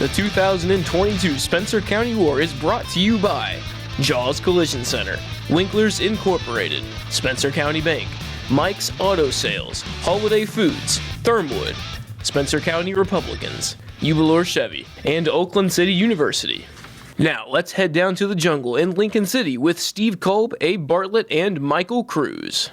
The 2022 Spencer County War is brought to you by Jaws Collision Center, Winkler's Incorporated, Spencer County Bank, Mike's Auto Sales, Holiday Foods, Thermwood, Spencer County Republicans, Uvalor Chevy, and Oakland City University. Now, let's head down to the jungle in Lincoln City with Steve Kolb, Abe Bartlett, and Michael Cruz.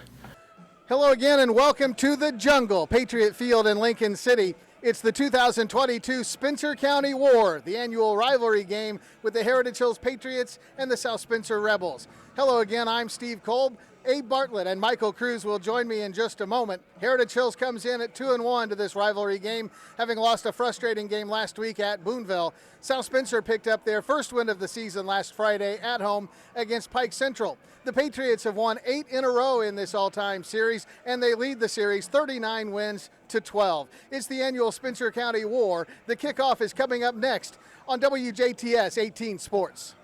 Hello again and welcome to the jungle, Patriot Field in Lincoln City. It's the 2022 Spencer County War, the annual rivalry game with the Heritage Hills Patriots and the South Spencer Rebels. Hello again, I'm Steve Kolb. Abe Bartlett and Michael Cruz will join me in just a moment. Heritage Hills comes in at 2-1 to this rivalry game, having lost a frustrating game last week at Boonville. South Spencer picked up their first win of the season last Friday at home against Pike Central. The Patriots have won 8 in a row in this all-time series, and they lead the series 39 wins to 12. It's the annual Spencer County War. The kickoff is coming up next on WJTS 18 Sports.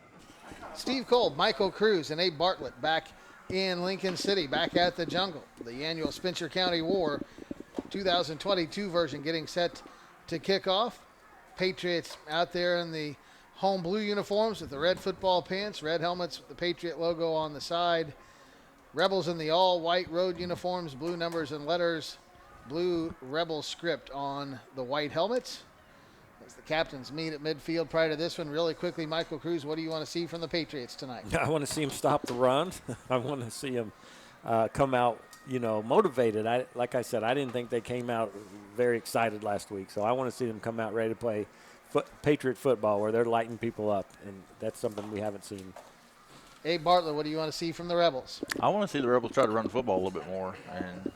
Steve Kolb, Michael Cruz, and Abe Bartlett back in Lincoln City, back at the jungle. The annual Spencer County War 2022 version getting set to kick off. Patriots out there in the home blue uniforms with the red football pants, red helmets with the Patriot logo on the side. Rebels in the all-white road uniforms, blue numbers and letters, blue Rebel script on the white helmets. As the captains meet at midfield prior to this one, really quickly, Michael Cruz, what do you want to see from the Patriots tonight? I want to see them stop the run. I want to see them come out, motivated. Like I said, I didn't think they came out very excited last week, so I want to see them come out ready to play Patriot football where they're lighting people up, and that's something we haven't seen. Hey, Bartlett, what do you want to see from the Rebels? I want to see the Rebels try to run the football a little bit more and,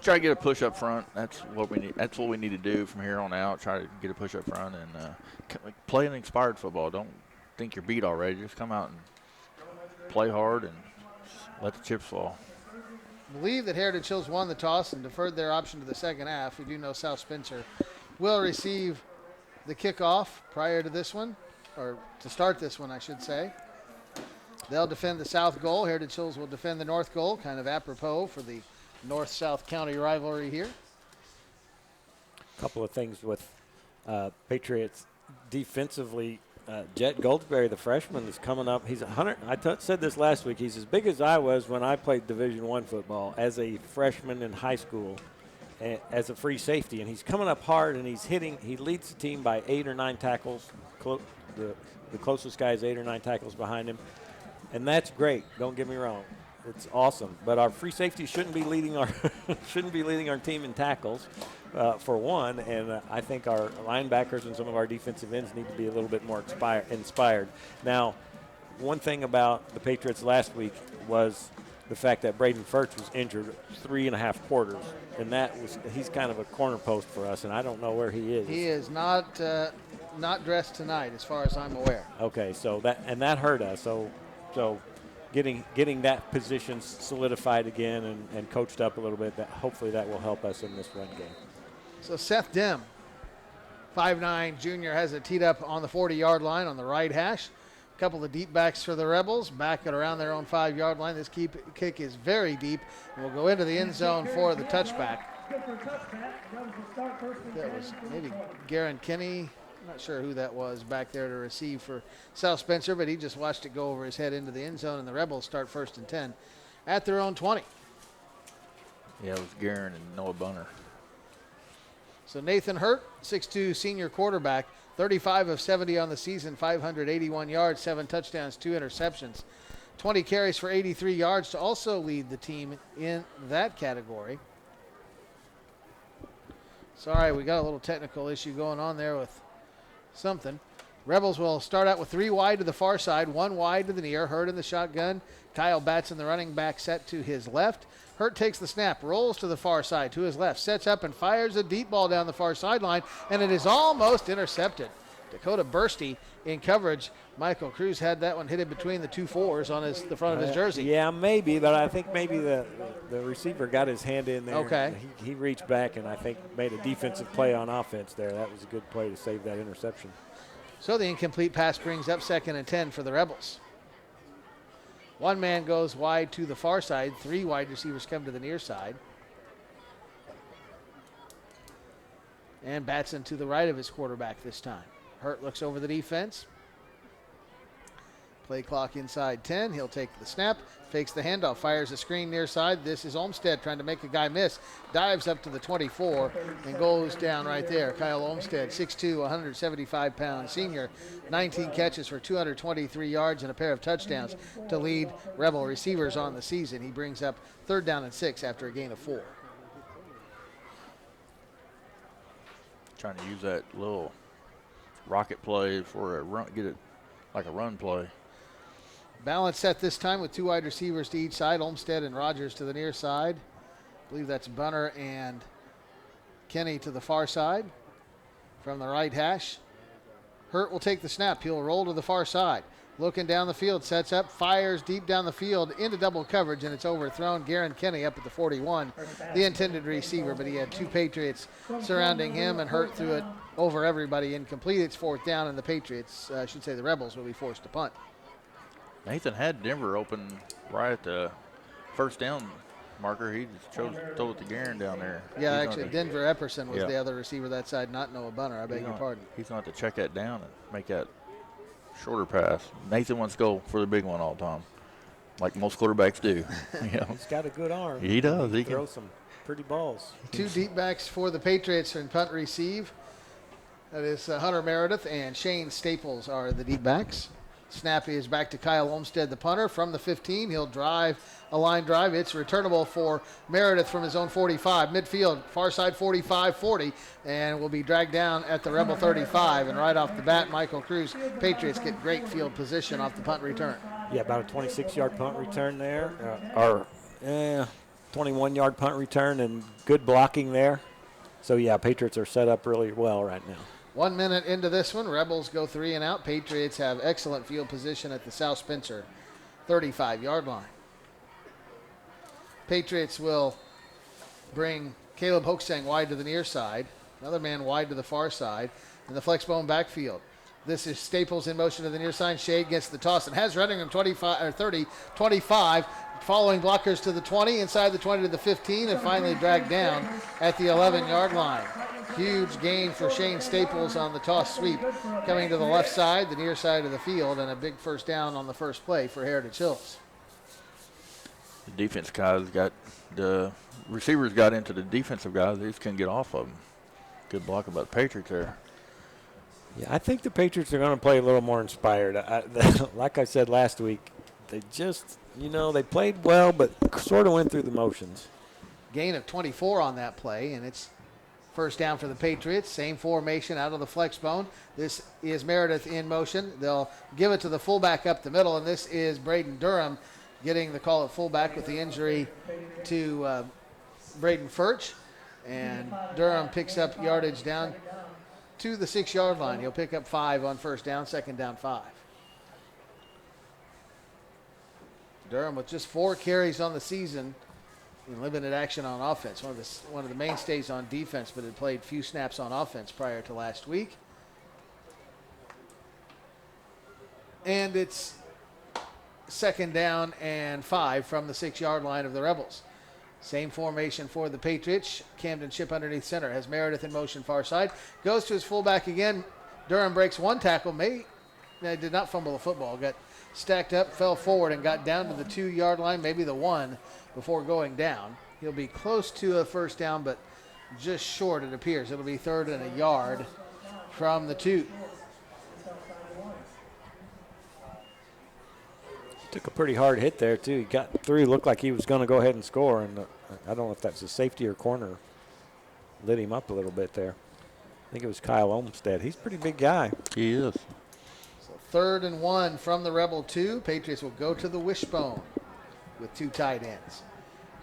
try to get a push up front. That's what we need. That's what we need to do from here on out. Try to get a push up front and play an inspired football. Don't think you're beat already. Just come out and play hard and let the chips fall. I believe that Heritage Hills won the toss and deferred their option to the second half. We do know South Spencer will receive the kickoff prior to this one, or to start this one, I should say. They'll defend the south goal. Heritage Hills will defend the north goal, kind of apropos for the North-South County rivalry here. A couple of things with Patriots defensively. Jet Goldsberry, the freshman, is coming up. He's 100. Said this last week. He's as big as I was when I played Division I football as a freshman in high school as a free safety. And he's coming up hard, and he's hitting. He leads the team by 8 or 9 tackles. The closest guy is 8 or 9 tackles behind him. And that's great. Don't get me wrong. It's awesome, but our free safety shouldn't be leading our team in tackles, for one. And I think our linebackers and some of our defensive ends need to be a little bit more inspired. Now, one thing about the Patriots last week was the fact that Braden Firth was injured 3.5 quarters, and he's kind of a corner post for us, and I don't know where he is. He is not dressed tonight, as far as I'm aware. Okay, so that hurt us. So. Getting that position solidified again and coached up a little bit, hopefully that will help us in this run game. So Seth Dim, 5'9", junior, has it teed up on the 40-yard line on the right hash. A couple of deep backs for the Rebels, back at around their own 5-yard line. This kick is very deep and will go into the end zone for the touchback. That was maybe Garen Kinney. I'm not sure who that was back there to receive for South Spencer, but he just watched it go over his head into the end zone, and the Rebels start 1st and 10 at their own 20. Yeah, it was Guerin and Noah Bunner. So Nathan Hurt, 6'2", senior quarterback, 35 of 70 on the season, 581 yards, 7 touchdowns, 2 interceptions, 20 carries for 83 yards to also lead the team in that category. Sorry, we got a little technical issue going on there with something. Rebels will start out with 3 wide to the far side, 1 wide to the near. Hurt in the shotgun. Kyle Batson, the running back, set to his left. Hurt takes the snap, rolls to the far side to his left, sets up and fires a deep ball down the far sideline, and it is almost intercepted. Dakota Bursty in coverage. Michael Cruz had that one hit in between the 2 fours on the front of his jersey. Yeah, maybe, but I think maybe the receiver got his hand in there. Okay. He reached back and I think made a defensive play on offense there. That was a good play to save that interception. So the incomplete pass brings up 2nd and 10 for the Rebels. 1 man goes wide to the far side. 3 wide receivers come to the near side. and Batson to the right of his quarterback this time. Hurt looks over the defense. Play clock inside 10. He'll take the snap, fakes the handoff, fires a screen near side. This is Olmstead trying to make a guy miss. Dives up to the 24 and goes down right there. Kyle Olmstead, 6'2", 175-pound senior, 19 catches for 223 yards and a pair of touchdowns to lead Rebel receivers on the season. He brings up 3rd down and 6 after a gain of 4. Trying to use that little rocket play for a run, get it like a run play. Balance set this time with 2 wide receivers to each side, Olmstead and Rogers to the near side. I believe that's Bunner and Kenny to the far side. From the right hash, Hurt will take the snap. He'll roll to the far side. Looking down the field, sets up, fires deep down the field into double coverage, and it's overthrown. Garen Kenny up at the 41, the intended receiver, but he had 2 Patriots surrounding him, and Hurt threw it over everybody incomplete. It's 4th down, and the Patriots, I should say the Rebels, will be forced to punt. Nathan had Denver open right at the 1st down marker. He just chose to throw it to Garen down there. Yeah, actually, Denver Epperson was the other receiver that side, not Noah Bunner. I beg your pardon. He's going to have to check that down and make that shorter pass. Nathan wants to go for the big one all the time, like most quarterbacks do. He's got a good arm. He does. He throw can some pretty balls. 2 deep backs for the Patriots in punt receive. That is Hunter Meredith and Shane Staples are the deep backs. Snap is back to Kyle Olmstead, the punter. From the 15, he'll drive a line drive. It's returnable for Meredith from his own 45. Midfield, far side 45-40, and will be dragged down at the Rebel 35. And right off the bat, Michael Cruz, Patriots get great field position off the punt return. Yeah, about a 26-yard punt return there. 21-yard punt return and good blocking there. So, yeah, Patriots are set up really well right now. 1 minute into this one, Rebels go 3 and out. Patriots have excellent field position at the South Spencer 35-yard line. Patriots will bring Caleb Hoaxang wide to the near side, another man wide to the far side, in the flexbone backfield. This is Staples in motion to the near side. Shade gets the toss and has running him 30, 25, following blockers to the 20, inside the 20 to the 15, and finally dragged down at the 11-yard line. Huge gain for Shane Staples on the toss sweep, coming to the left side, the near side of the field, and a big 1st down on the first play for Heritage Hills. The defense guys got the receivers got into the defensive guys. They just couldn't get off of them. Good block about the Patriots there. Yeah, I think the Patriots are going to play a little more inspired. Like I said last week, they just, they played well, but sort of went through the motions. Gain of 24 on that play, and it's 1st down for the Patriots. Same formation out of the flex bone. This is Meredith in motion. They'll give it to the fullback up the middle, and this is Braden Durham getting the call at fullback with the injury to Braden Furch. And Durham picks up yardage down to the 6-yard line. He'll pick up 5 on 1st down, 2nd down 5. Durham with just 4 carries on the season in limited action on offense. One of the mainstays on defense, but had played few snaps on offense prior to last week. And it's 2nd down and 5 from the 6-yard line of the Rebels. Same formation for the Patriots. Camden Ship underneath center. Has Meredith in motion far side. Goes to his fullback again. Durham breaks 1 tackle. Did not fumble the football. Got stacked up, fell forward, and got down to the 2-yard line, maybe the 1, before going down. He'll be close to a 1st down, but just short, it appears. It'll be 3rd and a yard from the 2. Took a pretty hard hit there, too. He got through, looked like he was going to go ahead and score, and I don't know if that's a safety or corner. Lit him up a little bit there. I think it was Kyle Olmstead. He's a pretty big guy. He is. So 3rd and 1 from the Rebel 2. Patriots will go to the wishbone with 2 tight ends.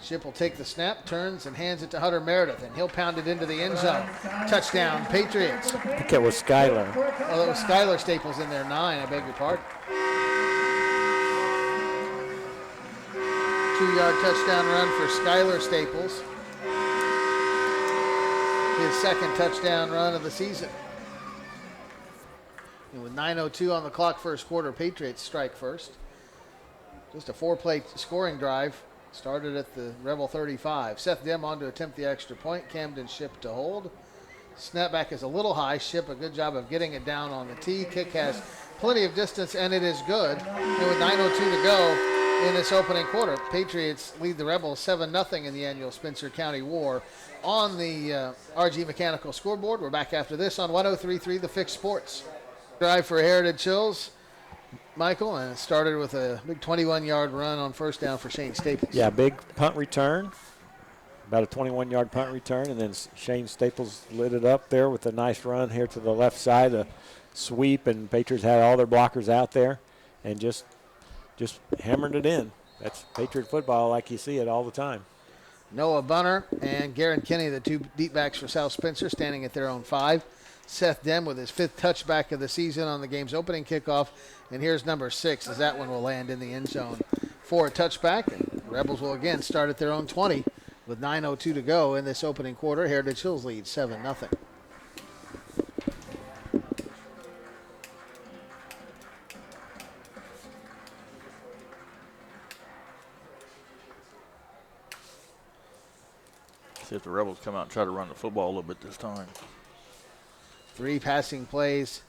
Ship will take the snap, turns, and hands it to Hunter Meredith, and he'll pound it into the end zone. Touchdown, Patriots. I think it was Skylar. Oh, it was Skylar Staples in there, 9, I beg your pardon. 2-yard touchdown run for Skylar Staples. His 2nd touchdown run of the season. And with 9:02 on the clock, first quarter, Patriots strike first. Just a 4-play scoring drive. Started at the Rebel 35. Seth Dim on to attempt the extra point. Camden Ship to hold. Snapback is a little high. Ship a good job of getting it down on the tee. Kick has plenty of distance, and it is good. And with 9:02 to go in this opening quarter, Patriots lead the Rebels 7-0 in the annual Spencer County War on the RG Mechanical scoreboard. We're back after this on 103.3 The Fix Sports. Drive for Heritage Hills, Michael, and it started with a big 21-yard run on first down for Shane Staples. Yeah, big punt return. About a 21-yard punt return, and then Shane Staples lit it up there with a nice run here to the left side, a sweep, and Patriots had all their blockers out there and just hammered it in. That's Patriot football like you see it all the time. Noah Bunner and Garen Kinney, the two deep backs for South Spencer, standing at their own 5. Seth Dem with his 5th touchback of the season on the game's opening kickoff. And here's number 6, as that one will land in the end zone for a touchback. And the Rebels will again start at their own 20. With 9:02 to go in this opening quarter, Heritage Hills leads 7-0. See if the Rebels come out and try to run the football a little bit this time. 3 passing plays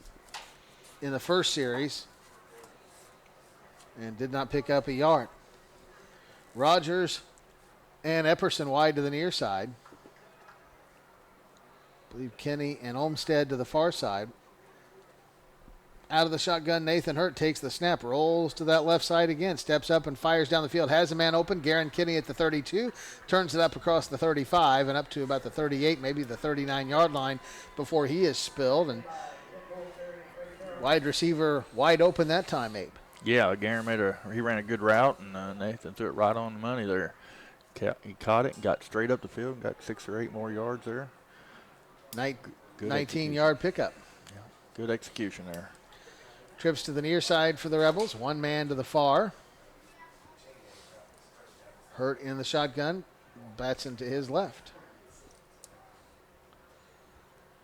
in the first series and did not pick up a yard. Rogers and Epperson wide to the near side. I believe Kenny and Olmstead to the far side. Out of the shotgun, Nathan Hurt takes the snap, rolls to that left side again, steps up and fires down the field. Has a man open, Garen Kinney at the 32, turns it up across the 35 and up to about the 38, maybe the 39-yard line before he is spilled. And wide receiver wide open that time, Abe. Yeah, Garen ran a good route, and Nathan threw it right on the money there. He caught it and got straight up the field and got 6 or 8 more yards there. 19-yard pickup. Yeah, good execution there. Trips to the near side for the Rebels. One man to the far. Hurt in the shotgun. Batson to his left.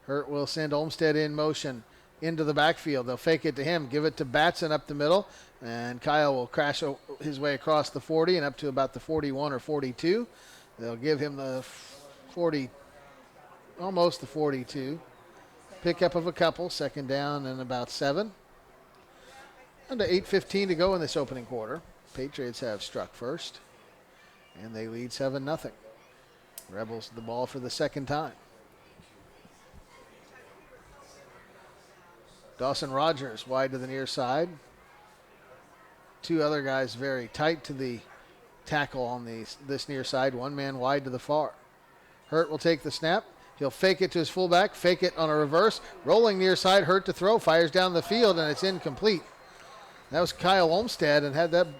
Hurt will send Olmstead in motion into the backfield. They'll fake it to him, give it to Batson up the middle, and Kyle will crash his way across the 40 and up to about the 41 or 42. They'll give him the 40, almost the 42. Pickup of a couple, second down and about 7. Under 8:15 to go in this opening quarter. Patriots have struck first, and they lead 7-0. Rebels the ball for the second time. Dawson Rogers wide to the near side. 2 other guys very tight to the tackle on this near side. 1 man wide to the far. Hurt will take the snap. He'll fake it to his fullback, fake it on a reverse. Rolling near side, Hurt to throw, fires down the field, and it's incomplete. That was Kyle Olmstead, and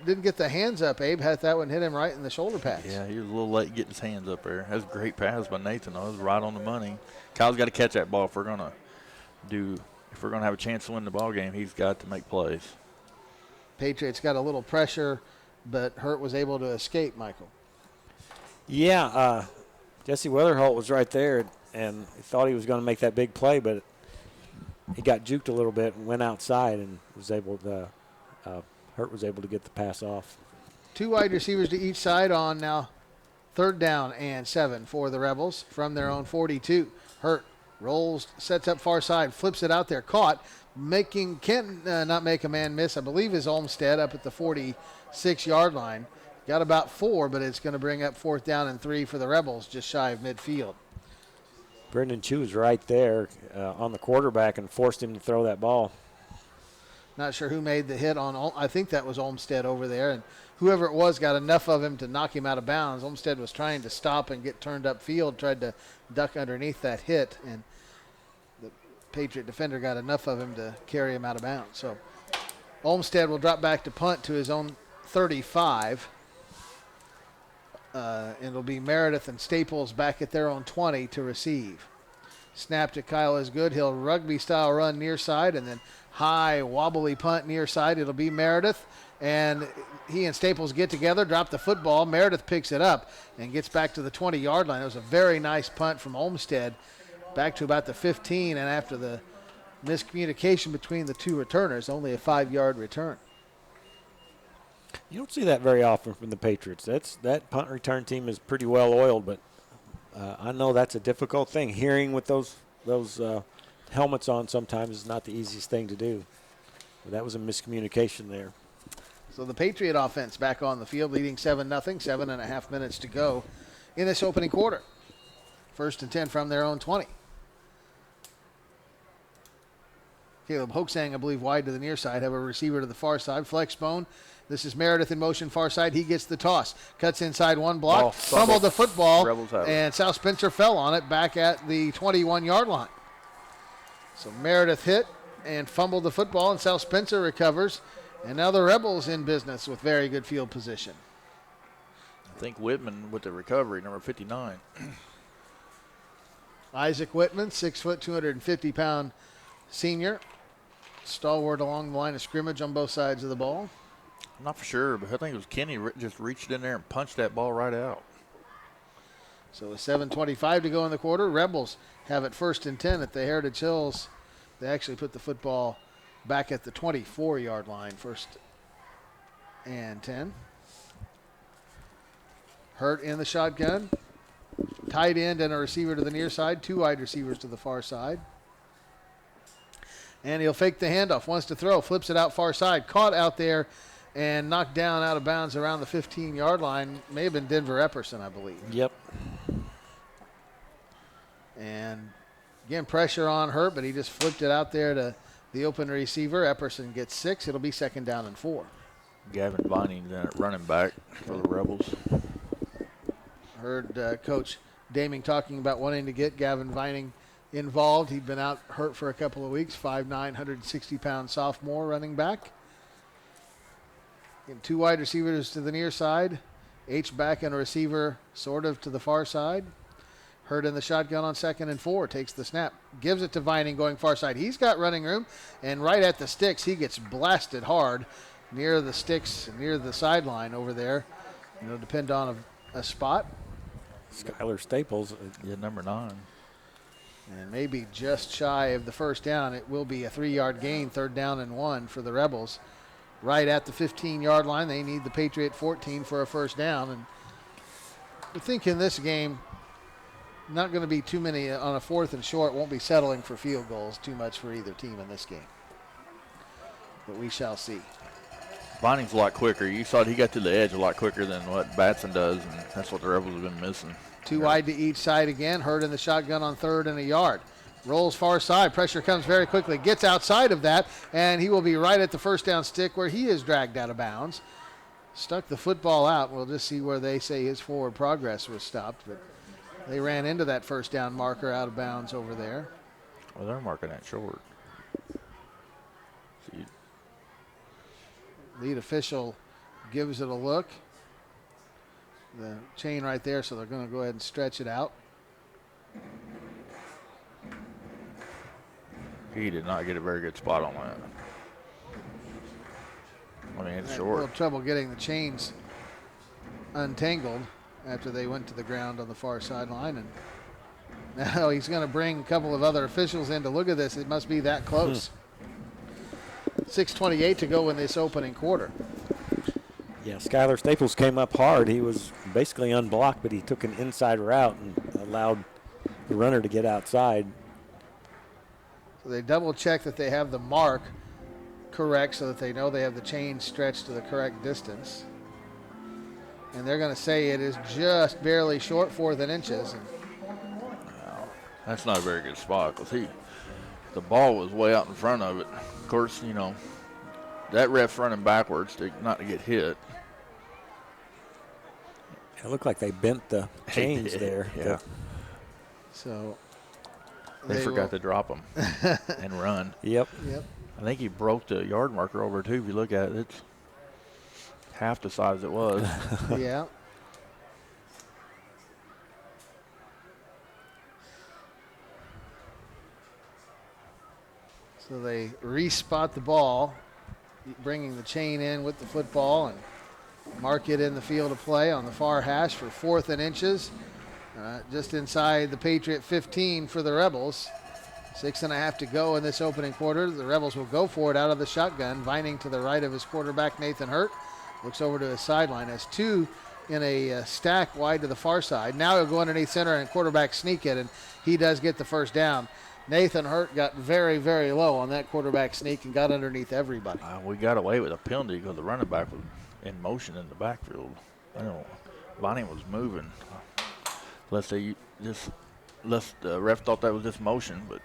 didn't get the hands up, Abe. Had that one hit him right in the shoulder pads. Yeah, he was a little late getting his hands up there. That was a great pass by Nathan, though. It was right on the money. Kyle's got to catch that ball if we're gonna have a chance to win the ball game. He's got to make plays. Patriots got a little pressure, but Hurt was able to escape, Michael. Yeah, Jesse Weatherholt was right there, and he thought he was going to make that big play, but he got juked a little bit and went outside and was able to. Hurt was able to get the pass off. 2 wide receivers to each side on now 3rd down and 7 for the Rebels from their own 42. Hurt rolls, sets up far side, flips it out there, caught, can't not make a man miss. I believe is Olmstead up at the 46-yard line. Got about 4, but it's going to bring up 4th down and 3 for the Rebels, just shy of midfield. Brendan Chu was right there on the quarterback and forced him to throw that ball. Not sure who made the hit on. I think that was Olmstead over there, and whoever it was got enough of him to knock him out of bounds. Olmstead was trying to stop and get turned upfield, tried to duck underneath that hit, and the Patriot defender got enough of him to carry him out of bounds. So Olmstead will drop back to punt to his own 35. And it'll be Meredith and Staples back at their own 20 to receive. Snap to Kyle is good. He'll rugby-style run near side and then high wobbly punt near side. It'll be Meredith, and he and Staples get together, drop the football. Meredith picks it up and gets back to the 20-yard line. It was a very nice punt from Olmstead back to about the 15, and after the miscommunication between the 2 returners, only a 5-yard return. You don't see that very often from the Patriots. That punt return team is pretty well oiled, but I know that's a difficult thing. Hearing with those those helmets on sometimes is not the easiest thing to do. But that was a miscommunication there. So the Patriot offense back on the field, leading 7-0, 7.5 minutes to go in this opening quarter. 1st and 10 from their own 20. Caleb Hoaxang, I believe, wide to the near side. Have a receiver to the far side. Flex bone. This is Meredith in motion, far side. He gets the toss. Cuts inside one block. Fumbled the football. And South Spencer fell on it back at the 21-yard line. So Meredith hit and fumbled the football, and South Spencer recovers. And now the Rebels in business with very good field position. I think Whitman with the recovery, number 59. Isaac Whitman, 6 foot, 250-pound senior. Stalwart along the line of scrimmage on both sides of the ball. I'm not for sure, but I think it was Kenny just reached in there and punched that ball right out. So with 7:25 to go in the quarter, Rebels have it 1st and 10 at the Heritage Hills. They actually put the football back at the 24-yard line, 1st and 10. Hurt in the shotgun. Tight end and a receiver to the near side. 2 wide receivers to the far side. And he'll fake the handoff. Wants to throw. Flips it out far side. Caught out there and knocked down out of bounds around the 15-yard line. May have been Denver Epperson, I believe. Yep. And again, pressure on Hurt, but he just flipped it out there to the open receiver. Epperson gets 6. It'll be 2nd down and 4. Gavin Vining, running back for the Rebels. Heard Coach Daming talking about wanting to get Gavin Vining involved. He'd been out hurt for a couple of weeks. 5'9", 160-pound sophomore running back. And 2 wide receivers to the near side. H-back and a receiver sort of to the far side. Hurt in the shotgun on 2nd and 4. Takes the snap. Gives it to Vining going far side. He's got running room. And right at the sticks, he gets blasted hard near the sticks, near the sideline over there. Depend on a spot. Skylar Staples. Yeah, number 9. And maybe just shy of the 1st down. It will be a 3-yard gain, 3rd down and 1 for the Rebels. Right at the 15-yard line. They need the Patriot 14 for a 1st down. And I think in this game, not going to be too many on a 4th and short. Won't be settling for field goals too much for either team in this game. But we shall see. Vining's a lot quicker. You saw he got to the edge a lot quicker than what Batson does, and that's what the Rebels have been missing. 2 wide to each side again. Hurt in the shotgun on 3rd and a yard. Rolls far side. Pressure comes very quickly. Gets outside of that, and he will be right at the 1st down stick where he is dragged out of bounds. Stuck the football out. We'll just see where they say his forward progress was stopped. But they ran into that 1st down marker out of bounds over there. Well, they're marking that short. See. Lead official gives it a look. The chain right there, so they're going to go ahead and stretch it out. He did not get a very good spot on that. I mean, it's short. A little trouble getting the chains untangled after they went to the ground on the far sideline. And now he's going to bring a couple of other officials in to look at this. It must be that close. 6:28 to go in this opening quarter. Yeah, Skylar Staples came up hard. He was basically unblocked, but he took an inside route and allowed the runner to get outside. So they double check that they have the mark correct so that they know they have the chain stretched to the correct distance. And they're going to say it is just barely short, 4th and inches. That's not a very good spot because the ball was way out in front of it. Of course, that ref's running backwards not to get hit. It looked like they bent the chains there. Yeah. So they forgot to drop them and run. Yep. I think he broke the yard marker over too. If you look at it, it's half the size it was. Yeah. So they respot the ball, bringing the chain in with the football and mark it in the field of play on the far hash for 4th and inches. Just inside the Patriot 15 for the Rebels. 6.5 to go in this opening quarter. The Rebels will go for it out of the shotgun. Vining to the right of his quarterback, Nathan Hurt. Looks over to his sideline. Has 2 in a stack wide to the far side. Now he'll go underneath center and quarterback sneak it, and he does get the 1st down. Nathan Hurt got very, very low on that quarterback sneak and got underneath everybody. We got away with a penalty because the running back was in motion in the backfield. I don't know. Bonnie was moving. Unless the ref thought that was just motion, but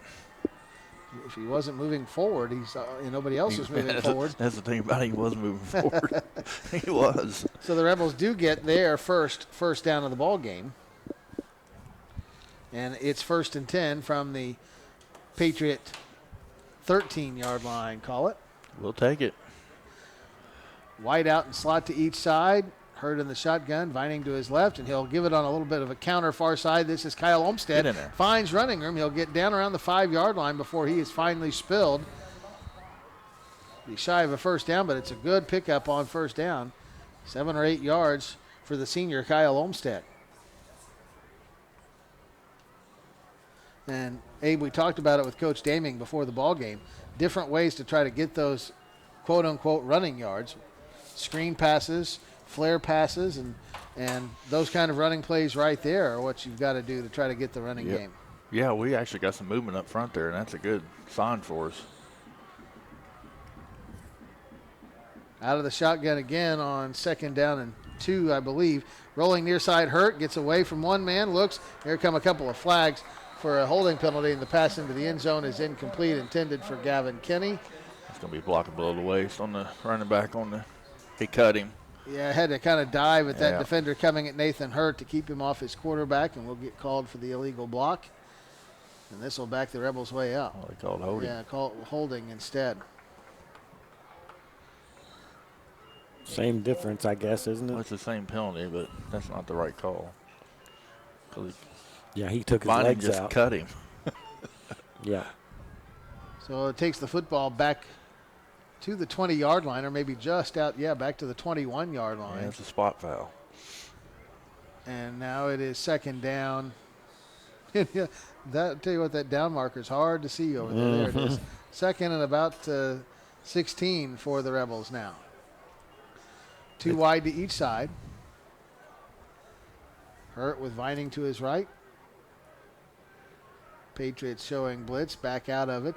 if he wasn't moving forward, nobody else was moving forward. That's the thing about it. He was moving forward. He was. So the Rebels do get their first down of the ball game. And it's 1st and 10 from the Patriot 13-yard line, call it. We'll take it. Wide out and slot to each side. Hurt in the shotgun, Vining to his left, and he'll give it on a little bit of a counter far side. This is Kyle Olmstead. Get in there. Finds running room. He'll get down around the 5-yard line before he is finally spilled. Be shy of a first down, but it's a good pickup on first down. 7 or 8 yards for the senior Kyle Olmstead. And Abe, we talked about it with Coach Daming before the ball game. Different ways to try to get those quote-unquote running yards. Screen passes, flare passes, and those kind of running plays right there are what you've got to do to try to get the running game. Yeah, we actually got some movement up front there, and that's a good sign for us. Out of the shotgun again on 2nd down and 2, I believe. Rolling near side, Hurt gets away from one man, looks. Here come a couple of flags for a holding penalty, and the pass into the end zone is incomplete, intended for Gavin Kenny. It's going to be blocking below the waist on the running back he cut him. Yeah, had to kind of dive at that defender coming at Nathan Hurt to keep him off his quarterback, and we'll get called for the illegal block. And this will back the Rebels' way out. Oh, they called holding. Yeah, called holding instead. Same difference, I guess, isn't it? Well, it's the same penalty, but that's not the right call. He took his Vining legs just out. cut him. Yeah. So it takes the football back to the 20-yard line, or maybe just out, back to the 21-yard line. Yeah, it's a spot foul. And now it is 2nd down. I'll tell you what, that down marker is hard to see over there. There it is. 2nd and about 16 for the Rebels now. 2 wide to each side. Hurt with Vining to his right. Patriots showing blitz, back out of it.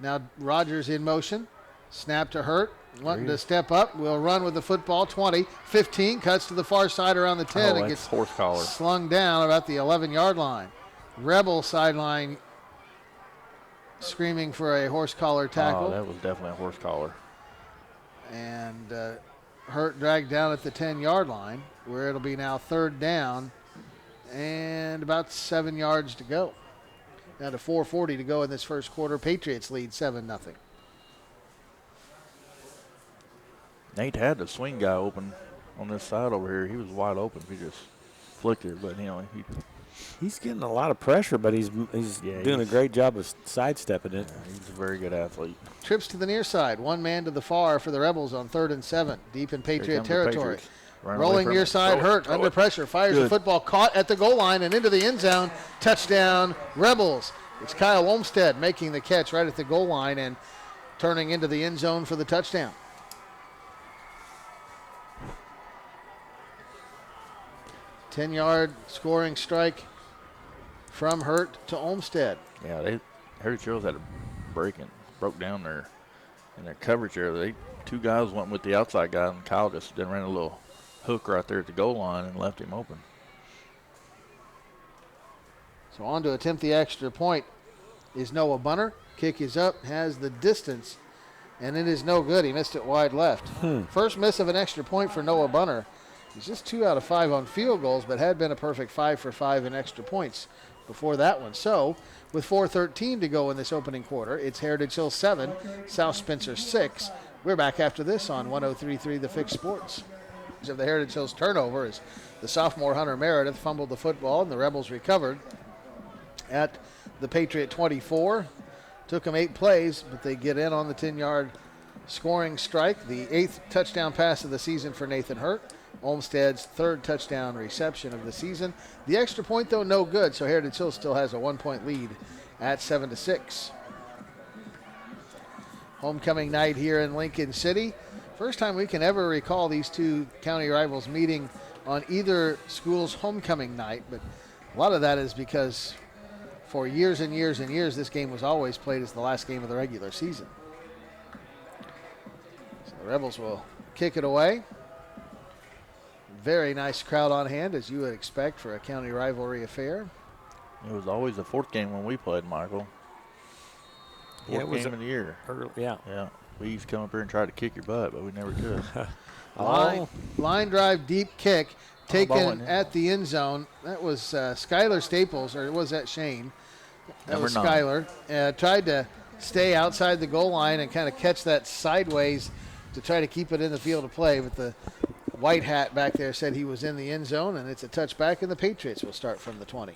Now Rogers in motion. Snap to Hurt, wanting to step up. Will run with the football. 20, 15, cuts to the far side around the 10 and gets horse collar. Slung down about the 11-yard line. Rebel sideline screaming for a horse collar tackle. Oh, that was definitely a horse collar. And Hurt dragged down at the 10-yard line, where it'll be now 3rd down and about 7 yards to go. Now to 4:40 to go in this first quarter. Patriots lead 7-0. Nate had the swing guy open on this side over here. He was wide open. He just flicked it, but He's getting a lot of pressure, but he's doing a great job of sidestepping it. Yeah, he's a very good athlete. Trips to the near side. One man to the far for the Rebels on 3rd and 7, deep in Patriot territory. Rolling near side, Hurt under pressure, fires the football, caught at the goal line and into the end zone. Touchdown, Rebels. It's Kyle Olmstead making the catch right at the goal line and turning into the end zone for the touchdown. Ten-yard scoring strike from Hurt to Olmstead. Yeah, Heritage Hills had a broke down there in their coverage area. 2 guys went with the outside guy, and Kyle just then ran a little hook right there at the goal line and left him open. So on to attempt the extra point is Noah Bunner. Kick is up, has the distance, and it is no good. He missed it wide left. First miss of an extra point for Noah Bunner. He's just 2 out of 5 on field goals, but had been a perfect 5 for 5 in extra points before that one. So with 4:13 to go in this opening quarter, it's Heritage Hills 7, South Spencer 6. We're back after this on 103.3 The Fix Sports. Of the Heritage Hills turnover as the sophomore Hunter Meredith fumbled the football, and the Rebels recovered at the Patriot 24. Took them 8 plays, but they get in on the 10-yard scoring strike. The 8th touchdown pass of the season for Nathan Hurt. Olmstead's 3rd touchdown reception of the season. The extra point, though, no good, so Heritage Hills still has a 1-point lead at 7-6. Homecoming night here in Lincoln City. First time we can ever recall these 2 county rivals meeting on either school's homecoming night, but a lot of that is because For years and years and years, this game was always played as the last game of the regular season. So the Rebels will kick it away. Very nice crowd on hand, as you would expect for a county rivalry affair. It was always the fourth game when we played, Michael. Fourth game of the year. Yeah. Yeah. We used to come up here and try to kick your butt, but we never could. Line drive, deep kick, taken ball went in. at the end zone. That was Skylar Staples, or was that Shane? That Number was 9. Skylar. Tried to stay outside the goal line and kind of catch that sideways to try to keep it in the field of play, but the white hat back there said he was in the end zone, and it's a touchback, and the Patriots will start from the 20.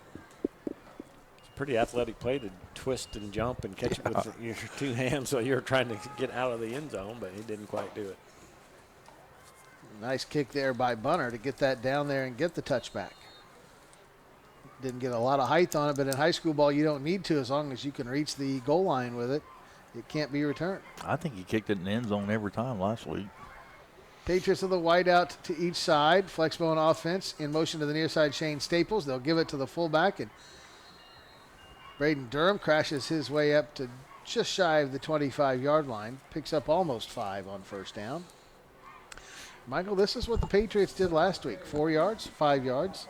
It's a pretty athletic play to twist and jump and catch it with your two hands while you're trying to get out of the end zone, but he didn't quite do it. Nice kick there by Bunner to get that down there and get the touchback. Didn't get a lot of height on it, but in high school ball, you don't need to as long as you can reach the goal line with it. It can't be returned. I think he kicked it in the end zone every time last week. Patriots of the wide out to each side. Flexbone offense in motion to the near side, Shane Staples. They'll give it to the fullback, and Braden Durham crashes his way up to just shy of the 25-yard line. Picks up almost 5 on first down. Michael, this is what the Patriots did last week. 4 yards, 5 yards,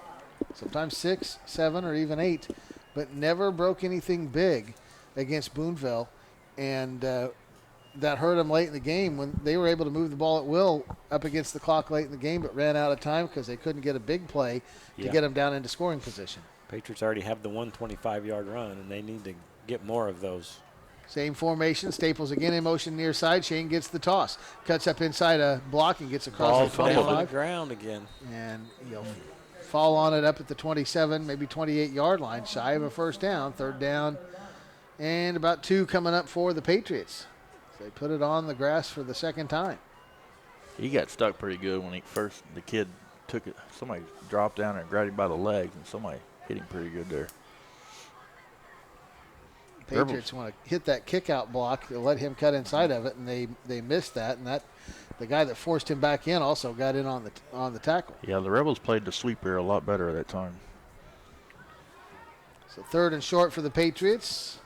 sometimes 6, 7, or even 8, but never broke anything big against Boonville. And that hurt them late in the game when they were able to move the ball at will up against the clock late in the game, but ran out of time because they couldn't get a big play to get them down into scoring position. Patriots already have the 125-yard run, and they need to get more of those. Same formation. Staples again in motion near side. Shane gets the toss. Cuts up inside a block and gets across the Ball down on the 25. ground again. And he'll fall on it up at the 27, maybe 28-yard line. Shy of a first down. Third down and about 2 coming up for the Patriots. So they put it on the grass for the second time. He got stuck pretty good when the kid took it. Somebody dropped down and grabbed him by the legs, and somebody hit him pretty good there. Patriots want to hit that kick-out block. They'll let him cut inside of it, and they missed that. And the guy that forced him back in also got in on the tackle. Yeah, the Rebels played the sweep here a lot better at that time. So 3rd and short for the Patriots.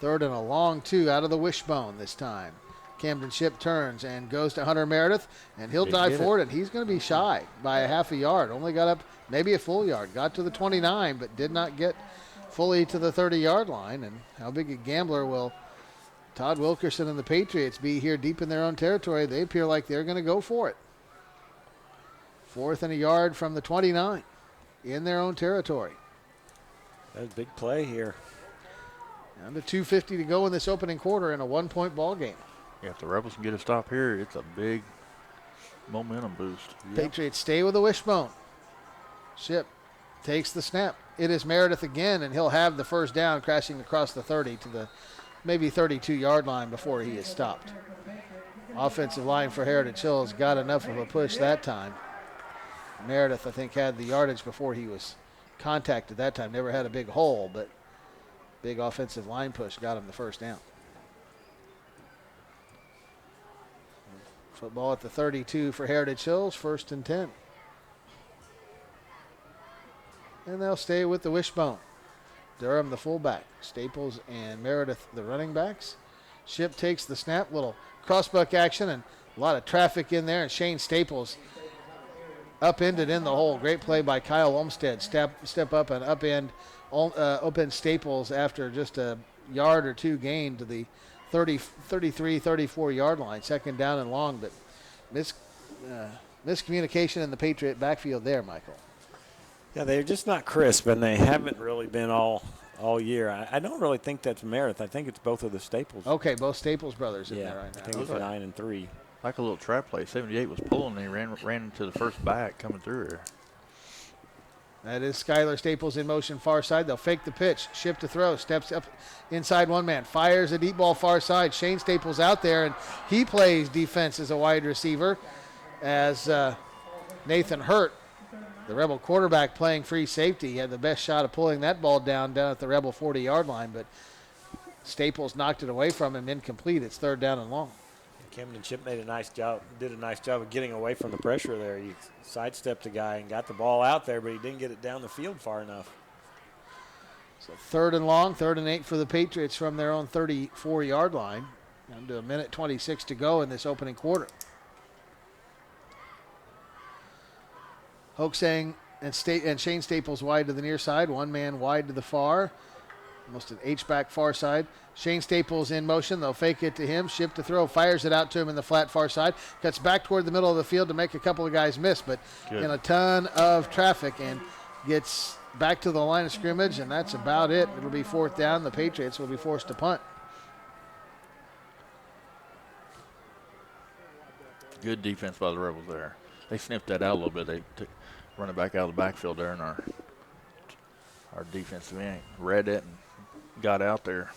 3rd and a long 2 out of the wishbone this time. Camden Ship turns and goes to Hunter Meredith, and he'll dive forward, and he's going to be shy by a half a yard. Only got up maybe a full yard. Got to the 29, but did not get fully to the 30-yard line. And how big a gambler will Todd Wilkerson and the Patriots be here deep in their own territory? They appear like they're going to go for it. 4th and a yard from the 29 in their own territory. That's a big play here. Down to 2:50 to go in this opening quarter in a 1-point ball game. Yeah, if the Rebels can get a stop here, it's a big momentum boost. Patriots stay with the wishbone. Ship takes the snap. It is Meredith again, and he'll have the first down, crashing across the 30 to the maybe 32-yard line before he is stopped. Offensive line for Heritage Hills got enough of a push that time. Meredith, I think, had the yardage before he was contacted that time. Never had a big hole, but big offensive line push got him the first down. Football at the 32 for Heritage Hills, 1st and 10. And they'll stay with the wishbone. Durham, the fullback. Staples and Meredith, the running backs. Ship takes the snap, little crossbuck action, and a lot of traffic in there. And Shane Staples upended in the hole. Great play by Kyle Olmstead. Step up and upend Staples after just a yard or 2 gain to the 33, 34-yard line. 2nd down and long, but miscommunication in the Patriot backfield there, Michael. Yeah, they're just not crisp, and they haven't really been all year. I don't really think that's Meredith. I think it's both of the Staples. Okay, both Staples brothers in there right now. I think it's 9 and 3. Like a little trap play. 78 was pulling, and he ran into the first back coming through here. That is Skylar Staples in motion far side. They'll fake the pitch. Ship to throw. Steps up inside one man. Fires a deep ball far side. Shane Staples out there, and he plays defense as a wide receiver as Nathan Hurt, the Rebel quarterback, playing free safety. He had the best shot of pulling that ball down at the Rebel 40-yard line, but Staples knocked it away from him, incomplete. It's 3rd down and long. Camden Chip did a nice job of getting away from the pressure there. He sidestepped the guy and got the ball out there, but he didn't get it down the field far enough. So 3rd and long, 3rd and 8 for the Patriots from their own 34-yard line. Down to 1:26 to go in this opening quarter. Hoaxang and Shane Staples wide to the near side. One man wide to the far. Almost an H-back far side. Shane Staples in motion. They'll fake it to him. Shift to throw. Fires it out to him in the flat far side. Cuts back toward the middle of the field to make a couple of guys miss, but in a ton of traffic, and gets back to the line of scrimmage, and that's about it. It'll be 4th down. The Patriots will be forced to punt. Good defense by the Rebels there. They sniffed that out a little bit. They took running back out of the backfield there, and our defensive end read it and got out there.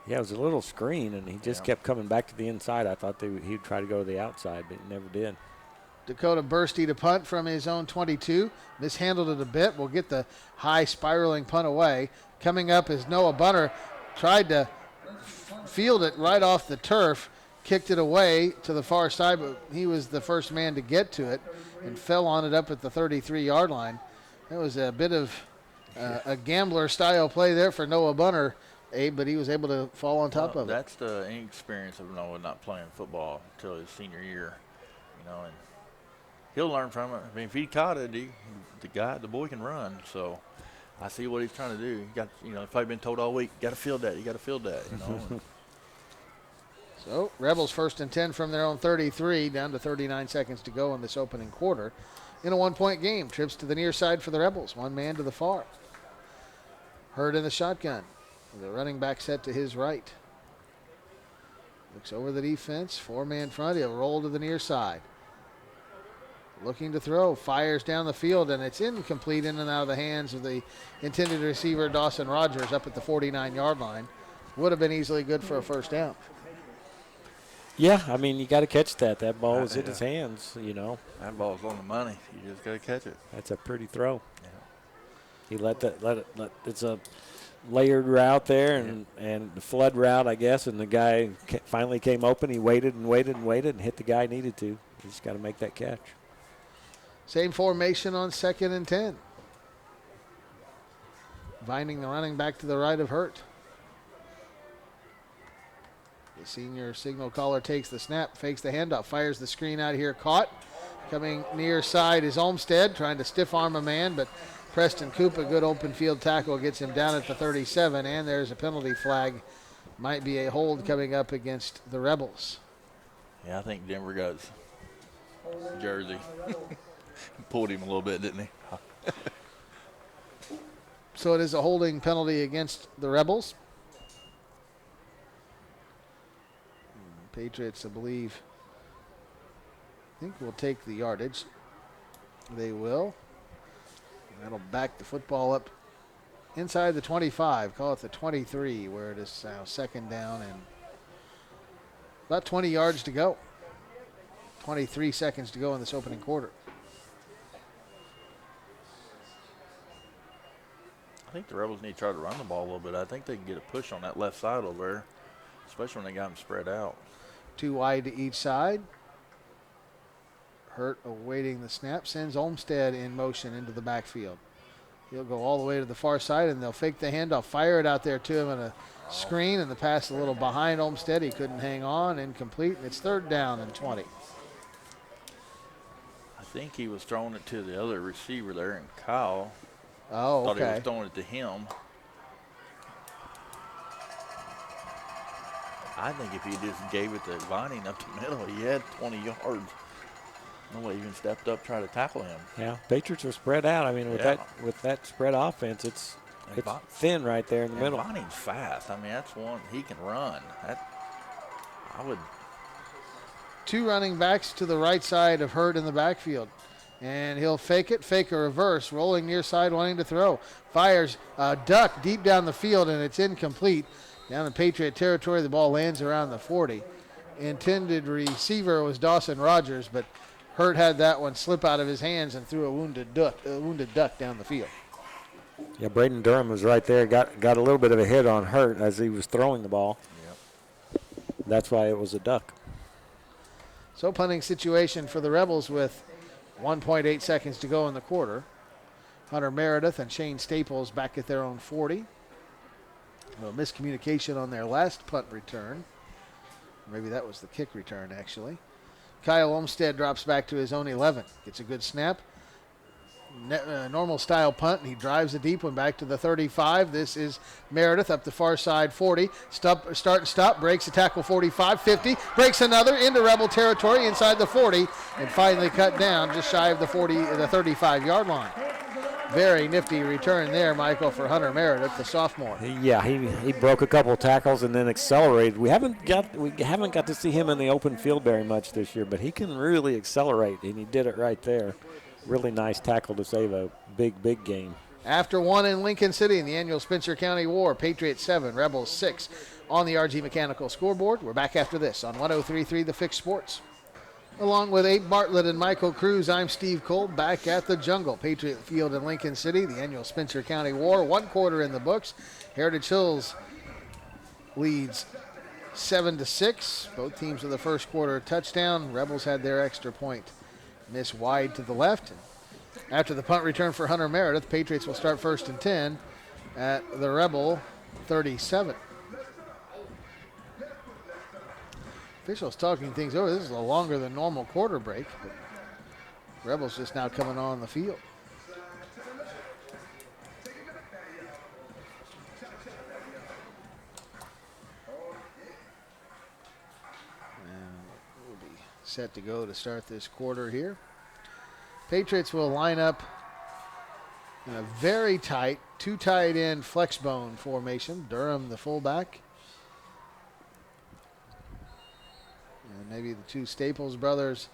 Yeah, it was a little screen, and he just kept coming back to the inside. I thought he'd try to go to the outside, but he never did. Dakota Bursty to punt from his own 22. Mishandled it a bit. Will get the high spiraling punt away. Coming up is Noah Bunner. Tried to field it right off the turf. Kicked it away to the far side, but he was the first man to get to it and fell on it up at the 33-yard line. That was a bit of a gambler-style play there for Noah Bunner, Abe, but he was able to fall on top of it. That's the inexperience of Noah not playing football until his senior year, and he'll learn from it. I mean, if he caught it, the boy can run. So I see what he's trying to do. He got, if I've been told all week, you got to field that, So Rebels 1st and 10 from their own 33, down to 39 seconds to go in this opening quarter. In a 1-point game, trips to the near side for the Rebels, one man to the far. Hurd in the shotgun. The running back set to his right. Looks over the defense, 4-man front. He'll roll to the near side. Looking to throw, fires down the field, and it's incomplete, in and out of the hands of the intended receiver, Dawson Rogers, up at the 49-yard line. Would have been easily good for a 1st down. Yeah, I mean, you got to catch that. That ball was in his hands, That ball's on the money. You just got to catch it. That's a pretty throw. Yeah. He let it. It's a layered route there, and the flood route, I guess, and the guy finally came open. He waited and waited and waited and hit the guy he needed to. He just got to make that catch. Same formation on 2nd and 10. Binding the running back to the right of Hurt. The senior signal caller takes the snap, fakes the handoff, fires the screen out here, caught. Coming near side is Olmstead, trying to stiff arm a man, but Preston Coop, a good open field tackle, gets him down at the 37, and there's a penalty flag. Might be a hold coming up against the Rebels. Yeah, I think Denver got his jersey. Pulled him a little bit, didn't he? So it is a holding penalty against the Rebels. Patriots, I think will take the yardage. They will. That'll back the football up inside the 25, call it the 23, where it is now 2nd down and about 20 yards to go. 23 seconds to go in this opening quarter. I think the Rebels need to try to run the ball a little bit. I think they can get a push on that left side over there, especially when they got them spread out. 2 wide to each side. Hurt awaiting the snap, sends Olmstead in motion into the backfield. He'll go all the way to the far side, and they'll fake the handoff, fire it out there to him in a screen, and the pass a little behind Olmstead. He couldn't hang on, incomplete, and it's 3rd down and 20. I think he was throwing it to the other receiver there, and Kyle thought he was throwing it to him. I think if he just gave it to Vining up the middle, he had 20 yards. Nobody even stepped up trying to tackle him. Yeah, Patriots are spread out. I mean, with that spread offense, it's thin right there in the middle. Vining's fast. I mean, that's one he can run. I would. 2 running backs to the right side of Hurd in the backfield. And he'll fake a reverse, rolling near side, wanting to throw. Fires a duck deep down the field, and it's incomplete. Down in Patriot territory, the ball lands around the 40. Intended receiver was Dawson Rogers, but Hurt had that one slip out of his hands and threw a wounded duck down the field. Yeah, Braden Durham was right there. Got a little bit of a hit on Hurt as he was throwing the ball. Yep. That's why it was a duck. So punting situation for the Rebels with 1.8 seconds to go in the quarter. Hunter Meredith and Shane Staples back at their own 40. A little miscommunication on their last punt return. Maybe that was the kick return, actually. Kyle Olmstead drops back to his own 11. Gets a good snap. Normal style punt. He drives a deep one back to the 35. This is Meredith up the far side 40. Start and stop. Breaks a tackle 45, 50. Breaks another into Rebel territory inside the 40. And finally cut down just shy of the 35-yard line. Very nifty return there, Michael, for Hunter Meredith, the sophomore. He broke a couple of tackles and then accelerated. We haven't got to see him in the open field very much this year, but he can really accelerate, and he did it right there. Really nice tackle to save a big game. After one in Lincoln City in the annual Spencer County War, Patriots 7, Rebels 6 on the RG Mechanical scoreboard. We're back after this on 103.3 The Fix Sports. Along with Abe Bartlett and Michael Cruz, I'm Steve Cole, back at the Jungle, Patriot Field in Lincoln City, the annual Spencer County War. 1 quarter in the books. Heritage Hills leads 7-6. Both teams with the first quarter touchdown. Rebels had their extra point miss wide to the left. After the punt return for Hunter Meredith, Patriots will start 1st and 10 at the Rebel 37. Officials talking things over. This is a longer than normal quarter break. But Rebels just now coming on the field. And we'll be set to go to start this quarter here. Patriots will line up in a very tight, 2 tight end flex bone formation. Durham, the fullback. And maybe the 2 Staples brothers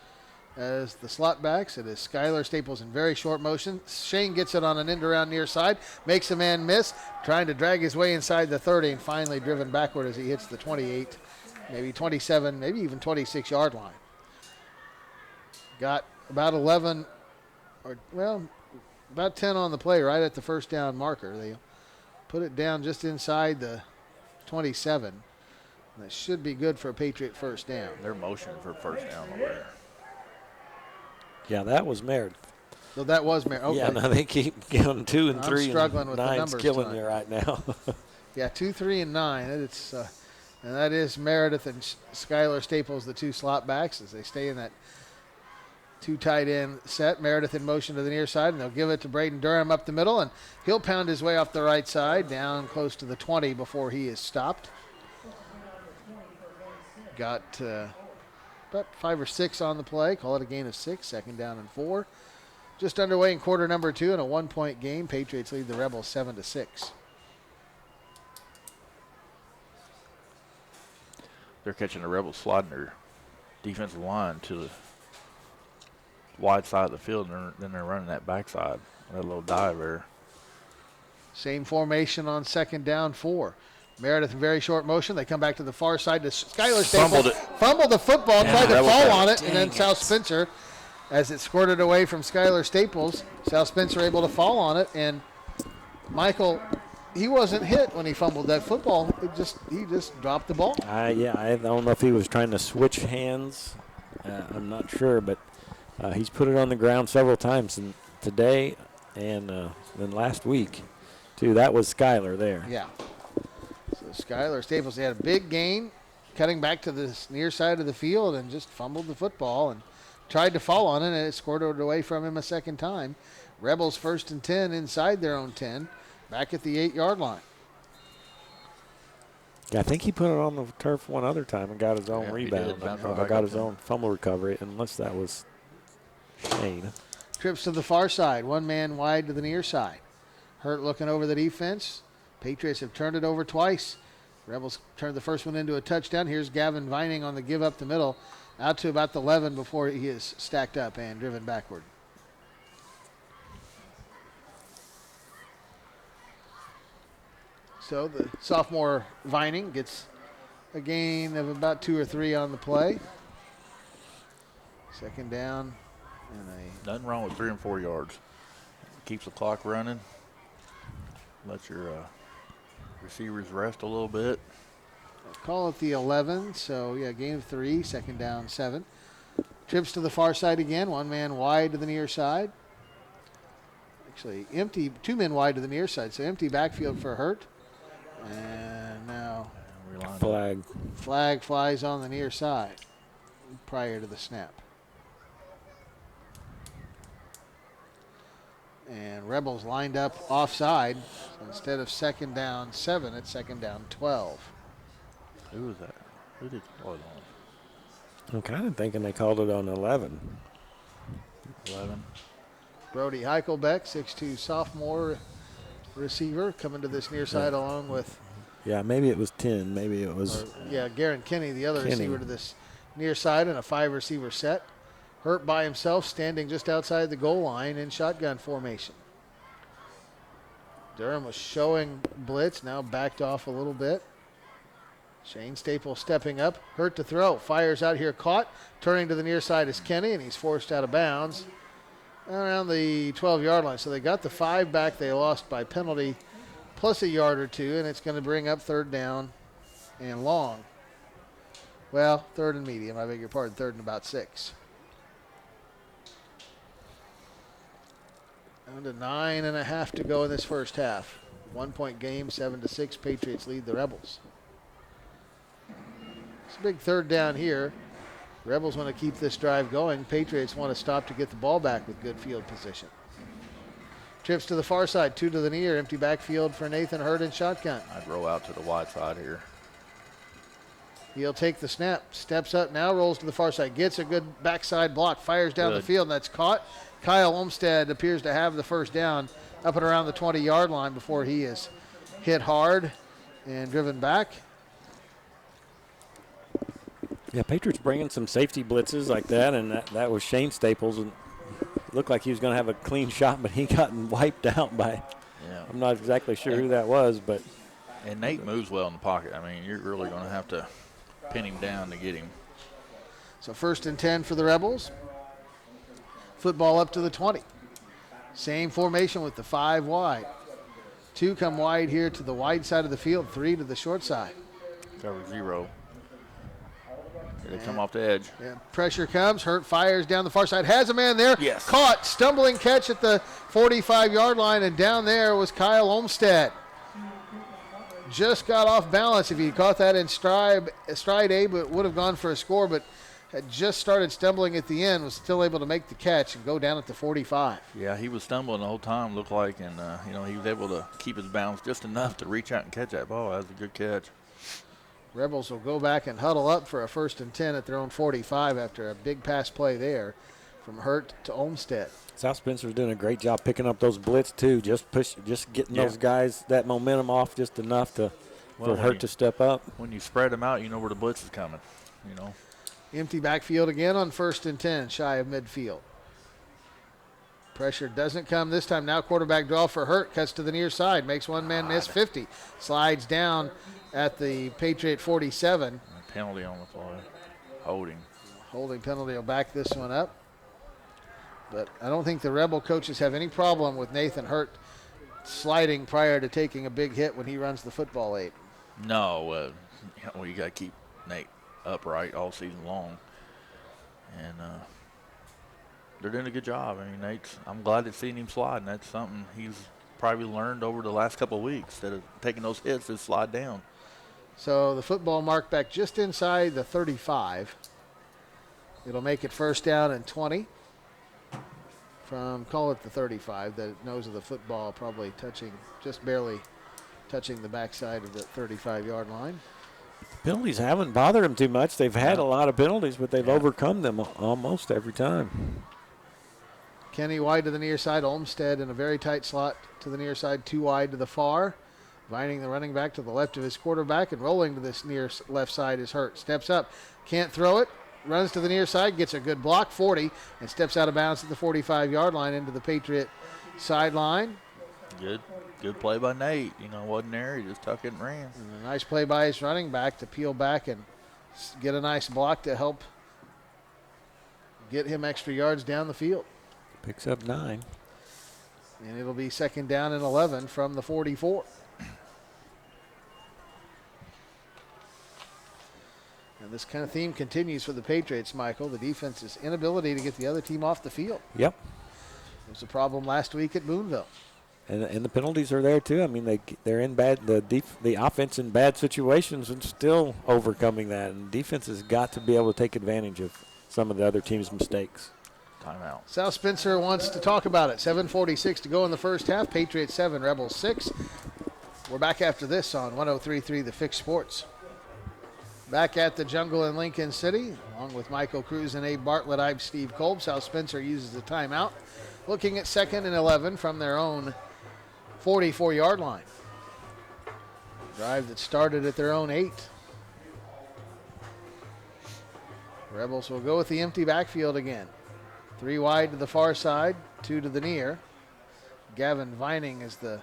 as the slot backs. It is Skylar Staples in very short motion. Shane gets it on an end around near side, makes a man miss, trying to drag his way inside the 30, and finally driven backward as he hits the 28, maybe 27, maybe even 26-yard line. Got about 11, about 10 on the play right at the first down marker. They put it down just inside the 27. That should be good for a Patriot first down. They're motioning for first down over there. Yeah, that was Meredith. So that was Meredith. Okay. Yeah, no, they keep going 2 and 3. I'm struggling with the 9's numbers killing tonight. you right now. Yeah, 2, 3, and 9. It's and that is Meredith and Skylar Staples, the 2 slot backs, as they stay in that 2 tight end set. Meredith in motion to the near side, and they'll give it to Braden Durham up the middle, and he'll pound his way off the right side down close to the 20 before he is stopped. Got about 5 or 6 on the play. Call it a gain of 6. 2nd down and 4. Just underway in quarter number 2 in a 1-point game. Patriots lead the Rebels 7-6. They're catching the Rebels sliding their defensive line to the wide side of the field, and then they're running that backside, that little dive there. Same formation on 2nd down 4. Meredith in very short motion. They come back to the far side to Skylar Staples. Fumbled the football, tried to fall on it, and then South Spencer, as it squirted away from Skylar Staples, South Spencer able to fall on it. And Michael, he wasn't hit when he fumbled that football. He just dropped the ball. I don't know if he was trying to switch hands. I'm not sure, but he's put it on the ground several times today and then last week, too. That was Skylar there. Yeah. So Skylar Staples, they had a big gain, cutting back to the near side of the field and just fumbled the football and tried to fall on it, and it squirted away from him a second time. Rebels 1st and 10 inside their own 10, back at the 8-yard line. Yeah, I think he put it on the turf one other time and got his own rebound. I got his own fumble recovery, unless that was Shane. Trips to the far side, 1 man wide to the near side. Hurt looking over the defense. Patriots have turned it over twice. Rebels turned the first one into a touchdown. Here's Gavin Vining on the give up the middle, out to about the 11 before he is stacked up and driven backward. So the sophomore Vining gets a gain of about 2 or 3 on the play. 2nd down. Nothing wrong with 3 and 4 yards. Keeps the clock running. Let your receivers rest a little bit. Call it the 11. So, yeah, gain of 3, 2nd down, 7. Trips to the far side again. 1 man wide to the near side. Actually, empty, 2 men wide to the near side, so empty backfield for Hurt. And now flag flies on the near side prior to the snap. And Rebels lined up offside. So instead of second down 7, it's second down 12. Who was that? Who did you call it on? I'm kind of thinking they called it on 11. 11. Brody Heichelbeck, 6'2 sophomore receiver, coming to this near side along with. Yeah, maybe it was 10. Maybe it was. Garen Kinney, the other receiver to this near side in a 5-receiver set. Hurt by himself, standing just outside the goal line in shotgun formation. Durham was showing blitz, now backed off a little bit. Shane Staples stepping up. Hurt to throw. Fires out here, caught. Turning to the near side is Kenny, and he's forced out of bounds around the 12-yard line. So they got the 5 back. They lost by penalty plus a yard or 2, and it's going to bring up third down and long. Well, third and medium. I beg your pardon. Third and about 6. Down to 9.5 to go in this first half. 1-point game, 7-6. Patriots lead the Rebels. It's a big third down here. Rebels want to keep this drive going. Patriots want to stop to get the ball back with good field position. Trips to the far side, 2 to the near. Empty backfield for Nathan Hurt in shotgun. I'd roll out to the wide side here. He'll take the snap, steps up now, rolls to the far side, gets a good backside block, fires down the field, and that's caught. Kyle Olmstead appears to have the first down up and around the 20-yard line before he is hit hard and driven back. Yeah, Patriots bringing some safety blitzes like that, and that was Shane Staples, and it looked like he was going to have a clean shot, but he got wiped out by. Yeah. I'm not exactly sure who that was, but. And Nate moves well in the pocket. I mean, you're really going to have to pin him down to get him. So 1st and 10 for the Rebels. Football up to the 20. Same formation with the 5 wide. 2 come wide here to the wide side of the field, 3 to the short side. Cover 0. Here they come off the edge. Yeah, pressure comes. Hurt fires down the far side. Has a man there. Yes. Caught. Stumbling catch at the 45-yard line, and down there was Kyle Olmstead. Just got off balance. If he caught that in stride A, but would have gone for a score, but had just started stumbling at the end, was still able to make the catch and go down at the 45. Yeah, he was stumbling the whole time, looked like, and, he was able to keep his balance just enough to reach out and catch that ball. That was a good catch. Rebels will go back and huddle up for a 1st and 10 at their own 45 after a big pass play there from Hurt to Olmstead. South Spencer's doing a great job picking up those blitz too. Just getting those guys that momentum off just enough for Hurt to step up. When you spread them out, you know where the blitz is coming. Empty backfield again on 1st and 10, shy of midfield. Pressure doesn't come this time. Now quarterback draw for Hurt. Cuts to the near side. Makes one man miss 50. Slides down at the Patriot 47. Penalty on the play. Holding penalty will back this one up. But I don't think the Rebel coaches have any problem with Nathan Hurt sliding prior to taking a big hit when he runs the football 8. No, you got to keep Nate upright all season long. And they're doing a good job. I mean, I'm glad to see him slide, and that's something he's probably learned over the last couple of weeks. Instead of taking those hits, to slide down. So the football marked back just inside the 35. It'll make it 1st down and 20 from, call it the 35. The nose of the football probably barely touching the backside of the 35-yard line. Penalties haven't bothered them too much. They've had a lot of penalties, but they've overcome them almost every time. Kenny wide to the near side. Olmstead in a very tight slot to the near side, 2 wide to the far. Inviting the running back to the left of his quarterback, and rolling to this near left side is Hurt. Steps up, can't throw it, runs to the near side, gets a good block, 40, and steps out of bounds at the 45-yard line into the Patriot sideline. Good play by Nate. Wasn't there. He just tucked it and ran. And a nice play by his running back to peel back and get a nice block to help get him extra yards down the field. Picks up 9. And it'll be 2nd down and 11 from the 44. And this kind of theme continues for the Patriots, Michael. The defense's inability to get the other team off the field. Yep. was a problem last week at Boonville. And the penalties are there too. I mean, they're in bad the offense in bad situations and still overcoming that. And defense has got to be able to take advantage of some of the other team's mistakes. Timeout. South Spencer wants to talk about it. 7:46 to go in the first half. Patriots 7, Rebels 6. We're back after this on 103.3 The Fix Sports. Back at the Jungle in Lincoln City, along with Michael Cruz and Abe Bartlett, I'm Steve Kolb. South Spencer uses the timeout, looking at 2nd and 11 from their own 44-yard line. Drive that started at their own 8. Rebels will go with the empty backfield again. 3 wide to the far side, 2 to the near. Gavin Vining is the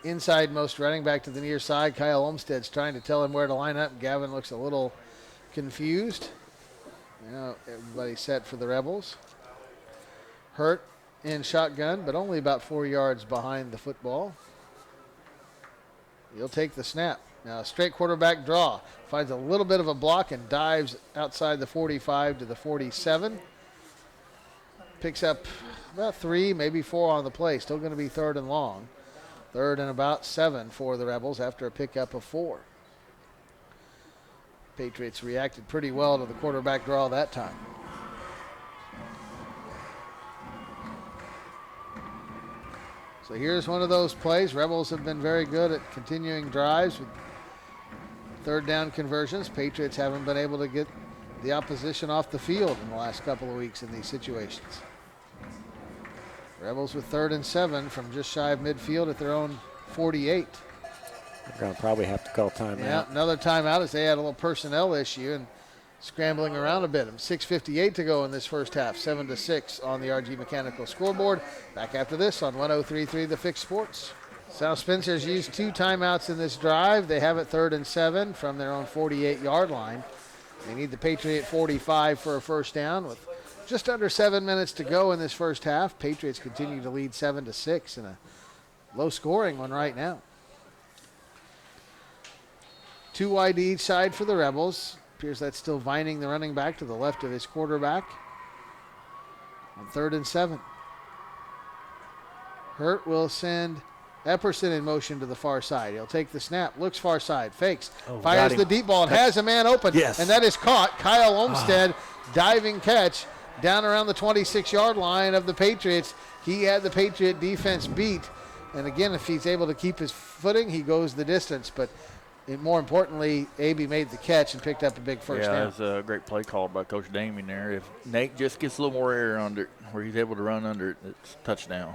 inside-most running back to the near side. Kyle Olmstead's trying to tell him where to line up. Gavin looks a little confused. Now everybody's set for the Rebels. Hurt in shotgun, but only about 4 yards behind the football. He'll take the snap. Now, straight quarterback draw. Finds a little bit of a block and dives outside the 45 to the 47. Picks up about 3, maybe 4 on the play. Still going to be 3rd and long. 3rd and about 7 for the Rebels after a pickup of 4. Patriots reacted pretty well to the quarterback draw that time. So here's one of those plays. Rebels have been very good at continuing drives with 3rd down conversions. Patriots haven't been able to get the opposition off the field in the last couple of weeks in these situations. Rebels with 3rd and 7 from just shy of midfield at their own 48. They're going to probably have to call timeout. Yeah, another timeout as they had a little personnel issue and scrambling around a bit. 6:58 to go in this first half. 7-6 on the RG Mechanical scoreboard. Back after this on 103.3 The Fix Sports. South Spencer's used 2 timeouts in this drive. They have it 3rd and 7 from their own 48-yard line. They need the Patriot 45 for a first down with just under 7 minutes to go in this first half. Patriots continue to lead 7-6 in a low-scoring one right now. 2 wide to each side for the Rebels. Appears that's still Vining, the running back, to the left of his quarterback. On 3rd and 7. Hurt will send Epperson in motion to the far side. He'll take the snap, looks far side, fakes, fires the deep ball, and has a man open. Yes. And that is caught. Kyle Olmstead, diving catch down around the 26-yard line of the Patriots. He had the Patriot defense beat. And again, if he's able to keep his footing, he goes the distance. But more importantly, A.B. made the catch and picked up a big first down. Yeah, that's a great play call by Coach Damien there. If Nate just gets a little more air under it, where he's able to run under it, it's a touchdown.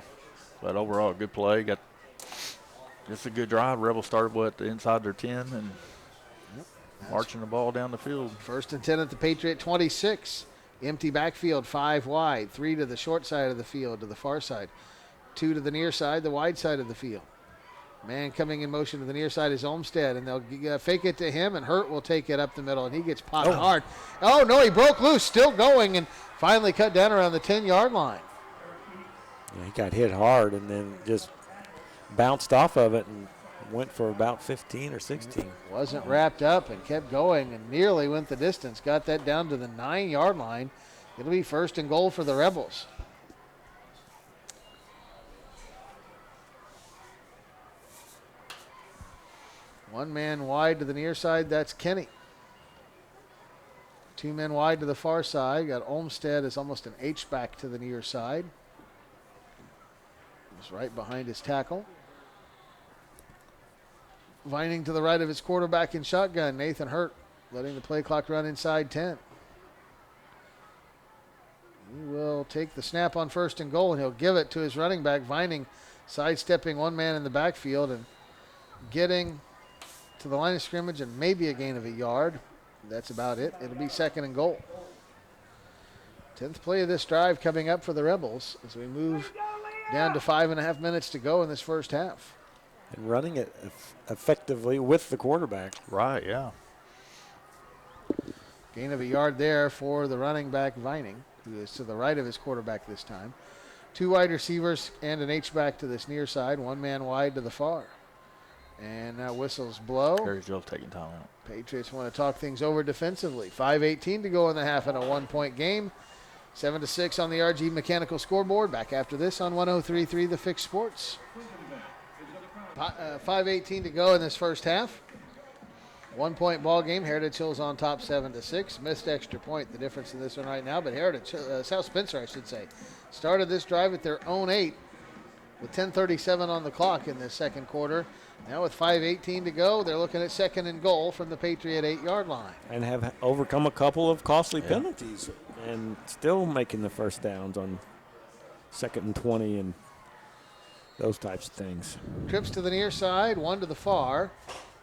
But overall, good play. Got just a good drive. Rebels started inside their 10 and marching the ball down the field. 1st and 10 at the Patriot 26. Empty backfield, 5 wide. 3 to the short side of the field, to the far side. 2 to the near side, the wide side of the field. Man coming in motion to the near side is Olmstead, and they'll fake it to him, and Hurt will take it up the middle, and he gets popped hard. Oh, no, he broke loose, still going, and finally cut down around the 10-yard line. Yeah, he got hit hard and then just bounced off of it and went for about 15 or 16. Wasn't wrapped up and kept going and nearly went the distance. Got that down to the 9-yard line. It'll be 1st and goal for the Rebels. One man wide to the near side, that's Kenny. 2 men wide to the far side. Got Olmstead as almost an H-back to the near side. He's right behind his tackle. Vining to the right of his quarterback in shotgun, Nathan Hurt, letting the play clock run inside 10. He will take the snap on 1st and goal, and he'll give it to his running back, Vining, sidestepping one man in the backfield and getting to the line of scrimmage and maybe a gain of a yard. That's about it. It'll be 2nd and goal. 10th play of this drive coming up for the Rebels as we move down to 5.5 minutes to go in this first half. And running it effectively with the quarterback. Right, yeah. Gain of a yard there for the running back, Vining, who is to the right of his quarterback this time. 2 wide receivers and an H-back to this near side, 1 man wide to the far. And now whistles blow. There's Joe taking time out. Patriots want to talk things over defensively. 5:18 to go in the half in a 1-point game. 7-6 on the RG Mechanical scoreboard. Back after this on 103.3 The Fixed Sports. 5:18 to go in this first half. 1-point ball game. Heritage Hills on top 7-6. Missed extra point, the difference in this one right now. But South Spencer, I should say, started this drive at their own 8 with 10:37 on the clock in this second quarter. Now with 5:18 to go, they're looking at second and goal from the Patriot 8-yard line. And have overcome a couple of costly penalties and still making the first downs on 2nd and 20 and those types of things. Trips to the near side, one to the far.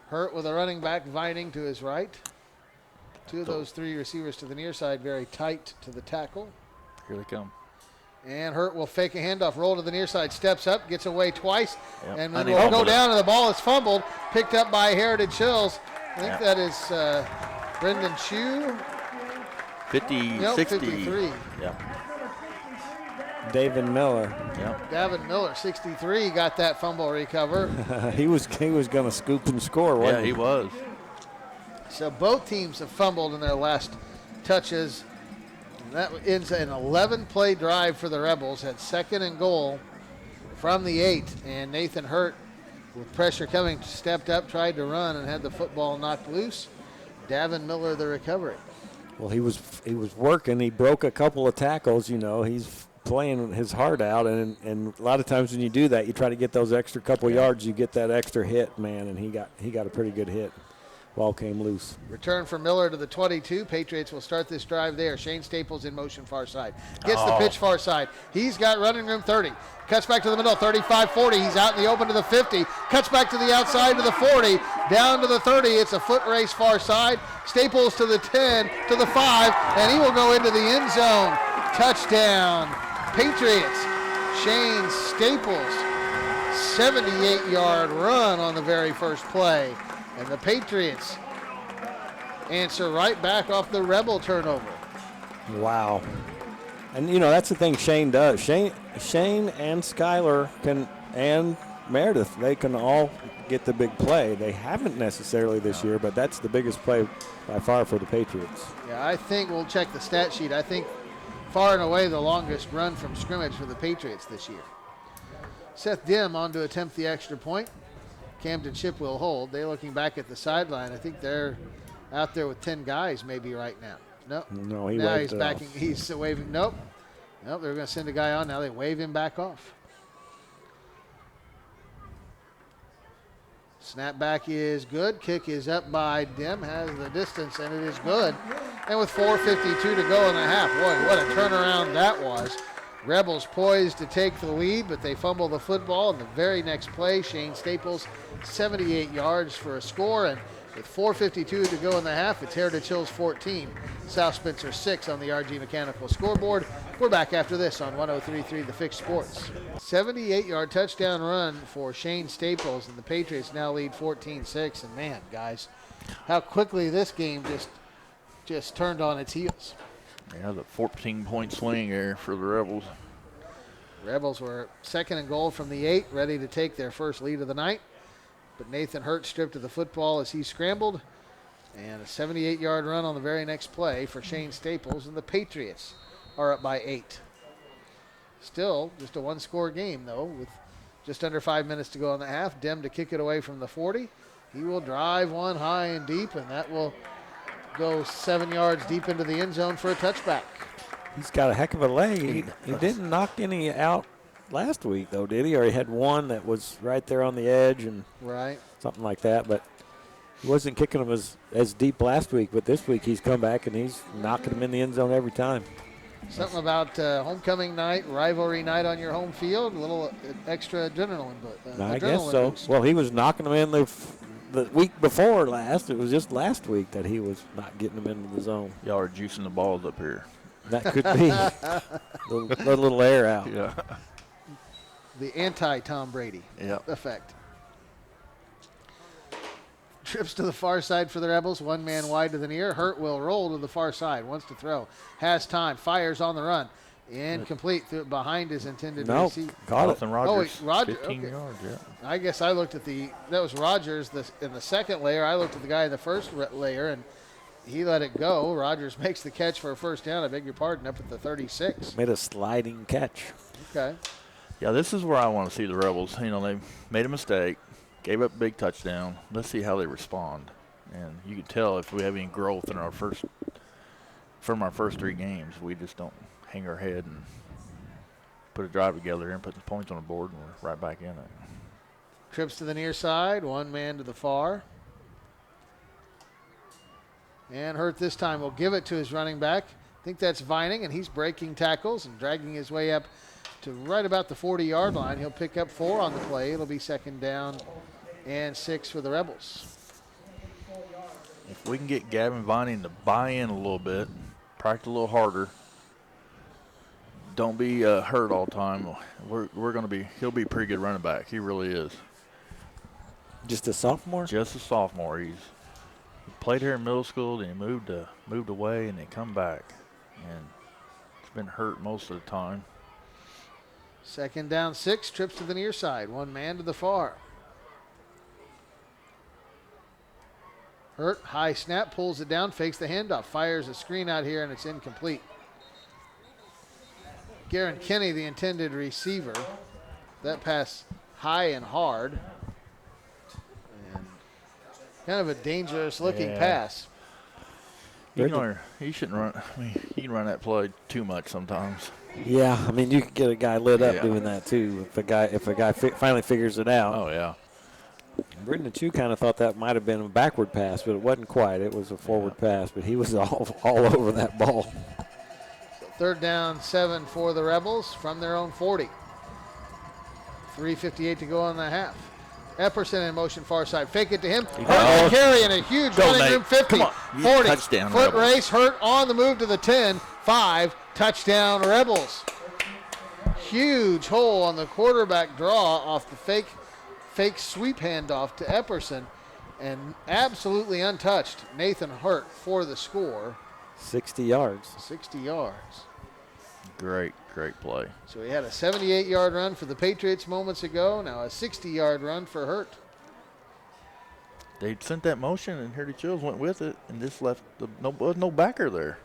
Hurt with a running back, Vining to his right. Two of those three receivers to the near side very tight to the tackle. Here they come. And Hurt will fake a handoff, roll to the near side, steps up, gets away twice, and then will Unable go to- down, and the ball is fumbled, picked up by Heritage Hills. I think that is Brendan Chu. 53. Yeah. David Miller. Yeah. Davin Miller, 63, got that fumble recover. He was going to scoop and score, wasn't Yeah, he was. So both teams have fumbled in their last touches. And that ends an 11-play drive for the Rebels at second and goal from the 8. And Nathan Hurt, with pressure coming, stepped up, tried to run, and had the football knocked loose. Davin Miller, the recovery. Well, he was working. He broke a couple of tackles. He's playing his heart out, and a lot of times when you do that, you try to get those extra couple yards. You get that extra hit, man, and he got a pretty good hit. Ball came loose. Return for Miller to the 22. Patriots will start this drive there. Shane Staples in motion far side. Gets the pitch far side. He's got running room 30. Cuts back to the middle, 35-40. He's out in the open to the 50. Cuts back to the outside to the 40. Down to the 30. It's a foot race far side. Staples to the 10, to the 5, and he will go into the end zone. Touchdown. Patriots. Shane Staples. 78-yard run on the very first play. And the Patriots answer right back off the Rebel turnover. Wow. And, that's the thing Shane does. Shane and Skyler and Meredith, they can all get the big play. They haven't necessarily this year, but that's the biggest play by far for the Patriots. Yeah, I think we'll check the stat sheet. I think far and away the longest run from scrimmage for the Patriots this year. Seth Dim on to attempt the extra point. Camden Chip will hold. They're looking back at the sideline. I think they're out there with 10 guys maybe right now. Nope. No, he now waved he's it backing. off. He's waving. Nope. They're going to send a guy on. Now they wave him back off. Snap back is good. Kick is up by Dim. Has the distance, and it is good. And with 4:52 to go in the half. Boy, what a turnaround that was. Rebels poised to take the lead, but they fumble the football. In the very next play, Shane Staples, 78 yards for a score. And with 4:52 to go in the half, it's Heritage Hills 14, South Spencer 6 on the RG Mechanical scoreboard. We're back after this on 103.3 The Fixed Sports. 78-yard touchdown run for Shane Staples, and the Patriots now lead 14-6. And man, guys, how quickly this game just turned on its heels. Yeah, the 14-point swing here for the Rebels. Rebels were second and goal from the 8, ready to take their first lead of the night. But Nathan Hurt stripped of the football as he scrambled. And a 78-yard run on the very next play for Shane Staples. And the Patriots are up by 8. Still just a one-score game, though, with just under 5 minutes to go in the half. Dem to kick it away from the 40. He will drive one high and deep, and that will go 7 yards deep into the end zone for a touchback. He's got a heck of a leg. He didn't knock any out last week, though, did he? Or he had one that was right there on the edge and Right. something like that. But he wasn't kicking them as deep last week. But this week he's come back and he's knocking them in the end zone every time. Something about homecoming night, rivalry night on your home field, a little extra adrenaline. I guess so. Boost. Well, he was knocking them in the week before last. It was just last week that he was not getting them into the zone. Y'all are juicing the balls up here. That could be the little air out. Yeah. The anti-Tom Brady Yeah. effect. Trips to the far side for the Rebels. One man wide to the near. Hurt will roll to the far side. Wants to throw. Has time. Fires on the run. Incomplete. Behind his intended receive. Caught it. Jonathan Rogers. Roger. 15 Okay. yards, yeah. I guess I looked at that was Rogers in the second layer. I looked at the guy in the first layer, and he let it go. Rogers makes the catch for a first down. I beg your pardon, up at the 36. Made a sliding catch. Okay. Yeah, this is where I want to see the Rebels. You know, they made a mistake, gave up a big touchdown. Let's see how they respond. And you can tell if we have any growth in from our first 3 games. We just don't hang our head and put a drive together and put the points on the board, and we're right back in it. Trips to the near side, one man to the far. And Hurt this time will give it to his running back. I think that's Vining, and he's breaking tackles and dragging his way up to right about the 40-yard line. He'll pick up 4 on the play. It'll be 2nd down and 6 for the Rebels. If we can get Gavin Vining to buy in a little bit, practice a little harder, don't be hurt all the time, he'll be a pretty good running back. He really is. Just a sophomore? Just a sophomore. He played here in middle school, then he moved away, and then come back. And he's been hurt most of the time. 2nd down 6, trips to the near side, one man to the far. Hurt, high snap, pulls it down, fakes the handoff, fires a screen out here, and it's incomplete. Garen Kinney, the intended receiver. That pass high and hard. And kind of a dangerous looking pass. He shouldn't run. I mean, he can run that play too much sometimes. Yeah, I mean, you could get a guy lit up doing that too. If a guy finally figures it out. Oh yeah. Britton Chu kind of thought that might have been a backward pass, but it wasn't quite. It was a forward pass, but he was all over that ball. So 3rd down 7 for the Rebels from their own 40. 3:58 to go in the half. Epperson in motion far side. Fake it to him. Hurt carry and a huge running room. 50, Come on. 40. Touchdown, Foot Rebels. race. Hurt on the move to the 10. 5. Touchdown Rebels. Huge hole on the quarterback draw off the fake sweep handoff to Epperson. And absolutely untouched. Nathan Hurt for the score. 60 yards. 60 yards. Great play. So he had a 78-yard run for the Patriots moments ago. Now a 60-yard run for Hurt. They sent that motion, and Heritage Chills went with it, and just left no backer there.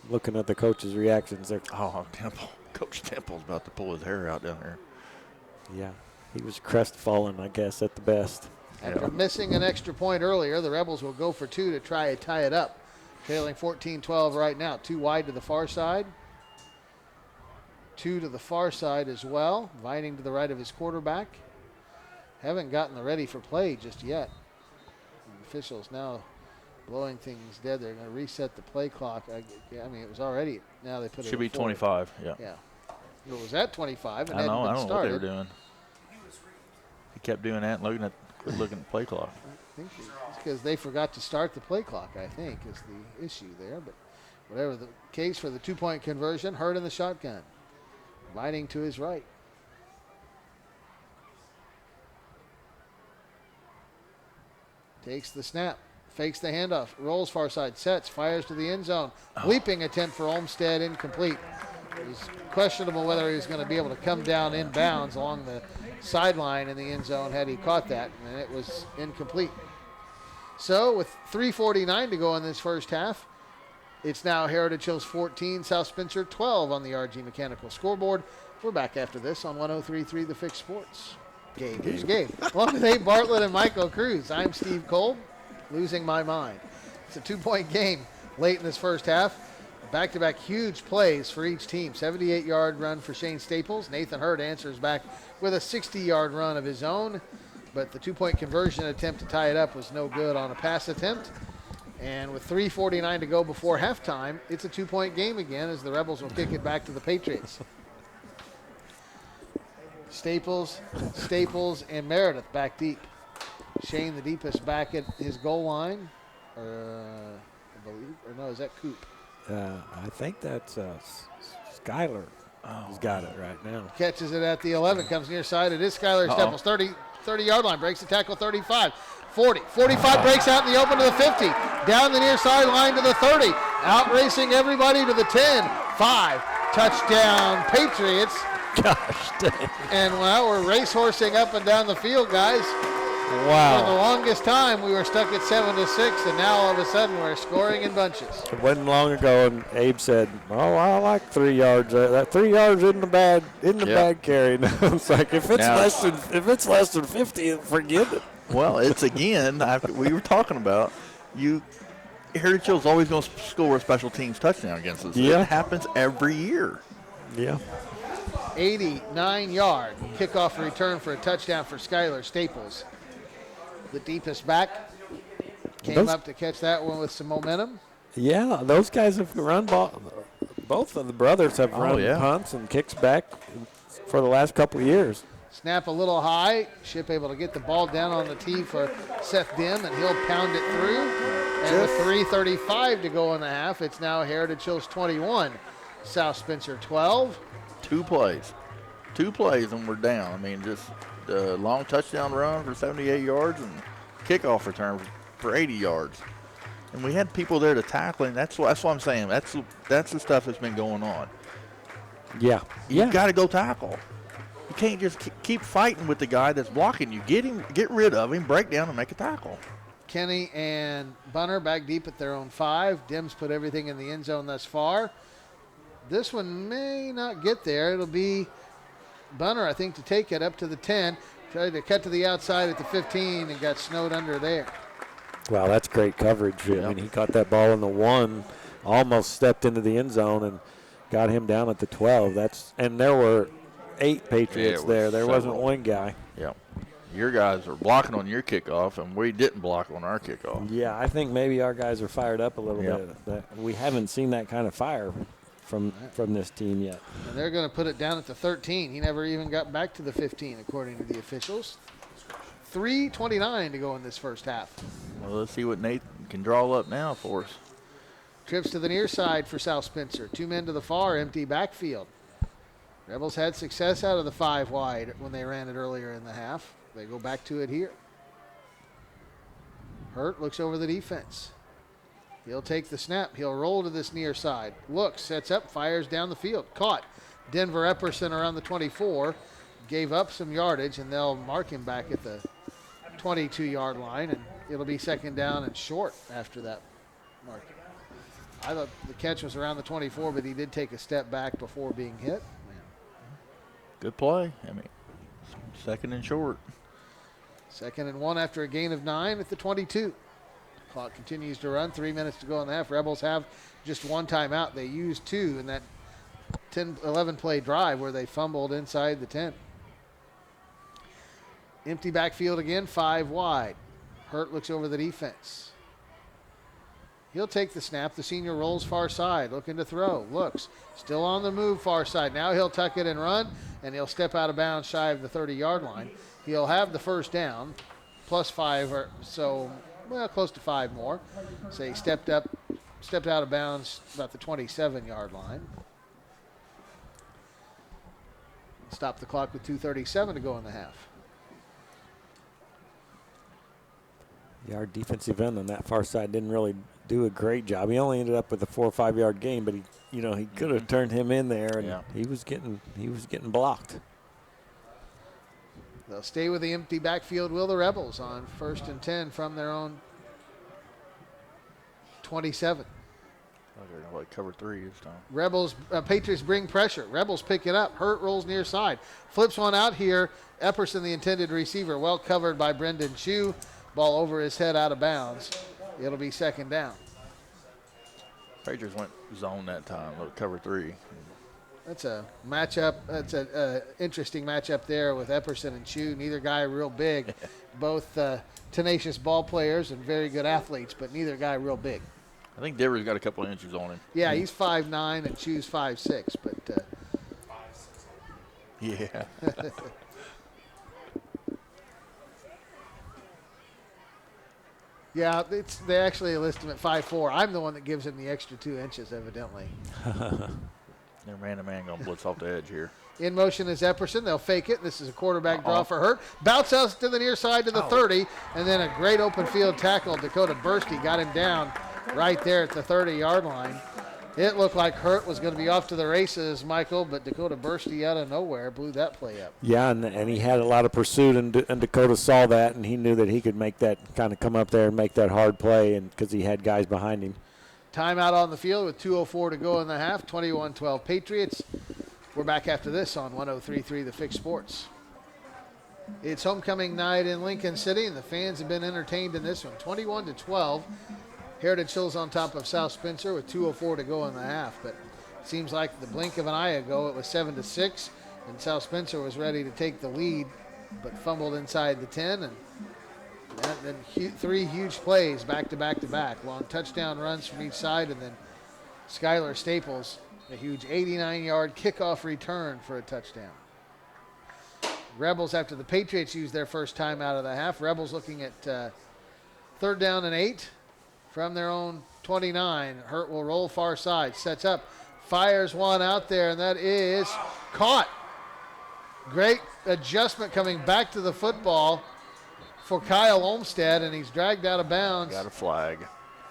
Looking at the coach's reactions there. Oh, Temple. Coach Temple's about to pull his hair out down there. Yeah, he was crestfallen, I guess, at the best. After missing an extra point earlier, the Rebels will go for 2 to try to tie it up. Trailing 14-12 right now. 2 wide to the far side. 2 to the far side as well. Vining to the right of his quarterback. Haven't gotten the ready for play just yet. The officials now blowing things dead. They're going to reset the play clock. I mean, it was already. Now they put it. Should be forward. 25. Yeah. It was at 25 and I hadn't don't been know what started. they were doing. He kept doing that and looking at the play clock. I think it's because they forgot to start the play clock, I think, is the issue there. But whatever the case for the 2-point conversion, Hurt in the shotgun. Vining to his right. Takes the snap. Fakes the handoff. Rolls far side. Sets. Fires to the end zone. Leaping attempt for Olmstead. Incomplete. It was questionable whether he was going to be able to come down in bounds along the sideline in the end zone had he caught that, and it was incomplete. So with 3:49 to go in this first half, it's now Heritage Hills 14, South Spencer 12 on the RG Mechanical scoreboard. We're back after this on 103.3 The Fix Sports. Gabe. Who's Gabe? Along with Abe Bartlett and Michael Cruz. I'm Steve Kolb, losing my mind. It's a 2-point game late in this first half. Back-to-back huge plays for each team. 78-yard run for Shane Staples. Nathan Hurt answers back with a 60-yard run of his own. But the 2-point conversion attempt to tie it up was no good on a pass attempt. And with 3:49 to go before halftime, it's a 2-point game again as the Rebels will kick it back to the Patriots. Staples, and Meredith back deep. Shane the deepest back at his goal line. I believe. Or no, is that Coop? I think that's Skyler. He's got it right now. Catches it at the 11. Comes near side. It is Skyler Staples. 30-yard line. Breaks the tackle. 35. 40. 45 breaks out in the open to the 50. Down the near sideline to the 30. Out racing everybody to the 10. 5. Touchdown Patriots. Gosh dang. And well, we're racehorsing up and down the field, guys. Wow. For the longest time, we were stuck at 7-6, and now all of a sudden we're scoring in bunches. It wasn't long ago, and Abe said, "Oh, I like 3 yards. That 3 yards isn't the bad carry." It's like if it's less than 50, forget it. Well, it's again. We were talking about Heritage Hill's always going to score a special teams touchdown against us. Yeah. It happens every year. Yeah. 89-yard kickoff return for a touchdown for Skylar Staples. The deepest back came up to catch that one with some momentum. Yeah, those guys have run ball. Both of the brothers have run punts and kicks back for the last couple of years. Snap a little high. Ship able to get the ball down on the tee for Seth Dim, and he'll pound it through. And with 3:35 to go in the half, it's now Heritage Hills 21, South Spencer 12. 2 plays, and we're down. I mean, just a long touchdown run for 78 yards and kickoff return for 80 yards. And we had people there to tackle, and that's what I'm saying. That's the stuff that's been going on. Yeah. You got to go tackle. You can't just keep fighting with the guy that's blocking you. Get rid of him, break down, and make a tackle. Kenny and Bunner back deep at their own 5. Dim's put everything in the end zone thus far. This one may not get there. It'll be Bunner, I think, to take it up to the 10. Tried to cut to the outside at the 15 and got snowed under there. Wow, that's great coverage. Yep. I mean, he caught that ball in the 1, almost stepped into the end zone and got him down at the 12. And there were 8 Patriots there. There wasn't one guy. Yeah. Your guys are blocking on your kickoff, and we didn't block on our kickoff. Yeah, I think maybe our guys are fired up a little bit. We haven't seen that kind of fire from this team yet. And they're going to put it down at the 13. He never even got back to the 15, according to the officials. 3:29 to go in this first half. Well, let's see what Nathan can draw up now for us. Trips to the near side for South Spencer. 2 men to the far, empty backfield. Rebels had success out of the 5 wide when they ran it earlier in the half. They go back to it here. Hurt looks over the defense. He'll take the snap. He'll roll to this near side. Looks, sets up, fires down the field. Caught. Denver Epperson around the 24. Gave up some yardage, and they'll mark him back at the 22-yard line, and it'll be second down and short after that marking. I thought the catch was around the 24, but he did take a step back before being hit. Good play. I mean, second and short. 2nd and 1 after a gain of 9 at the 22. Clock continues to run. 3 minutes to go in the half. Rebels have just 1 timeout. They used 2 in that 11 play drive where they fumbled inside the 10. Empty backfield again, 5 wide. Hurt looks over the defense. He'll take the snap. The senior rolls far side, looking to throw. Looks, still on the move far side. Now he'll tuck it and run, and he'll step out of bounds shy of the 30-yard line. He'll have the first down, plus 5 or so, well, close to 5 more. So he stepped out of bounds about the 27-yard line. Stop the clock with 2:37 to go in the half. Yeah, our defensive end on that far side didn't really do a great job. He only ended up with a 4 or 5 yard gain, but he could have turned him in there, and he was getting blocked. They'll stay with the empty backfield, will the Rebels, on 1st and 10 from their own 27. They're going to like cover 3 this time. Rebels, Patriots bring pressure. Rebels pick it up. Hurt rolls near side. Flips one out here. Epperson, the intended receiver, well covered by Brendan Chu. Ball over his head out of bounds. It'll be second down. Patriots went zone that time, cover 3. That's a matchup. That's an interesting matchup there with Epperson and Chu. Neither guy real big. Both tenacious ball players and very good athletes, but neither guy real big. I think Dever's got a couple of inches on him. Yeah, he's 5'9", and Chu's 5'6", but yeah. yeah, they actually list him at 5'4". I'm the one that gives him the extra 2 inches, evidently. They're man-to-man going to blitz off the edge here. In motion is Epperson. They'll fake it. This is a quarterback draw for Hurt. Bounce out to the near side to the 30, and then a great open field tackle. Dakota Bursty got him down right there at the 30-yard line. It looked like Hurt was going to be off to the races, Michael, but Dakota Bursty out of nowhere blew that play up. Yeah, and he had a lot of pursuit, and Dakota saw that, and he knew that he could make that kind of come up there and make that hard play, and because he had guys behind him. Timeout on the field with 2:04 to go in the half, 21-12 Patriots. We're back after this on 103.3 The Fix Sports. It's homecoming night in Lincoln City, and the fans have been entertained in this one. 21-12. Heritage Hills on top of South Spencer with 2:04 to go in the half. But it seems like the blink of an eye ago it was 7-6, and South Spencer was ready to take the lead, but fumbled inside the 10. And then three huge plays back to back to back. Long touchdown runs from each side, and then Skylar Staples, a huge 89-yard kickoff return for a touchdown. Rebels, after the Patriots used their first time out of the half, Rebels looking at 3rd down and 8 from their own 29. Hurt will roll far side, sets up, fires one out there, and that is caught. Great adjustment coming back to the football for Kyle Olmstead, and he's dragged out of bounds. Got a flag.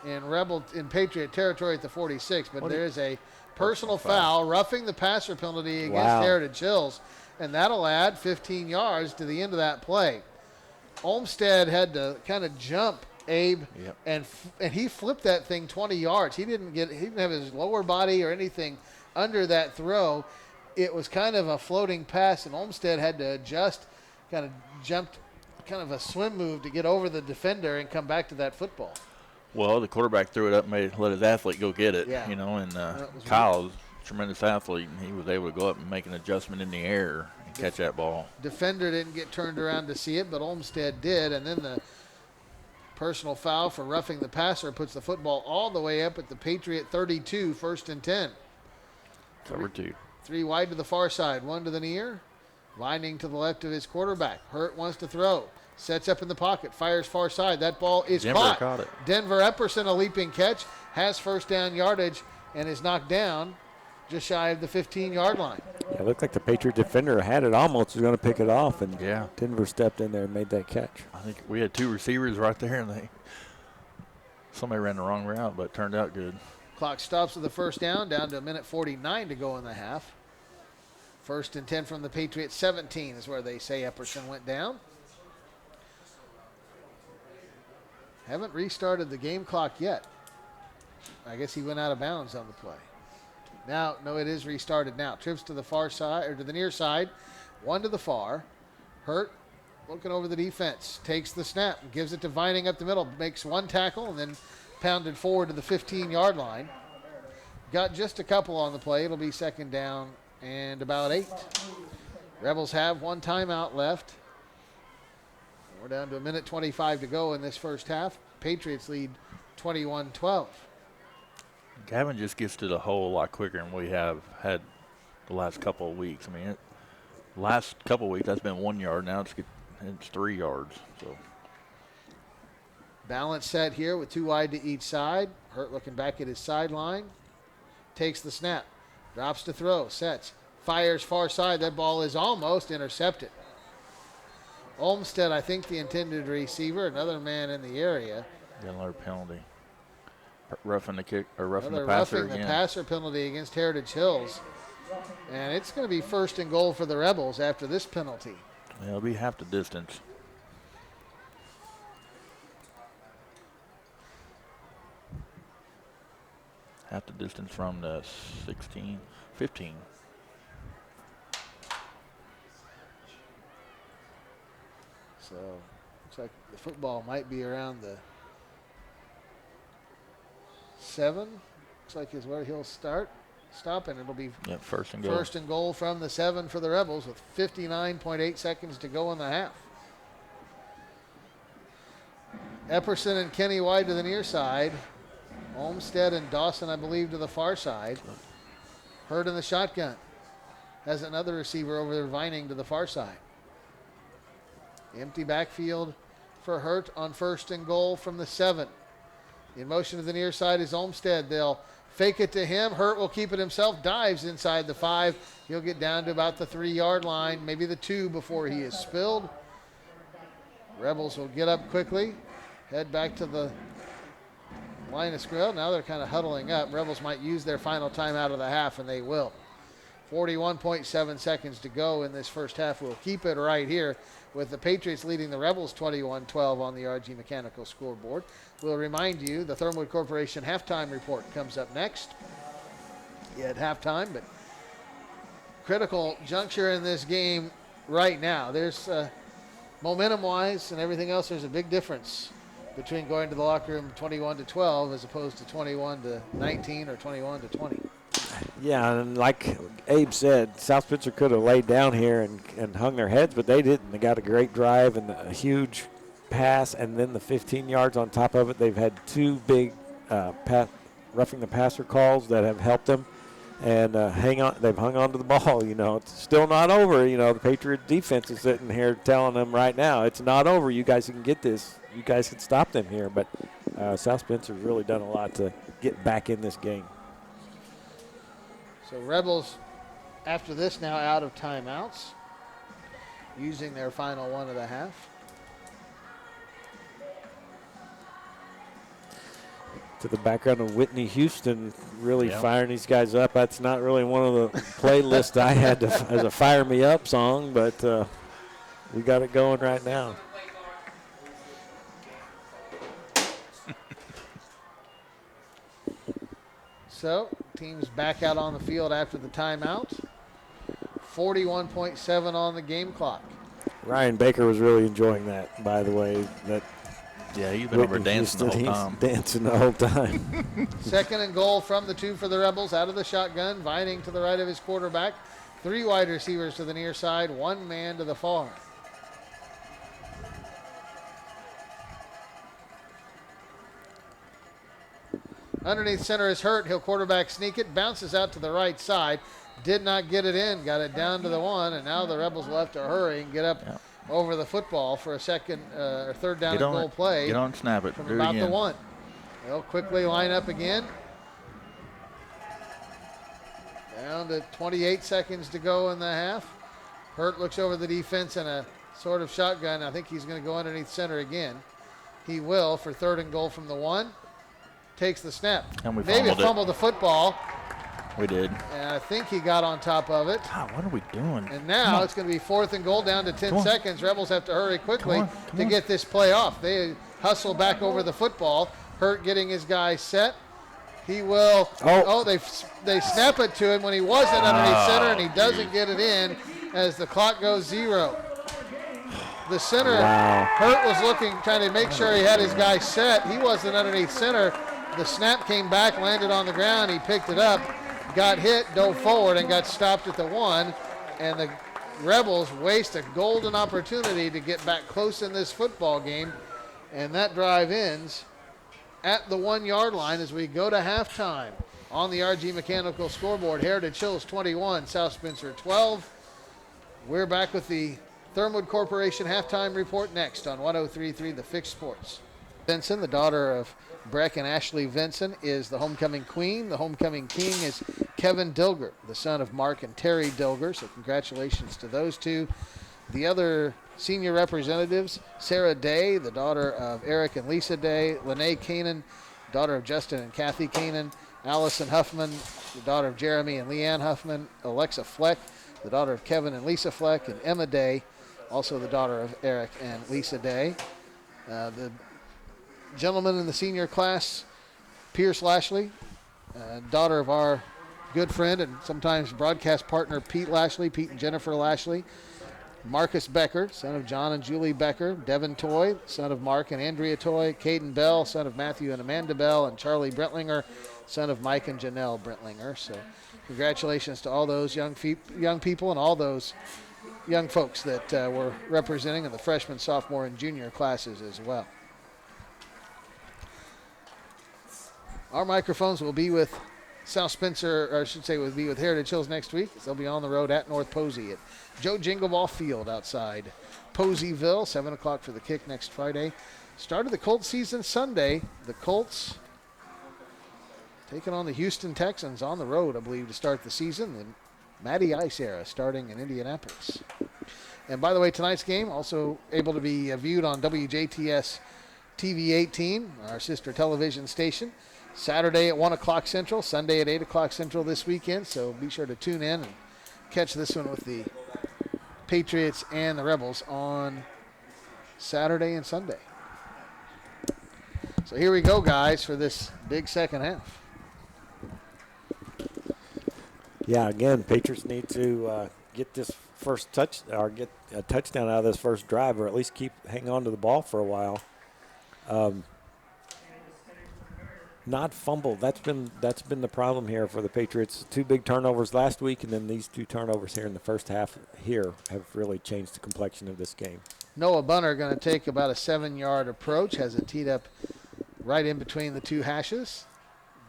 In Patriot territory at the 46, but there is a personal foul, roughing the passer penalty against Heritage Hills, and that'll add 15 yards to the end of that play. Olmstead had to kind of jump Abe, and he flipped that thing 20 yards. He didn't have his lower body or anything under that throw. It was kind of a floating pass, and Olmstead had to adjust, kind of jumped, kind of a swim move to get over the defender and come back to that football. Well, the quarterback threw it up and let his athlete go get it, and Kyle's a tremendous athlete, and he was able to go up and make an adjustment in the air and catch that ball. Defender didn't get turned around to see it, but Olmstead did, and then the personal foul for roughing the passer puts the football all the way up at the Patriot 32, 1st and 10. Cover 2. 3 wide to the far side, 1 to the near, winding to the left of his quarterback. Hurt wants to throw. Sets up in the pocket, fires far side. That ball is Denver caught. It. Denver Epperson, a leaping catch, has 1st down yardage and is knocked down just shy of the 15-yard line. Yeah, it looked like the Patriot defender had it almost, was going to pick it off, and yeah, Denver stepped in there and made that catch. I think we had 2 receivers right there, and somebody ran the wrong route, but it turned out good. Clock stops with the 1st down to a minute 49 to go in the half. 1st and 10 from the Patriots 17 is where they say Epperson went down. Haven't restarted the game clock yet. I guess he went out of bounds on the play. Now, no, it is restarted now. Trips to the far side, or to the near side. 1 to the far. Hurt, looking over the defense. Takes the snap and gives it to Vining up the middle. Makes 1 tackle and then pounded forward to the 15-yard line. Got just a couple on the play. It'll be 2nd down and about 8. Rebels have 1 timeout left. We're down to a minute 25 to go in this first half. Patriots lead 21-12. Gavin just gets to the hole a lot quicker than we have had the last couple of weeks. I mean, last couple of weeks that's been 1 yard. Now it's 3 yards. So balance set here with 2 wide to each side. Hurt looking back at his sideline. Takes the snap. Drops to throw. Sets. Fires far side. That ball is almost intercepted. Olmstead, I think the intended receiver, another man in the area. Got another penalty. Roughing the kick or roughing another the passer roughing again. The passer penalty against Heritage Hills. And it's going to be 1st and goal for the Rebels after this penalty. Yeah, it'll be half the distance. Half the distance from the 16, 15. So looks like the football might be around the 7. Looks like is where he'll stop, and it'll be 1st and goal. 1st and goal from the 7 for the Rebels with 59.8 seconds to go in the half. Epperson and Kenny wide to the near side. Olmstead and Dawson, I believe, to the far side. Hurt in the shotgun. Has another receiver over there, Vining to the far side. Empty backfield for Hurt on 1st and goal from the 7. In motion to the near side is Olmstead. They'll fake it to him. Hurt will keep it himself. Dives inside the 5. He'll get down to about the 3-yard line, maybe the 2 before he is spilled. Rebels will get up quickly. Head back to the line of scrimmage. Now they're kind of huddling up. Rebels might use their final timeout of the half, and they will. 41.7 seconds to go in this first half. We'll keep it right here with the Patriots leading the Rebels 21-12 on the RG Mechanical scoreboard. We'll remind you the Thermwood Corporation halftime report comes up next. At halftime, but critical juncture in this game right now. There's momentum-wise and everything else, there's a big difference between going to the locker room 21-12 as opposed to 21-19 or 21-20. Yeah, and like Abe said, South Spencer could have laid down here and hung their heads, but they didn't. They got a great drive and a huge pass, and then the 15 yards on top of it. They've had two big roughing the passer calls that have helped them. And they've hung on to the ball. You know, it's still not over. You know, the Patriot defense is sitting here telling them right now, it's not over. You guys can get this. You guys can stop them here. But South Spencer's really done a lot to get back in this game. So Rebels, after this, now out of timeouts, using their final one of the half. To the background of Whitney Houston really firing these guys up. That's not really one of the playlists I had as a fire me up song, but we got it going right now. So teams back out on the field after the timeout. 41.7 on the game clock. Ryan Baker was really enjoying that, by the way. Yeah, he's been over dancing the whole time. Dancing the whole time. Second and goal from the 2 for the Rebels. Out of the shotgun, Vining to the right of his quarterback. 3 wide receivers to the near side, 1 man to the far. Underneath center is Hurt. He'll quarterback sneak it. Bounces out to the right side. Did not get it in. Got it down to the 1, and now the Rebels will have to hurry and get up over the football for a second or third down and goal play. Get on, snap it. From Do about it the again. 1. They'll quickly line up again. Down to 28 seconds to go in the half. Hurt looks over the defense in a sort of shotgun. I think he's going to go underneath center again. He will for third and goal from the 1. Takes the snap. And we Maybe fumbled the football. We did. And I think he got on top of it. God, what are we doing? And now it's going to be fourth and goal down to 10 seconds. Rebels have to hurry quickly to get this play off. They hustle back over the football. Hurt getting his guy set. He will. They snap it to him when he wasn't underneath center, and he doesn't get it in as the clock goes 0. The center, Hurt was looking, trying to make sure he had his guy set. He wasn't underneath center. The snap came back, landed on the ground. He picked it up, got hit, dove forward, and got stopped at the 1. And the Rebels waste a golden opportunity to get back close in this football game. And that drive ends at the 1-yard line as we go to halftime. On the RG Mechanical scoreboard, Heritage Hills 21, South Spencer 12. We're back with the Thermwood Corporation halftime report next on 103.3 The Fix Sports. Vinson, the daughter of Breck and Ashley Vinson, is the homecoming queen. The homecoming king is Kevin Dilger, the son of Mark and Terry Dilger. So congratulations to those two. The other senior representatives, Sarah Day, the daughter of Eric and Lisa Day, Lene Kanan, daughter of Justin and Kathy Kanan, Allison Huffman, the daughter of Jeremy and Leanne Huffman, Alexa Fleck, the daughter of Kevin and Lisa Fleck, and Emma Day, also the daughter of Eric and Lisa Day. The gentleman in the senior class, Pierce Lashley, daughter of our good friend and sometimes broadcast partner Pete Lashley, Pete and Jennifer Lashley. Marcus Becker, son of John and Julie Becker. Devin Toy, son of Mark and Andrea Toy. Caden Bell, son of Matthew and Amanda Bell. And Charlie Brentlinger, son of Mike and Janelle Brentlinger. So congratulations to all those young people and all those young folks that were representing in the freshman, sophomore, and junior classes as well. Our microphones will be with South Spencer, or I should say will be with Heritage Hills next week. They'll be on the road at North Posey at Joe Jingleball Field outside Poseyville. 7 o'clock for the kick next Friday. Start of the Colts season Sunday. The Colts taking on the Houston Texans on the road, I believe, to start the season. The Matty Ice era starting in Indianapolis. And by the way, tonight's game also able to be viewed on WJTS TV 18, our sister television station. Saturday at 1 o'clock Central, Sunday at 8 o'clock Central this weekend. So be sure to tune in and catch this one with the Patriots and the Rebels on Saturday and Sunday. So here we go, guys, for this big second half. Yeah, again, Patriots need to get this first touch or get a touchdown out of this first drive, or at least hang on to the ball for a while. Not fumble. That's been the problem here for the Patriots. 2 big turnovers last week, and then these 2 turnovers here in the first half here have really changed the complexion of this game. Noah Bunner going to take about a 7-yard approach, has it teed up right in between the 2 hashes.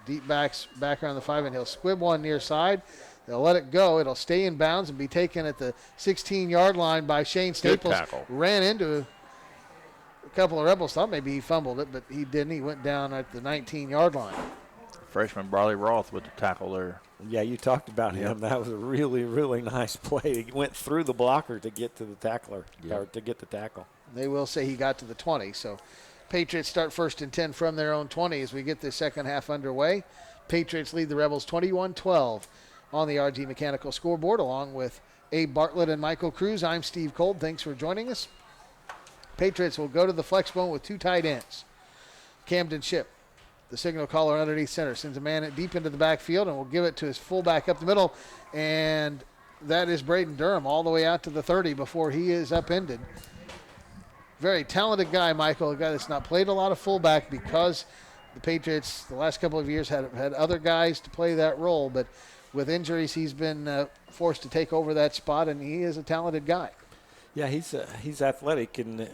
Deep back around the 5, and he'll squib one near side. They'll let it go. It'll stay in bounds and be taken at the 16-yard line by Shane Staples. Good tackle. Ran into a couple of Rebels. Thought maybe he fumbled it, but he didn't. He went down at the 19-yard line. Freshman Briley Roth with the tackle there. Yeah, you talked about him. That was a really, really nice play. He went through the blocker to get to the tackler, or to get the tackle. They will say he got to the 20. So Patriots start 1st and 10 from their own 20 as we get the second half underway. Patriots lead the Rebels 21-12 on the RG Mechanical scoreboard, along with Abe Bartlett and Michael Cruz. I'm Steve Kolb. Thanks for joining us. Patriots will go to the flex bone with 2 tight ends. Camden Shipp, the signal caller underneath center, sends a man deep into the backfield and will give it to his fullback up the middle. And that is Braden Durham all the way out to the 30 before he is upended. Very talented guy, Michael, a guy that's not played a lot of fullback because the Patriots the last couple of years had other guys to play that role. But with injuries, he's been forced to take over that spot, and he is a talented guy. Yeah, he's athletic, and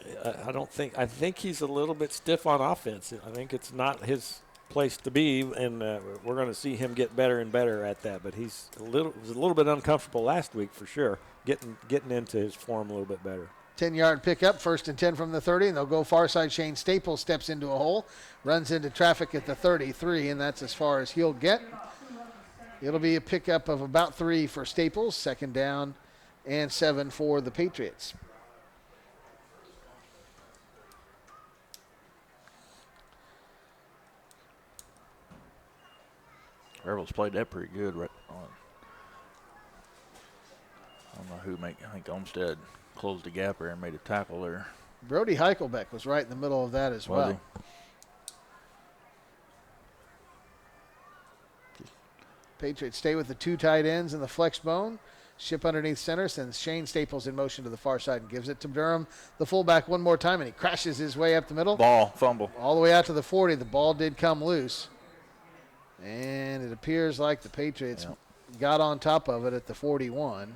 I think he's a little bit stiff on offense. I think it's not his place to be, and we're going to see him get better and better at that. But was a little bit uncomfortable last week for sure, getting into his form a little bit better. 10-yard pickup, 1st and 10 from the 30, and they'll go far side. Shane Staples steps into a hole, runs into traffic at the 33, and that's as far as he'll get. It'll be a pickup of about 3 for Staples, 2nd down and 7 for the Patriots. Rebels played that pretty good right on. I don't know who I think Olmstead closed the gap there and made a tackle there. Brody Heichelbeck was right in the middle of that as well. Patriots stay with the 2 tight ends in the flex bone. Shipp underneath center, sends Shane Staples in motion to the far side and gives it to Durham, the fullback, one more time, and he crashes his way up the middle. Ball, fumble. All the way out to the 40. The ball did come loose. And it appears like the Patriots got on top of it at the 41.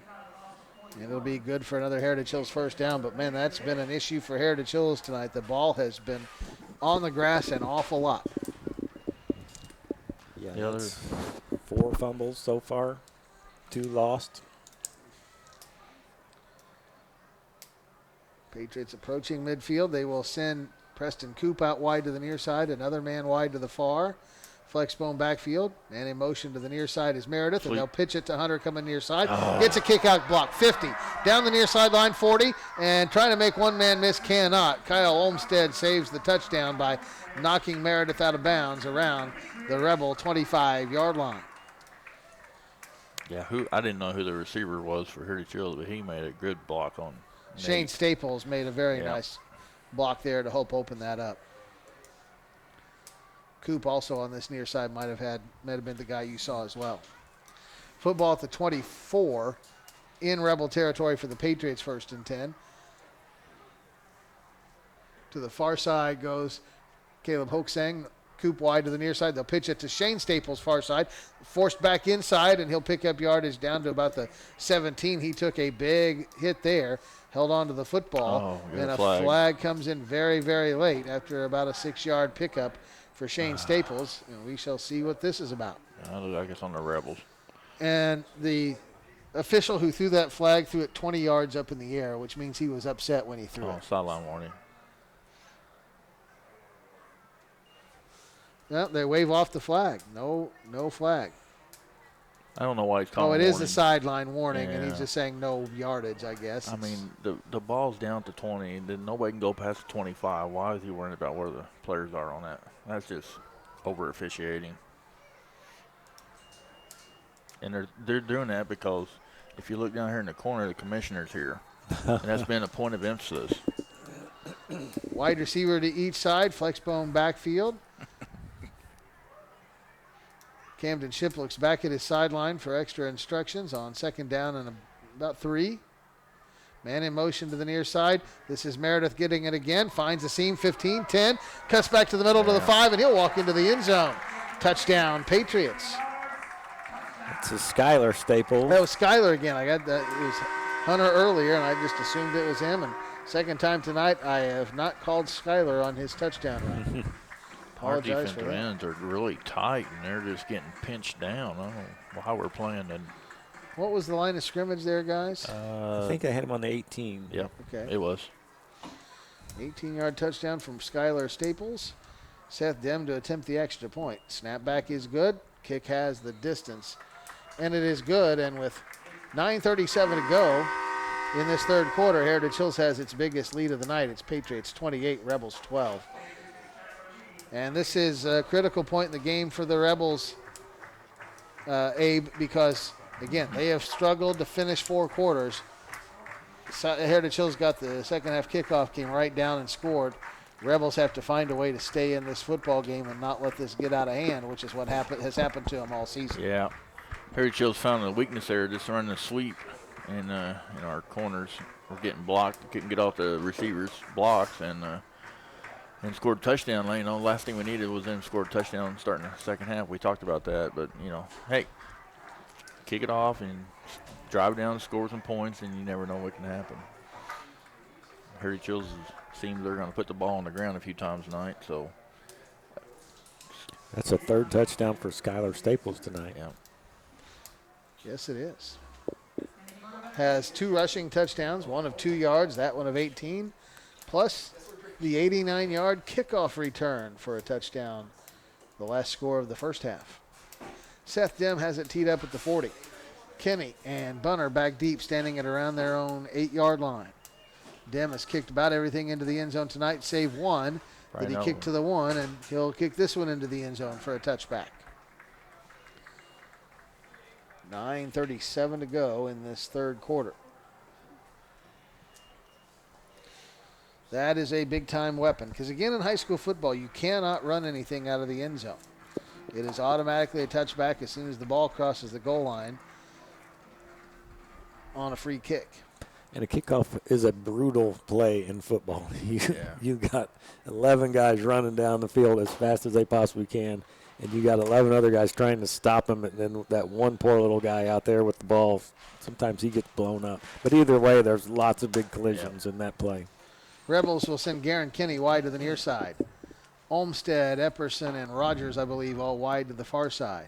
And it'll be good for another Heritage Hills first down. But, man, that's been an issue for Heritage Hills tonight. The ball has been on the grass an awful lot. Yeah, there's 4 fumbles so far, 2 lost. Patriots approaching midfield. They will send Preston Coop out wide to the near side, another man wide to the far. Flexbone backfield, man in motion to the near side is Meredith, and they'll pitch it to Hunter coming near side. Gets a kick out block, 50. Down the near sideline, 40, and trying to make one man miss, cannot. Kyle Olmstead saves the touchdown by knocking Meredith out of bounds around the Rebel 25-yard line. Yeah, I didn't know who the receiver was for Heritage Hills, but he made a good block on Shane Nate. Staples made a very nice block there to help open that up. Coop also on this near side might have been the guy you saw as well. Football at the 24 in Rebel territory for the Patriots, 1st and 10. To the far side goes Caleb Hoaxang. Coop wide to the near side. They'll pitch it to Shane Staples, far side. Forced back inside, and he'll pick up yardage down to about the 17. He took a big hit there, held on to the football, and a flag comes in very, very late after about a 6-yard pickup for Shane Staples. And we shall see what this is about. I look like it's on the Rebels. And the official who threw that flag threw it 20 yards up in the air, which means he was upset when he threw it. Sideline warning. No, they wave off the flag. No flag. I don't know why he's calling. Oh, it is a warning. sideline warning, and he's Yeah. just saying no yardage, I guess. I mean, the ball's down to 20, and then nobody can go past the 25. Why is he worrying about where the players are on that? That's just over officiating. And they're doing that because if you look down here in the corner, the commissioner's here, and that's been a point of emphasis. Wide receiver to each side, flexbone backfield. Camden Ship looks back at his sideline for extra instructions on second down and about 3. Man in motion to the near side. This is Meredith getting it again. Finds the seam, 15, 10. Cuts back to the middle to the 5, and he'll walk into the end zone. Touchdown, Patriots. It's a Skylar Staples. That was Skylar again. I got that. It was Hunter earlier, and I just assumed it was him. And second time tonight, I have not called Skylar on his touchdown run. Our Apologize for defensive that. ends are really tight, and they're just getting pinched down. I don't know how we're playing. And What was the line of scrimmage there, guys? I think I had him on the 18. yeah, Okay. it was. 18-yard touchdown from Skylar Staples. Seth Dem to attempt the extra point. Snapback is good. Kick has the distance. And it is good. And with 9:37 to go in this third quarter, Heritage Hills has its biggest lead of the night. It's Patriots 28, Rebels 12. And this is a critical point in the game for the Rebels, Abe, because, again, they have struggled to finish 4 quarters. Heritage Hills got the second half kickoff, came right down and scored. Rebels have to find a way to stay in this football game and not let this get out of hand, which is what has happened to them all season. Yeah. Heritage Hills found a weakness there, just running a sweep in our corners. We're getting blocked, couldn't get off the receivers' blocks, and scored a touchdown. You know, last thing we needed was them scored a touchdown starting the second half. We talked about that, but, you know, hey, kick it off and drive down, score some points, and you never know what can happen. Heritage Hills seems they're going to put the ball on the ground a few times tonight, so. That's a third touchdown for Skylar Staples tonight. Yeah. Yes, it is. Has 2 rushing touchdowns, one of 2 yards, that one of 18, plus the 89-yard kickoff return for a touchdown, the last score of the first half. Seth Dem has it teed up at the 40. Kenny and Bunner back deep, standing at around their own 8-yard line. Dem has kicked about everything into the end zone tonight, save one that he kicked to the 1, and he'll kick this one into the end zone for a touchback. 9:37 to go in this third quarter. That is a big-time weapon because, again, in high school football, you cannot run anything out of the end zone. It is automatically a touchback as soon as the ball crosses the goal line on a free kick. And a kickoff is a brutal play in football. You got 11 guys running down the field as fast as they possibly can, and you got 11 other guys trying to stop him, and then that one poor little guy out there with the ball, sometimes he gets blown up. But either way, there's lots of big collisions in that play. Rebels will send Garen Kinney wide to the near side. Olmstead, Epperson, and Rogers, I believe, all wide to the far side.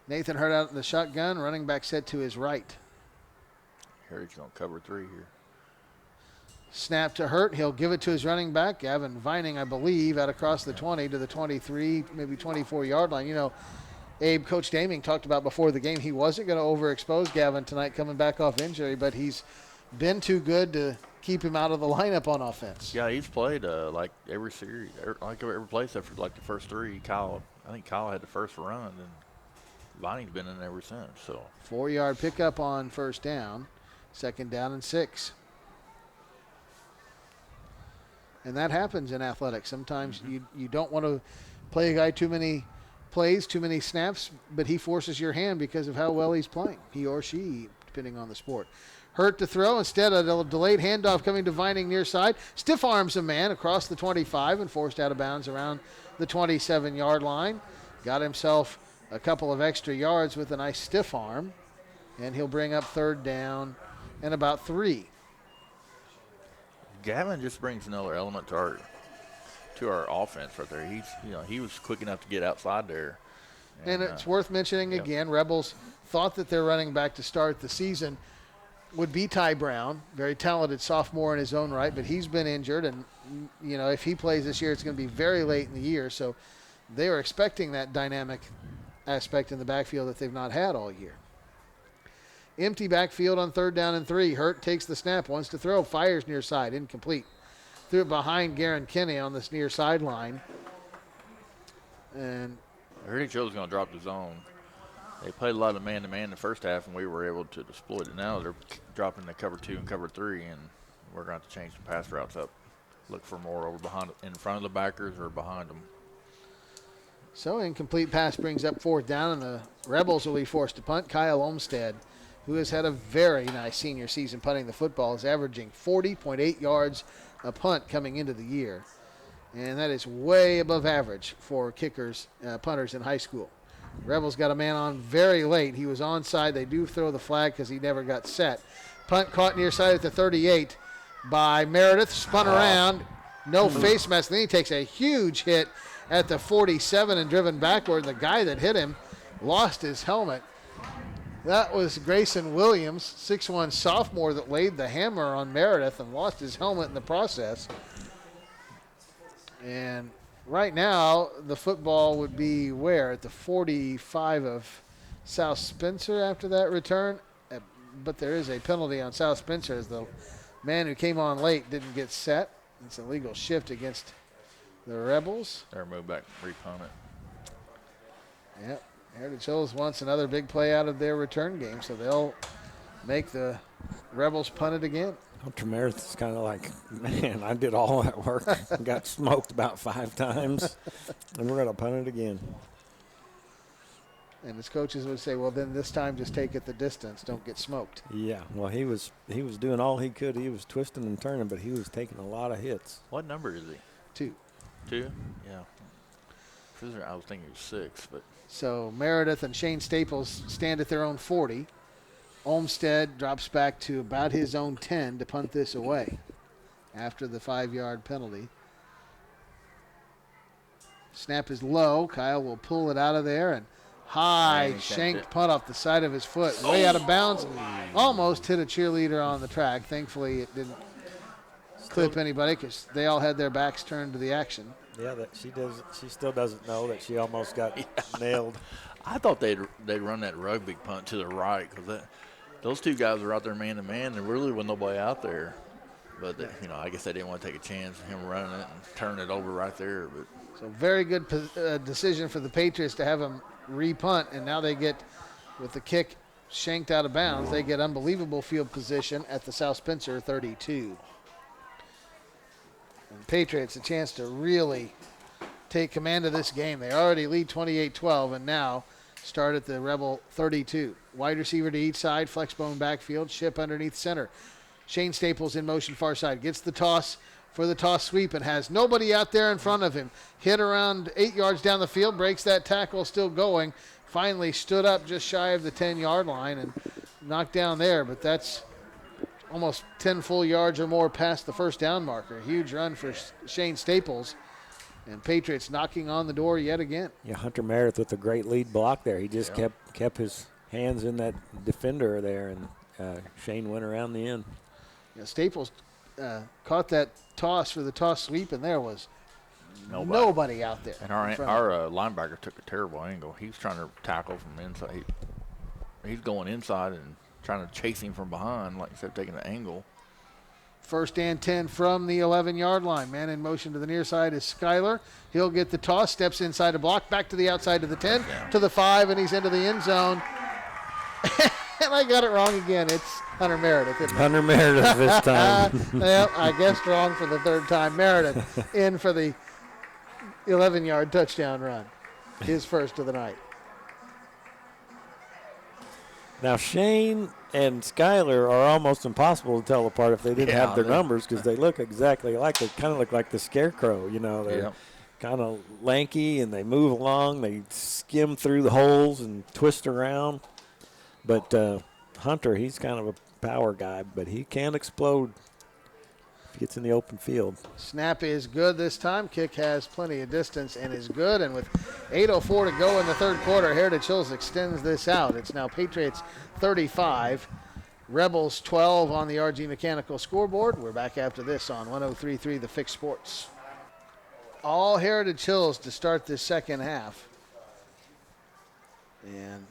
Nathan Hurt out in the shotgun, running back set to his right. Heritage going to cover 3 here. Snap to Hurt. He'll give it to his running back, Gavin Vining, I believe, out across the 20 to the 23, maybe 24-yard line. You know, Abe, Coach Daming talked about before the game he wasn't going to overexpose Gavin tonight coming back off injury, but he's been too good to keep him out of the lineup on offense. Yeah, he's played like every series, like every play except for like the first 3. I think Kyle had the first run, and Vining's been in ever since. So 4-yard pickup on first down, second down and 6. And that happens in athletics. Sometimes you don't want to play a guy too many plays, too many snaps, but he forces your hand because of how well he's playing, he or she, depending on the sport. Hurt to throw. Instead, a delayed handoff coming to Vining near side. Stiff arms a man across the 25 and forced out of bounds around the 27-yard line. Got himself a couple of extra yards with a nice stiff arm, and he'll bring up third down and about 3. Gavin just brings another element to our offense right there. He was quick enough to get outside there. And it's worth mentioning again, Rebels thought that their running back to start the season would be Ty Brown, very talented sophomore in his own right, but he's been injured, and you know, if he plays this year, it's going to be very late in the year. So they were expecting that dynamic aspect in the backfield that they've not had all year. Empty backfield on 3rd down and 3. Hurt takes the snap, wants to throw, fires near side, incomplete. Threw it behind Garen Kinney on this near sideline. And Heritage Hill's going to drop the zone. They played a lot of man-to-man in the first half, and we were able to exploit it. Now they're dropping the cover 2 and cover 3, and we're going to have to change the pass routes up. Look for more over behind, in front of the backers or behind them. so incomplete pass brings up 4th down, and the Rebels will be forced to punt. Kyle Olmstead, who has had a very nice senior season punting the football, is averaging 40.8 yards a punt coming into the year. And that is way above average for kickers, punters in high school. Rebels got a man on very late. He was onside. They do throw the flag because he never got set. Punt caught near side at the 38 by Meredith. Spun around. No face mask. Then he takes a huge hit at the 47 and driven backward. The guy that hit him lost his helmet. That was Grayson Williams, 6'1" sophomore, that laid the hammer on Meredith and lost his helmet in the process. And right now, the football would be where? At the 45 of South Spencer after that return. But there is a penalty on South Spencer as the man who came on late didn't get set. It's a legal shift against the Rebels. They're moved back, repunt it. Yep. Heritage Hills wants another big play out of their return game, so they'll make the Rebels punt it again. Hunter Meredith is kind of like, man, I did all that work, got smoked about 5 times, and we're going to punt it again. And his coaches would say, well, then this time just take it the distance. Don't get smoked. Yeah, well, he was doing all he could. He was twisting and turning, but he was taking a lot of hits. What number is he? 2. 2? Yeah. I was thinking he was 6, but. So Meredith and Shane Staples stand at their own 40. Olmstead drops back to about his own 10 to punt this away after the 5-yard penalty. Snap is low. Kyle will pull it out of there and high shanked punt off the side of his foot. Way out of bounds. Almost hit a cheerleader on the track. Thankfully, it didn't clip anybody because they all had their backs turned to the action. Yeah, that she does. She still doesn't know that she almost got nailed. I thought they'd run that rugby punt to the right because those 2 guys were out there man to man. There really was nobody out there, but I guess they didn't want to take a chance of him running it and turning it over right there. But so very good decision for the Patriots to have him re-punt, and now they get, with the kick shanked out of bounds, they get unbelievable field position at the South Spencer 32. And Patriots a chance to really take command of this game. They already lead 28-12 and now start at the Rebel 32. Wide receiver to each side, flexbone backfield, ship underneath center. Shane Staples in motion far side, gets the toss for the toss sweep and has nobody out there in front of him. Hit around 8 yards down the field, breaks that tackle, still going. Finally stood up just shy of the 10-yard line and knocked down there, but that's almost 10 full yards or more past the first down marker. Huge run for Shane Staples. And Patriots knocking on the door yet again. Yeah, Hunter Meredith with a great lead block there. He just kept his hands in that defender there, and Shane went around the end. Yeah, Staples caught that toss for the toss sweep, and there was nobody out there. And our linebacker took a terrible angle. He was trying to tackle from inside. He's going inside and trying to chase him from behind, like instead of taking an angle. First and 10 from the 11-yard line. Man in motion to the near side is Skyler. He'll get the toss, steps inside a block, back to the outside of the 10, to the 5, and he's into the end zone. And I got it wrong again. It's Hunter Meredith. Hunter Meredith this time. Well, I guessed wrong for the 3rd time. Meredith in for the 11-yard touchdown run. His first of the night. Now, Shane and Skyler are almost impossible to tell apart if they didn't have their numbers because they look exactly alike. They kind of look like the Scarecrow, They're kind of lanky and they move along. They skim through the holes and twist around. But Hunter, he's kind of a power guy, but he can explode if he gets in the open field. Snap is good this time. Kick has plenty of distance and is good. And with 8:04 to go in the 3rd quarter, Heritage Hills extends this out. It's now Patriots 35, Rebels 12 on the RG Mechanical scoreboard. We're back after this on 103.3 The Fix Sports. All Heritage Hills to start this second half. And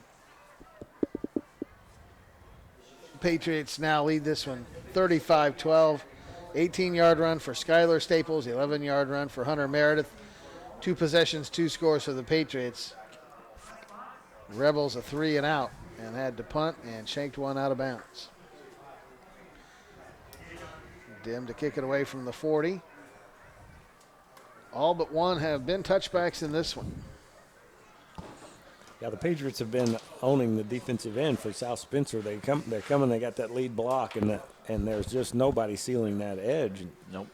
Patriots now lead this one 35-12. 18-yard run for Skylar Staples, 11-yard run for Hunter Meredith. 2 possessions, 2 scores for the Patriots. Rebels a 3 and out and had to punt and shanked one out of bounds. Dim to kick it away from the 40. All but one have been touchbacks in this one. Yeah, the Patriots have been owning the defensive end for South Spencer. They're coming. They got that lead block, and there's just nobody sealing that edge. Nope.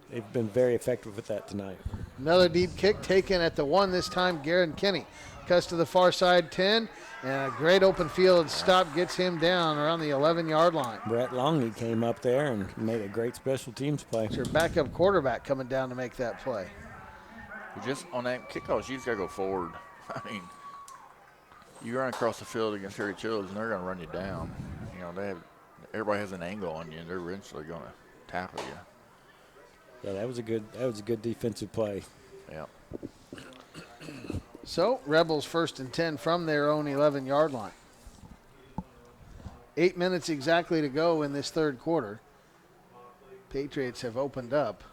They've been very effective with that tonight. Another deep kick taken at the 1 this time. Garrett Kinney cuts to the far side 10, and a great open field stop gets him down around the 11-yard line. Brett Longley came up there and made a great special teams play. It's your backup quarterback coming down to make that play. Just on that kickoff, you just got to go forward. I mean, you run across the field against Harry Childs, and they're going to run you down. You know, everybody has an angle on you, and they're eventually going to tackle you. Yeah, that was a good defensive play. Yeah. So, Rebels 1st and 10 from their own 11-yard line. 8 minutes exactly to go in this third quarter. Patriots have opened up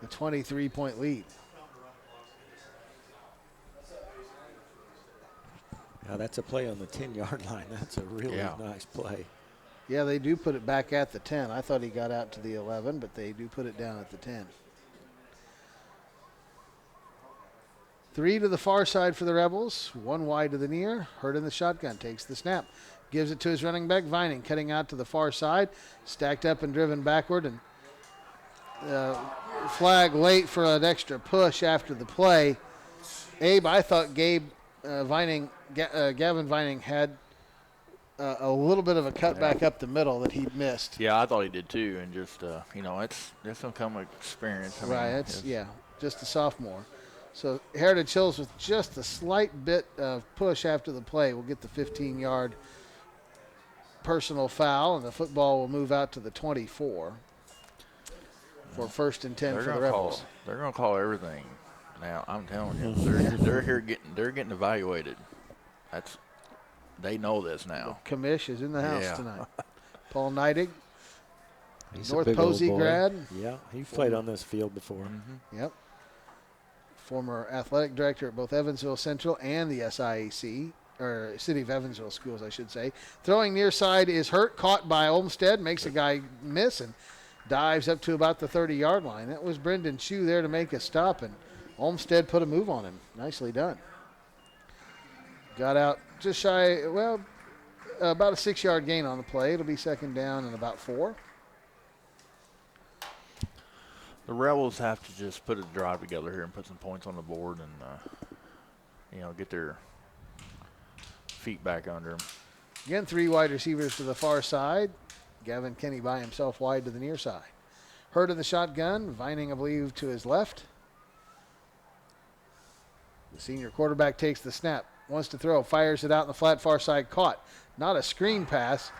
a 23-point lead. Now that's a play on the 10-yard line. That's a really nice play. Yeah, they do put it back at the 10. I thought he got out to the 11, but they do put it down at the 10. 3 to the far side for the Rebels, 1 wide to the near. Hurt in the shotgun, takes the snap. Gives it to his running back, Vining, cutting out to the far side. Stacked up and driven backward. And flag late for an extra push after the play. Abe, I thought Gavin Vining had a little bit of a cutback up the middle that he missed. Yeah, I thought he did too. And just, that's going to come with experience. Just a sophomore. So Heritage Hills with just a slight bit of push after the play will get the 15-yard personal foul, and the football will move out to the 24 for 1st and 10 for the Rebels. They're going to call everything. Now I'm telling you, they're getting evaluated. They know this now. Commish is in the house tonight. Paul Neidig, He's North a big old Posey boy. grad. Yeah, he played on this field before. Mm-hmm. Yep. Former athletic director at both Evansville Central and the SIAC, or City of Evansville schools, I should say. Throwing near side is hurt, caught by Olmstead, makes a guy miss and dives up to about the 30-yard line. That was Brendan Shue there to make a stop, and Olmstead put a move on him. Nicely done. Got out just shy, about a 6-yard gain on the play. It'll be 2nd down and about 4. The Rebels have to just put a drive together here and put some points on the board and, get their feet back under them. Again, 3 wide receivers to the far side. Gavin Kinney by himself wide to the near side. Hurt in the shotgun. Vining, I believe, to his left. The senior quarterback takes the snap. Wants to throw. Fires it out in the flat far side. Caught. Not a screen pass.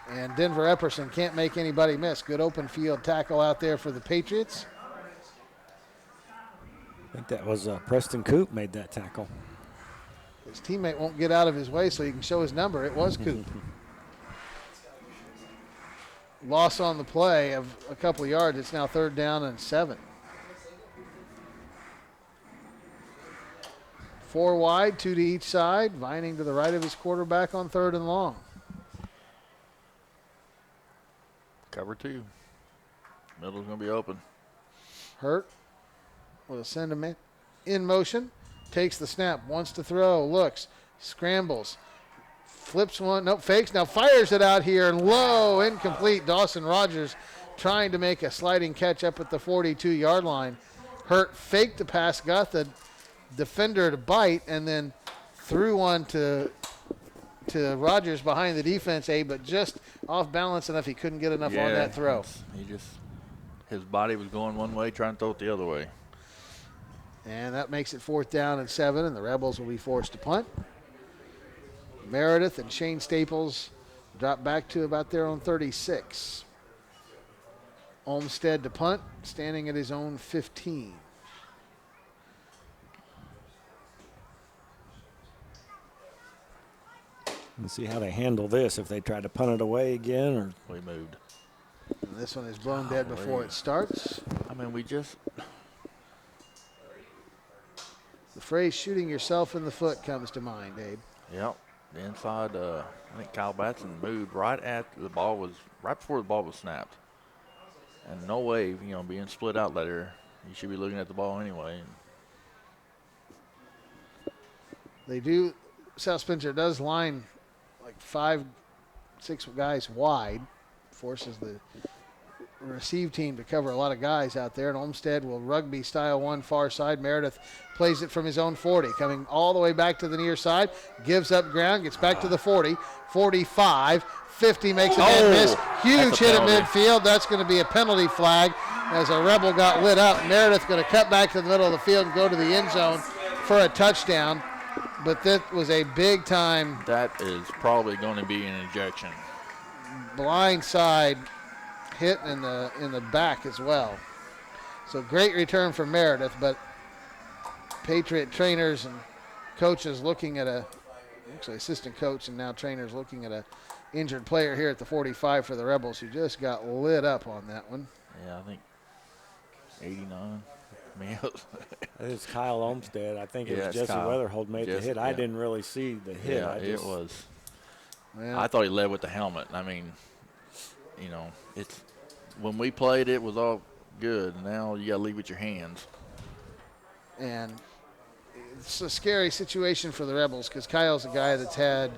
And Denver Epperson can't make anybody miss. Good open field tackle out there for the Patriots. I think that was Preston Coop made that tackle. His teammate won't get out of his way so he can show his number. It was Coop. Loss on the play of a couple of yards. It's now 3rd down and 7. 4 wide, 2 to each side. Vining to the right of his quarterback on 3rd and long. Cover 2. Middle's going to be open. Hurt. Will send him in motion. Takes the snap. Wants to throw. Looks. Scrambles. Flips one. Nope. Fakes. Now fires it out here. And low. Incomplete. Dawson Rogers trying to make a sliding catch up at the 42-yard line. Hurt. Faked the pass. Got the defender to bite. And then threw one to Rogers behind the defense, but just off balance enough he couldn't get enough on that throw. His body was going one way, trying to throw it the other way. And that makes it 4th down and 7, and the Rebels will be forced to punt. Meredith and Shane Staples drop back to about their own 36. Olmstead to punt, standing at his own 15. Let's see how they handle this, if they try to punt it away again or. We moved. And this one is blown dead before it starts. I mean, we just. The phrase shooting yourself in the foot comes to mind, Abe. Yep. The inside, I think Kyle Batson moved right after the ball was, right before the ball was snapped. And no way, being split out later, you should be looking at the ball anyway. South Spencer does line like 5, 6 guys wide, forces the receive team to cover a lot of guys out there. And Olmsted will rugby style one far side. Meredith plays it from his own 40, coming all the way back to the near side, gives up ground, gets back to the 40, 45, 50, makes a man miss. Huge hit at midfield. That's going to be a penalty flag as a Rebel got lit up. Meredith going to cut back to the middle of the field and go to the end zone for a touchdown. But that was a big time. That is probably going to be an ejection. Blind side hit in the back as well. So great return for Meredith, but Patriot trainers and coaches looking at actually assistant coach and now trainers looking at a injured player here at the 45 for the Rebels who just got lit up on that one. Yeah, I think 89. I mean, It's Kyle Olmsted. I think it was it's Jesse Kyle. Weatherhold made the hit. I didn't really see the hit. Yeah, it was. Well, I thought he led with the helmet. I mean, it's when we played, it was all good. Now you got to lead with your hands. and it's a scary situation for the Rebels because Kyle's a guy that's had,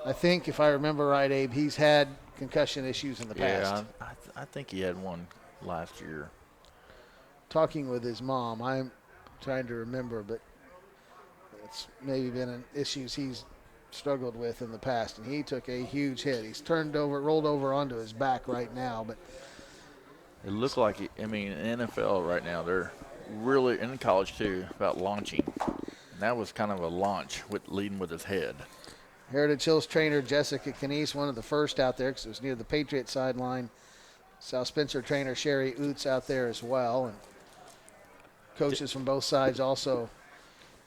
I think if I remember right, Abe, he's had concussion issues in the past. Yeah, I think he had one last year. Talking with his mom, I'm trying to remember, but it's maybe been issues he's struggled with in the past, and he took a huge hit. He's rolled over onto his back right now, but it looked like, in NFL right now, they're really, in college too, about launching. And that was kind of a launch leading with his head. Heritage Hills trainer Jessica Canese, one of the first out there because it was near the Patriot sideline. South Spencer trainer Sherry Oots out there as well, and coaches from both sides also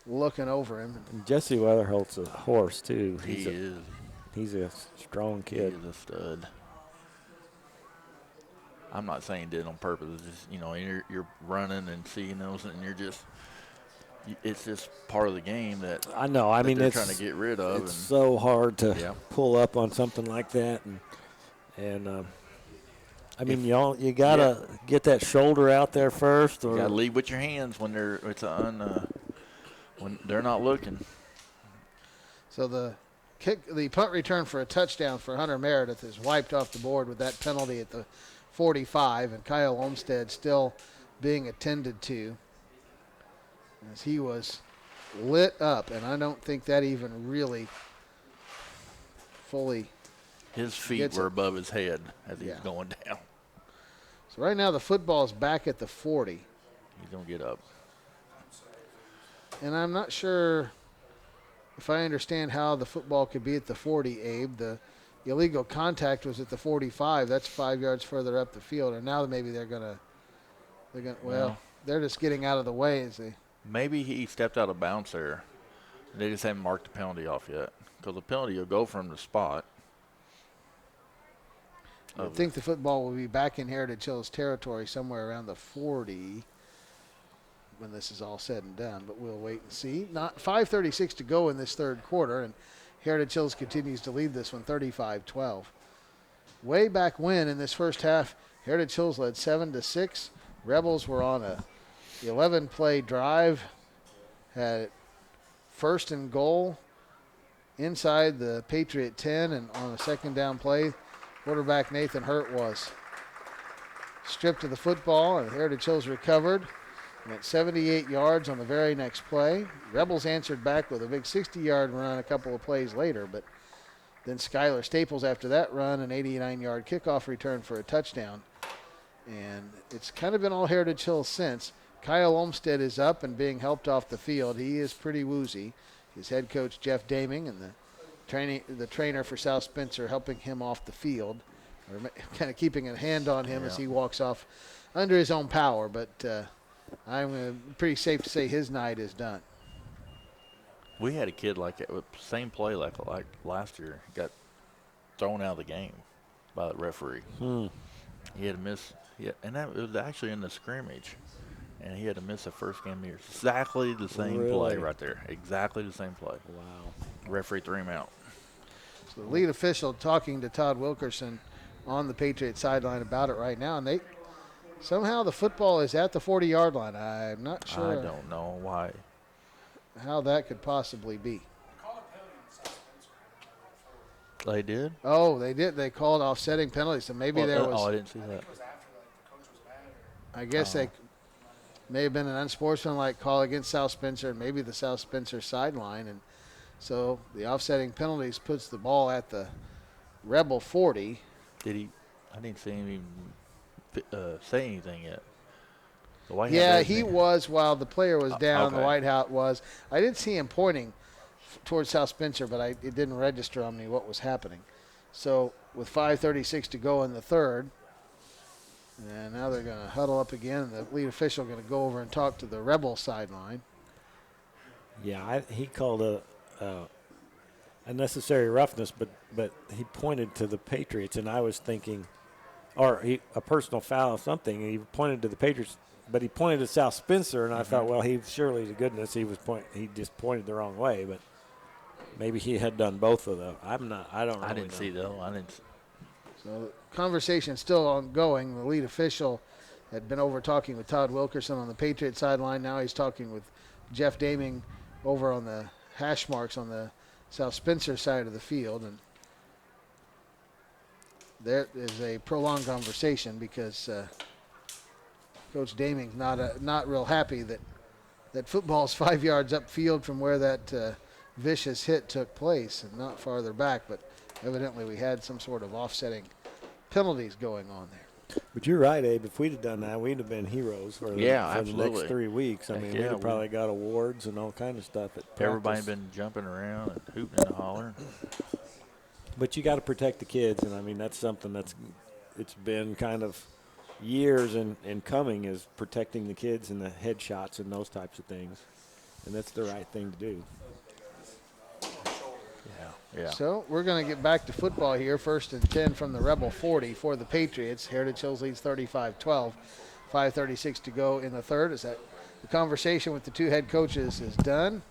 looking over him. And Jesse Weatherholt's a horse too. He is. He's a strong He kid. is a stud. I'm not saying he did it on purpose. It's just, you're running and seeing those, and it's just part of the game that I know. I mean, they're it's trying to get rid of. It's so hard to Yeah. pull up on something like that, and I mean, you gotta get that shoulder out there first, or You got to lead with your hands when when they're not looking. So the punt return for a touchdown for Hunter Meredith is wiped off the board with that penalty at the 45, and Kyle Olmsted still being attended to as he was lit up, and I don't think that even really fully. His feet were above his head as he was going down. So right now the football is back at the 40. He's going to get up. And I'm not sure if I understand how the football could be at the 40, Abe. The illegal contact was at the 45. That's 5 yards further up the field. And now maybe they're going to, they're just getting out of the way as they. Maybe he stepped out of bounds there. They just haven't marked the penalty off yet. Because the penalty will go from the spot. I think the football will be back in Heritage Hills territory somewhere around the 40 when this is all said and done, but we'll wait and see. Not 5:36 to go in this third quarter, and Heritage Hills continues to lead this one 35-12. Way back when in this first half, Heritage Hills led 7-6. Rebels were on a 11-play drive, had first and goal inside the Patriot 10, and on a second down play, quarterback Nathan Hurt was stripped of the football, and Heritage Hills recovered. Went 78 yards on the very next play. Rebels answered back with a big 60-yard run a couple of plays later, but then Skylar Staples after that run, an 89-yard kickoff return for a touchdown. And it's kind of been all Heritage Hills since. Kyle Olmsted is up and being helped off the field. He is pretty woozy. His head coach, Jeff Daming, and the trainer for South Spencer helping him off the field, or kind of keeping a hand on him as he walks off under his own power. But I'm pretty safe to say his night is done. We had a kid like that, with same play like last year. Got thrown out of the game by the referee. He had to miss, and that was actually in the scrimmage, and he had to miss the first game of the year. Exactly the same play right there. Exactly the same play. Wow. Referee threw him out. So the lead official talking to Todd Wilkerson on the Patriots sideline about it right now, and somehow the football is at the 40-yard line. I'm not sure. I don't know why. How that could possibly be. They did? Oh, they did. They called offsetting penalties, so maybe there was. Oh, I didn't see that. I guess they may have been an unsportsmanlike call against South Spencer, and maybe the South Spencer sideline, and so the offsetting penalties puts the ball at the Rebel 40. Did he? I didn't see him even say anything yet. Yeah, he was while the player was down. Okay. The White Hat was. I did see him pointing towards South Spencer, but it didn't register on me what was happening. So with 5:36 to go in the third, and now they're going to huddle up again, and the lead official going to go over and talk to the Rebel sideline. Yeah, he called a unnecessary roughness, but he pointed to the Patriots, and I was thinking, a personal foul or something. And he pointed to the Patriots, but he pointed to South Spencer, and I thought, well, he surely to goodness he just pointed the wrong way, but maybe he had done both of them. I don't really I didn't know. see though. I didn't. So the conversation's still ongoing. The lead official had been over talking with Todd Wilkerson on the Patriots sideline. Now he's talking with Jeff Daming over on the hash marks on the South Spencer side of the field, and there is a prolonged conversation because Coach Daming's not real happy that football's 5 yards upfield from where that vicious hit took place and not farther back, but evidently we had some sort of offsetting penalties going on there. But you're right, Abe. If we'd have done that, we'd have been heroes for the next 3 weeks. I mean, we'd have probably got awards and all kind of stuff at practice. Everybody been jumping around and hooting and hollering. But you got to protect the kids, and I mean that's something it's been kind of years in coming, is protecting the kids and the headshots and those types of things, and that's the right thing to do. Yeah. So we're going to get back to football here. 1st and 10 from the Rebel 40 for the Patriots. Heritage Hills leads 35-12. 5:36 to go in the third. Is that the conversation with the two head coaches is done?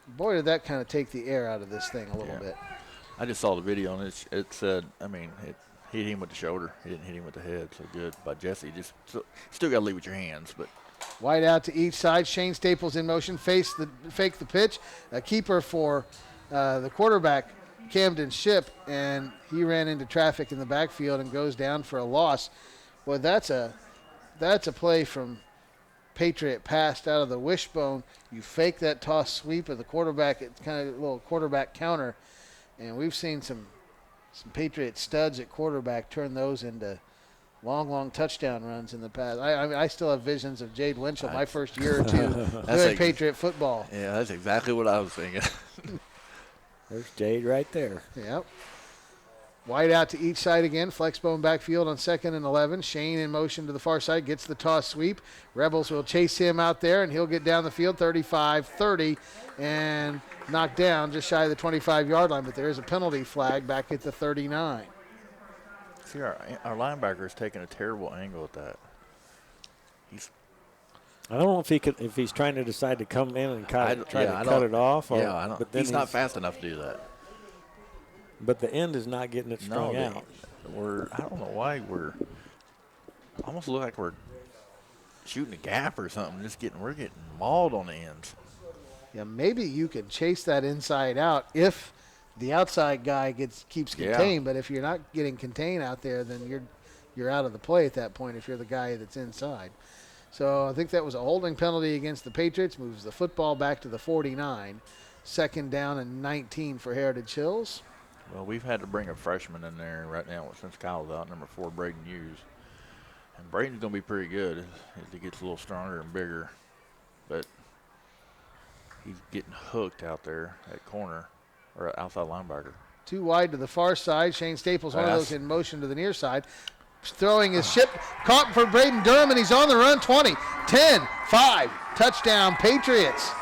Boy, did that kind of take the air out of this thing a little bit. I just saw the video, and it said, he hit him with the shoulder. He didn't hit him with the head. So good by Jesse. Just still got to lead with your hands, but. Wide out to each side. Shane Staples in motion. Fake the pitch. A keeper for the quarterback, Camden Shipp, and he ran into traffic in the backfield and goes down for a loss. Well, that's a play from Patriot passed out of the wishbone. You fake that toss sweep of the quarterback. It's kind of a little quarterback counter, and we've seen some Patriot studs at quarterback turn those into long touchdown runs in the past. I still have visions of Jade Winchell, my first year or two doing Patriot football. Yeah, that's exactly what I was thinking. There's Jade right there. Yep. Wide out to each side again. Flexbone backfield on 2nd and 11. Shane in motion to the far side. Gets the toss sweep. Rebels will chase him out there, and he'll get down the field 35-30 and knocked down just shy of the 25-yard line. But there is a penalty flag back at the 39. See, our linebacker is taking a terrible angle at that. I don't know if he's trying to decide to come in and try to cut it off. Or, I don't. But he's not fast enough to do that. But the end is not getting it strung out. I don't know why we're almost look like we're shooting a gap or something. We're getting mauled on the ends. Yeah, maybe you can chase that inside out if the outside guy keeps contained. But if you're not getting contained out there, then you're out of the play at that point if you're the guy that's inside. So I think that was a holding penalty against the Patriots. Moves the football back to the 49. 2nd down and 19 for Heritage Hills. Well, we've had to bring a freshman in there right now since Kyle's out, number 4, Braden Hughes. And Braden's going to be pretty good as he gets a little stronger and bigger. But he's getting hooked out there at corner or outside linebacker. Too wide to the far side. Shane Staples, one of those in motion to the near side. Throwing his Shipp, caught for Braden Durham, and he's on the run. 20, 10, 5, touchdown Patriots.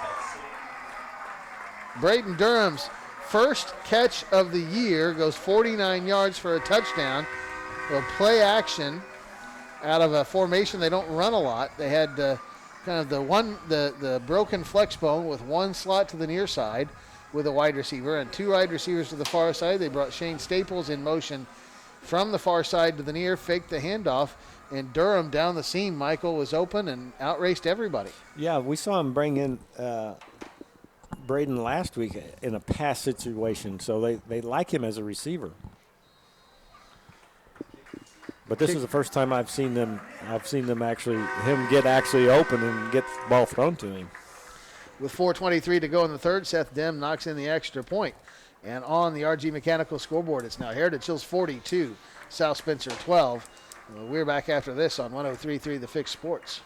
Braden Durham's first catch of the year goes 49 yards for a touchdown. A play action out of a formation they don't run a lot. They had kind of the broken flex bone with one slot to the near side with a wide receiver and two wide receivers to the far side. They brought Shane Staples in motion from the far side to the near, faked the handoff, and Durham down the seam. Michael was open and outraced everybody. Yeah, we saw him bring in Braden last week in a pass situation, so they like him as a receiver. But this is the first time I've seen them get open and get the ball thrown to him. With 4:23 to go in the third, Seth Dim knocks in the extra point. And on the RG Mechanical scoreboard, it's now Heritage Hills 42, South Spencer 12. We're back after this on 103.3 The Fix Sports.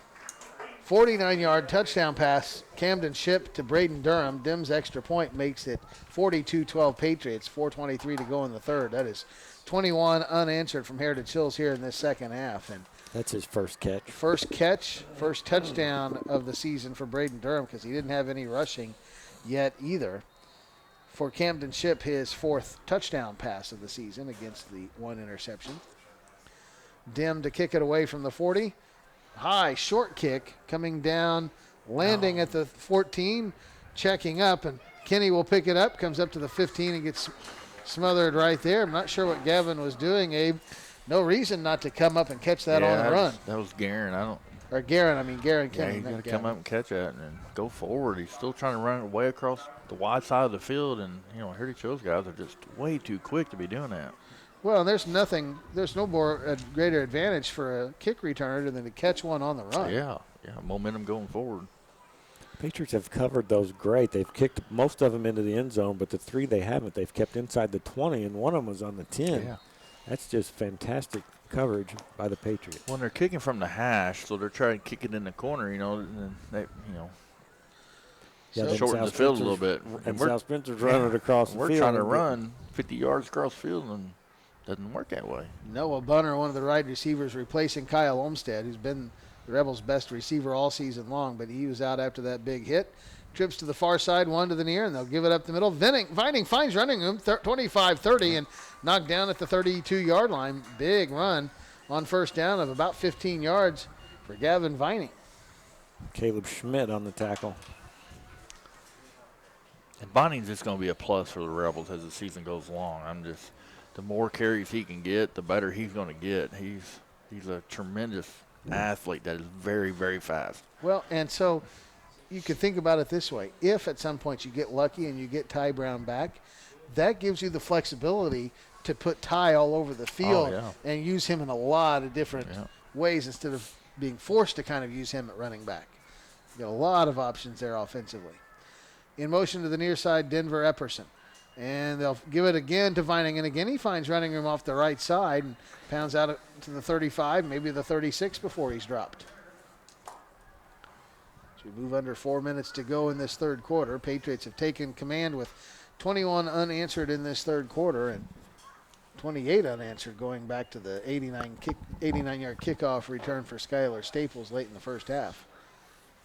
49-yard touchdown pass, Camden Ship to Braden Durham. Dim's extra point makes it 42-12 Patriots, 4:23 to go in the third. That is 21 unanswered from Heritage Hills here in this second half. And that's his first catch. First touchdown of the season for Braden Durham because he didn't have any rushing yet either. For Camden Ship, his fourth touchdown pass of the season against the one interception. Dim to kick it away from the 40. High, short kick coming down, landing at the 14, checking up, and Kenny will pick it up, comes up to the 15 and gets smothered right there. I'm not sure what Gavin was doing, Abe. No reason not to come up and catch that on the run. That was Garen. Garen Kenny. He's got to come up and catch that and go forward. He's still trying to run it way across the wide side of the field, and Heritage Hills guys are just way too quick to be doing that. Well, there's no more greater advantage for a kick returner than to catch one on the run. Yeah, momentum going forward. Patriots have covered those great. They've kicked most of them into the end zone, but the three they haven't. They've kept inside the 20, and one of them was on the 10. Yeah. That's just fantastic coverage by the Patriots. When they're kicking from the hash, so they're trying to kick it in the corner, and they, shorten the field a little bit. And South Spencer's running across the field. We're trying to run 50 yards across the field, and it doesn't work that way. Noah Bunner, one of the wide receivers, replacing Kyle Olmstead, who's been the Rebels' best receiver all season long, but he was out after that big hit. Trips to the far side, one to the near, and they'll give it up the middle. Vining finds running room, 25-30, and knocked down at the 32-yard line. Big run on first down of about 15 yards for Gavin Vining. Caleb Schmidt on the tackle. And Vining's just going to be a plus for the Rebels as the season goes along. The more carries he can get, the better he's going to get. He's a tremendous athlete that is very, very fast. Well, and so you could think about it this way. If at some point you get lucky and you get Ty Brown back, that gives you the flexibility to put Ty all over the field and use him in a lot of different ways instead of being forced to kind of use him at running back. You got a lot of options there offensively. In motion to the near side, Denver Epperson. And they'll give it again to Vining. And again, he finds running room off the right side and pounds out to the 35, maybe the 36 before he's dropped. So we move under 4 minutes to go in this third quarter. Patriots have taken command with 21 unanswered in this third quarter and 28 unanswered going back to the 89-yard kickoff return for Skylar Staples late in the first half.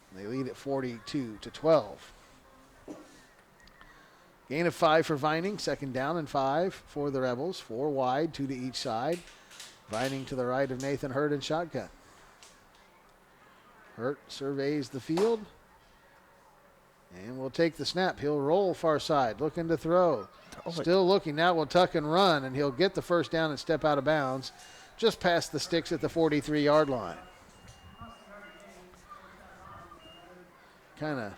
And they lead at 42-12. Gain of 5 for Vining, second down and 5 for the Rebels. 4 wide, 2 to each side. Vining to the right of Nathan Hurt in shotgun. Hurt surveys the field and will take the snap. He'll roll far side, looking to throw. Still looking, now will tuck and run, and he'll get the first down and step out of bounds just past the sticks at the 43-yard line. Kind of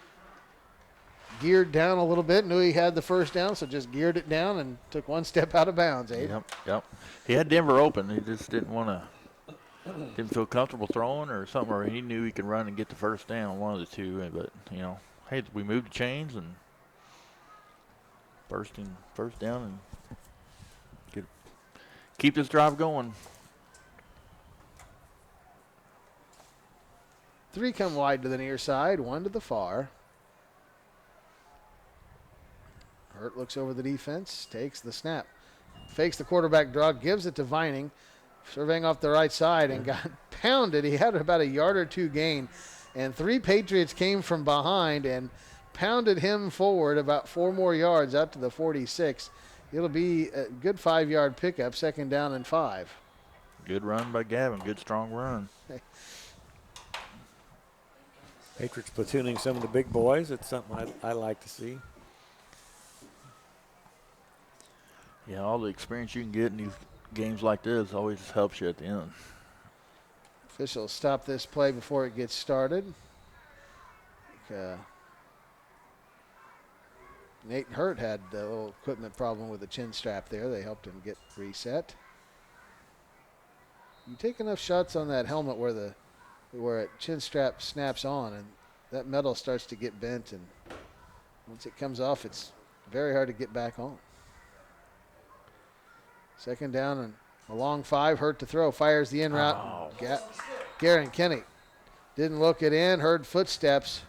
geared down a little bit, knew he had the first down, so just geared it down and took one step out of bounds, Abe. Yep. He had Denver open. He just didn't feel comfortable throwing or something, or he knew he could run and get the first down, one of the two. But, hey, we moved the chains and first down and keep this drive going. 3 come wide to the near side, 1 to the far. Hurt looks over the defense, takes the snap, fakes the quarterback draw, gives it to Vining, surveying off the right side and got pounded. He had about a yard or 2 gain, and 3 Patriots came from behind and pounded him forward about 4 more yards out to the 46. It'll be a good 5-yard pickup, 2nd down and 5. Good run by Gavin. Good, strong run. Patriots platooning some of the big boys. It's something I like to see. Yeah, all the experience you can get in these games like this always helps you at the end. Officials stop this play before it gets started. Nate Hurt had a little equipment problem with the chin strap there. They helped him get reset. You take enough shots on that helmet where a chin strap snaps on and that metal starts to get bent, and once it comes off, it's very hard to get back on. 2nd down and a long 5. Hurt to throw. Fires the in route. Oh. Garen Kenny didn't look it in. Heard footsteps.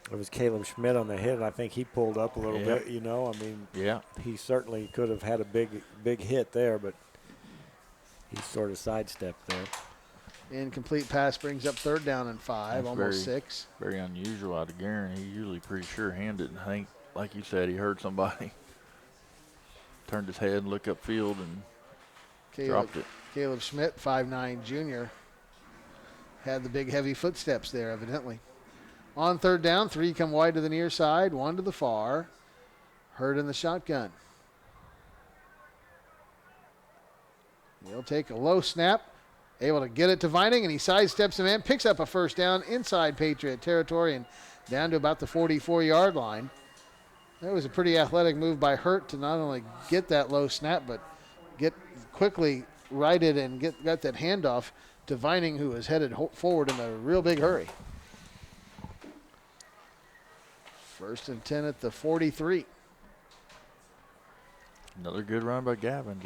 It was Caleb Schmidt on the hit, and I think he pulled up a little bit, you know. I mean, yeah, he certainly could have had a big hit there, but he sort of sidestepped there. Incomplete pass brings up 3rd down and 5, that's almost 6. Very unusual out of Garen. He's usually pretty sure-handed. I think, like you said, he heard somebody. Turned his head and looked upfield and dropped it. Caleb Schmidt, 5'9" junior, had the big heavy footsteps there, evidently. On 3rd down, 3 come wide to the near side, 1 to the far. Hurt in the shotgun. He'll take a low snap, able to get it to Vining, and he sidesteps him in, picks up a 1st down inside Patriot territory and down to about the 44-yard line. That was a pretty athletic move by Hurt to not only get that low snap, but get quickly righted and got that handoff to Vining, who was headed forward in a real big hurry. 1st and 10 at the 43. Another good run by Gavin.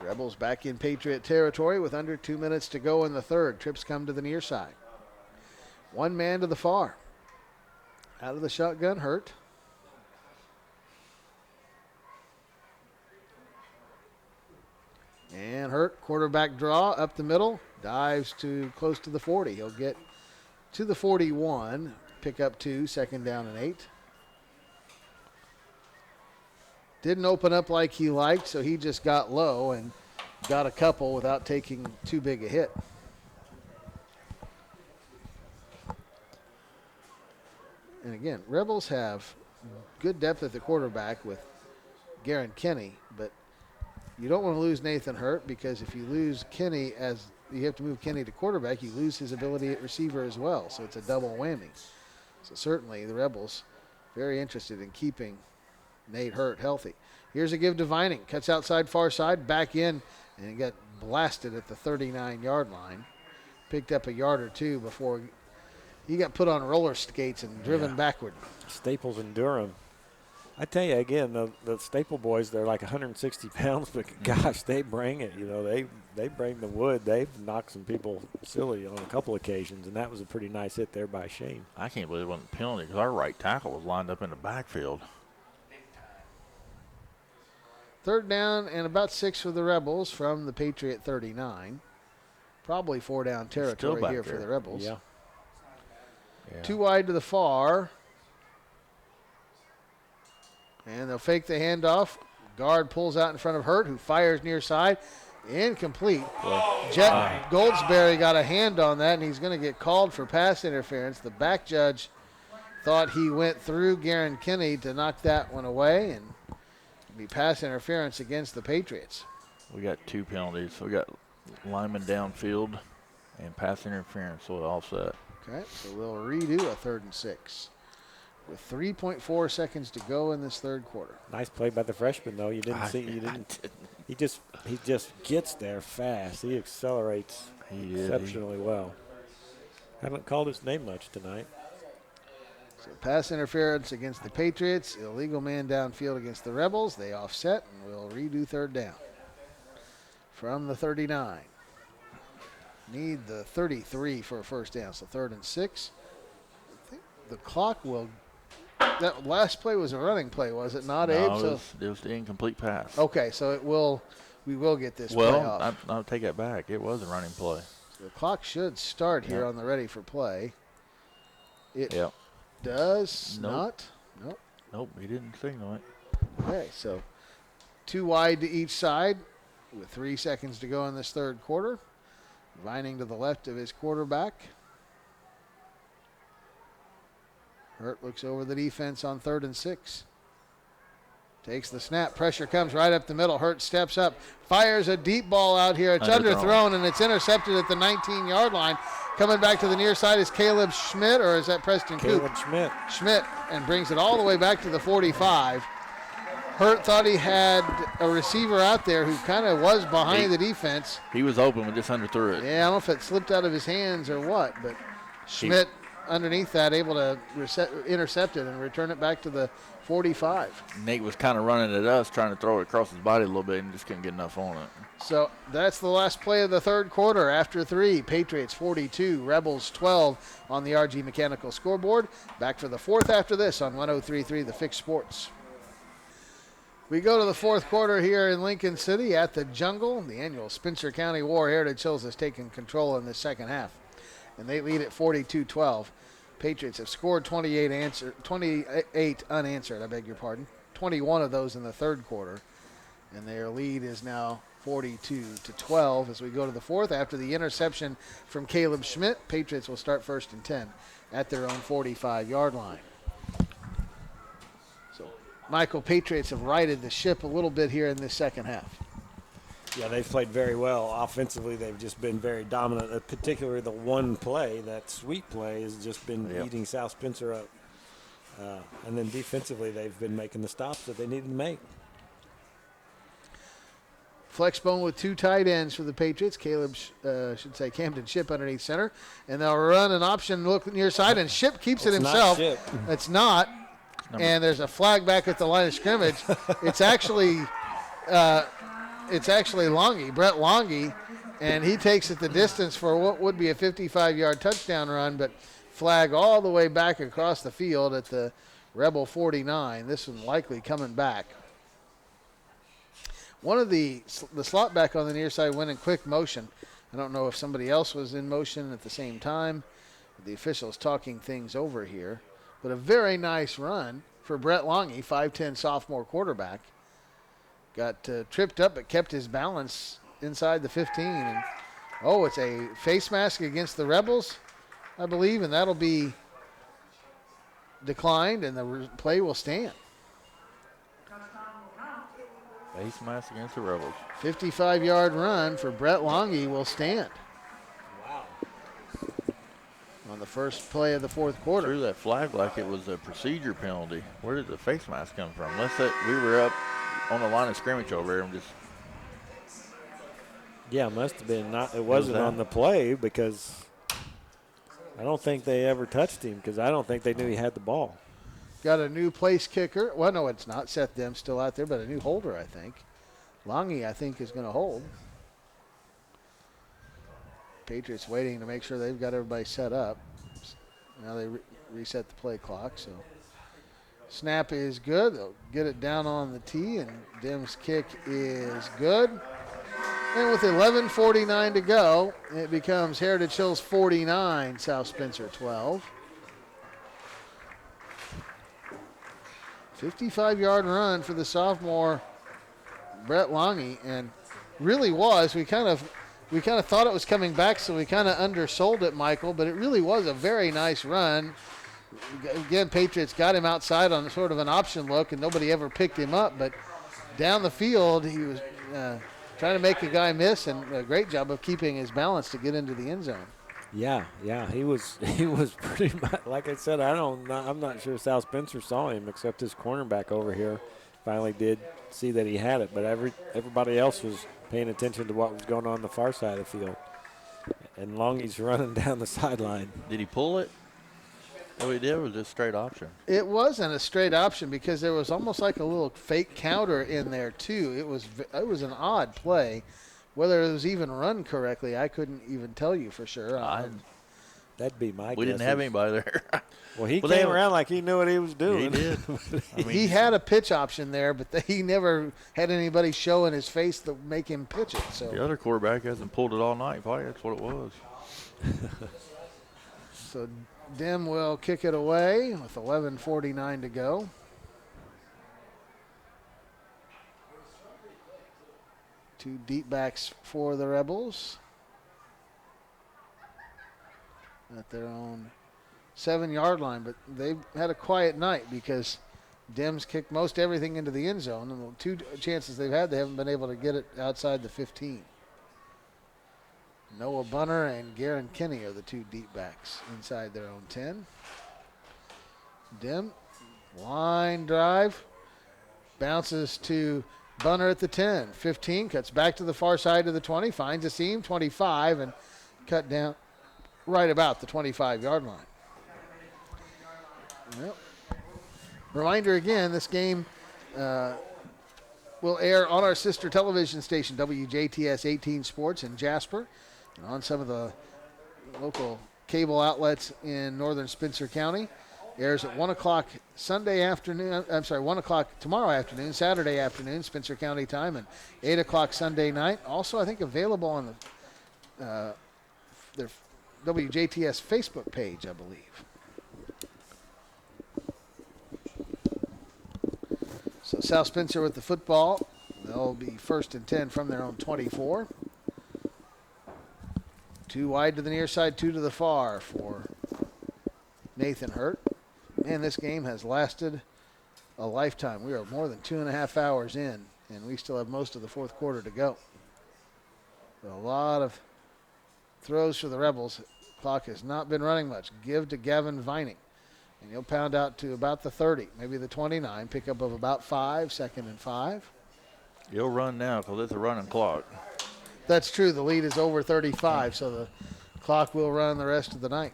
Rebels back in Patriot territory with under 2 minutes to go in the 3rd. Trips come to the near side. 1 man to the far. Out of the shotgun, Hurt. And Hurt, quarterback draw up the middle, dives to close to the 40. He'll get to the 41, pick up 2, 2nd down and 8. Didn't open up like he liked, so he just got low and got a couple without taking too big a hit. And again, Rebels have good depth at the quarterback with Garen Kenny, but you don't want to lose Nathan Hurt, because if you lose Kenny, as you have to move Kenny to quarterback, you lose his ability at receiver as well. So it's a double whammy. So certainly the Rebels very interested in keeping Nate Hurt healthy. Here's a give to Vining. Cuts outside, far side, back in, and he got blasted at the 39-yard line. Picked up a yard or 2 before he got put on roller skates and driven backward. Staples and Durham. I tell you, again, the Staple boys, they're like 160 pounds, but gosh, they bring it. You know, they bring the wood. They've knocked some people silly on a couple occasions, and that was a pretty nice hit there by Shane. I can't believe it wasn't a penalty, because our right tackle was lined up in the backfield. 3rd down and about 6 for the Rebels from the Patriot 39. Probably 4 down territory here for the Rebels. Yeah. 2 wide to the far. And they'll fake the handoff. Guard pulls out in front of Hurt, who fires near side. Incomplete. Jet Goldsberry got a hand on that, and he's going to get called for pass interference. The back judge thought he went through Garen Kenny to knock that one away, and be pass interference against the Patriots. We got 2 penalties. We got lineman downfield and pass interference, so it offset. Okay, so we'll redo a 3rd and 6. With 3.4 seconds to go in this 3rd quarter. Nice play by the freshman, though. You didn't see. You didn't. He just gets there fast. He accelerates exceptionally well. Haven't called his name much tonight. So pass interference against the Patriots. Illegal man downfield against the Rebels. They offset, and we'll redo 3rd down. From the 39. Need the 33 for a 1st down. So 3rd and 6. I think the clock will. That last play was a running play, was it not, Abe? No, it was the incomplete pass. Okay, so we will get this play off. I'll take that back. It was a running play. So the clock should start here on the ready for play. It does not. Nope. Nope, he didn't signal it. Okay, so 2 wide to each side with 3 seconds to go in this third quarter. Vining to the left of his quarterback. Hurt looks over the defense on 3rd and 6. Takes the snap. Pressure comes right up the middle. Hurt steps up. Fires a deep ball out here. It's underthrown, and it's intercepted at the 19-yard line. Coming back to the near side is Caleb Schmidt, or is that Preston Coop? Caleb Schmidt. Schmidt, and brings it all the way back to the 45. Hurt thought he had a receiver out there who kind of was behind the defense. He was open, but just underthrew it. Yeah, I don't know if it slipped out of his hands or what, but Schmidt underneath that able to intercept it and return it back to the 45. Nate was kind of running at us, trying to throw it across his body a little bit, and just couldn't get enough on it. So that's the last play of the third quarter. After 3, Patriots 42, Rebels 12 on the RG Mechanical scoreboard. Back for the fourth after this on 103.3 The Fix Sports. We go to the fourth quarter here in Lincoln City at the Jungle. The annual Spencer County War Heritage Hills has taken control in the second half, and they lead at 42-12. Patriots have scored 28 unanswered, 21 of those in the third quarter, and their lead is now 42-12 as we go to the fourth. After the interception from Caleb Schmidt, Patriots will start 1st and 10 at their own 45-yard line. So, Michael, Patriots have righted the ship a little bit here in this second half. Yeah, they've played very well. Offensively, they've just been very dominant, particularly the one play, that sweep play, has just been eating South Spencer up. And then defensively, they've been making the stops that they needed to make. Flexbone with 2 tight ends for the Patriots. Camden Ship underneath center. And they'll run an option look near side, and Ship keeps it himself. It's not. And there's a flag back at the line of scrimmage. It's actually Longy, Brett Longy, and he takes it the distance for what would be a 55-yard touchdown run, but flag all the way back across the field at the Rebel 49. This one likely coming back. One of the slot back on the near side went in quick motion. I don't know if somebody else was in motion at the same time. The officials talking things over here. But a very nice run for Brett Longy, 5'10 sophomore quarterback. Got tripped up but kept his balance inside the 15. And, it's a face mask against the Rebels, I believe, and that'll be declined, and the play will stand. Face mask against the Rebels. 55-yard run for Brett Longy will stand. Wow. On the first play of the fourth quarter. Threw that flag like it was a procedure penalty. Where did the face mask come from? We were up on the line of scrimmage over here and just. Yeah, it must have been not. It wasn't on the play because I don't think they ever touched him because I don't think they knew he had the ball. Got a new place kicker. Well, no, it's not. Seth Dem's still out there, but a new holder, I think. Longy, I think, is going to hold. Patriots waiting to make sure they've got everybody set up. Now they reset the play clock. So snap is good. They'll get it down on the tee, and Dem's kick is good. And with 11:49 to go, it becomes Heritage Hills 49, South Spencer 12. 55-yard run for the sophomore Brett Longy, and really was. We kind of thought it was coming back, so we kind of undersold it, Michael. But it really was a very nice run. Again, Patriots got him outside on sort of an option look, and nobody ever picked him up. But down the field, he was trying to make a guy miss, and a great job of keeping his balance to get into the end zone. Yeah, he was pretty much, like I said, I'm not sure South Spencer saw him except his cornerback over here finally did see that he had it, but everybody else was paying attention to what was going on the far side of the field. And Longy's running down the sideline. Did he pull it? What he did was just straight option. It wasn't a straight option because there was almost like a little fake counter in there too. It was an odd play. Whether it was even run correctly, I couldn't even tell you for sure. That'd be my guess. We didn't have anybody there. Well, he Well, came around like he knew what he was doing. He did. I mean, He had a pitch option there, but he never had anybody show in his face to make him pitch it. So the other quarterback hasn't pulled it all night. Probably that's what it was. So Dim will kick it away with 11:49 to go. Two deep backs for the Rebels at their own 7-yard line, but they've had a quiet night because Dim's kicked most everything into the end zone, and the two chances they've had, they haven't been able to get it outside the 15. Noah Bunner and Garen Kinney are the two deep backs inside their own 10. Dim, line drive, bounces to Bunner at the 10. 15, cuts back to the far side of the 20, finds a seam, 25, and cut down right about the 25-yard line. Yep. Reminder again, this game will air on our sister television station, WJTS 18 Sports in Jasper, and on some of the local cable outlets in northern Spencer County. Airs at 1 o'clock Sunday afternoon. I'm sorry, 1 o'clock tomorrow afternoon, Saturday afternoon, Spencer County time, and 8 o'clock Sunday night. Also, I think available on the their WJTS Facebook page, I believe. So South Spencer with the football. They'll be 1st and 10 from their own 24. 2 wide to the near side, 2 to the far for Nathan Hurt. Man, this game has lasted a lifetime. We are more than 2.5 hours in, and we still have most of the fourth quarter to go. A lot of throws for the Rebels. Clock has not been running much. Give to Gavin Vining. And he'll pound out to about the 30, maybe the 29. Pickup of about 5, 2nd and 5. He'll run now because it's a running clock. That's true. The lead is over 35, so the clock will run the rest of the night.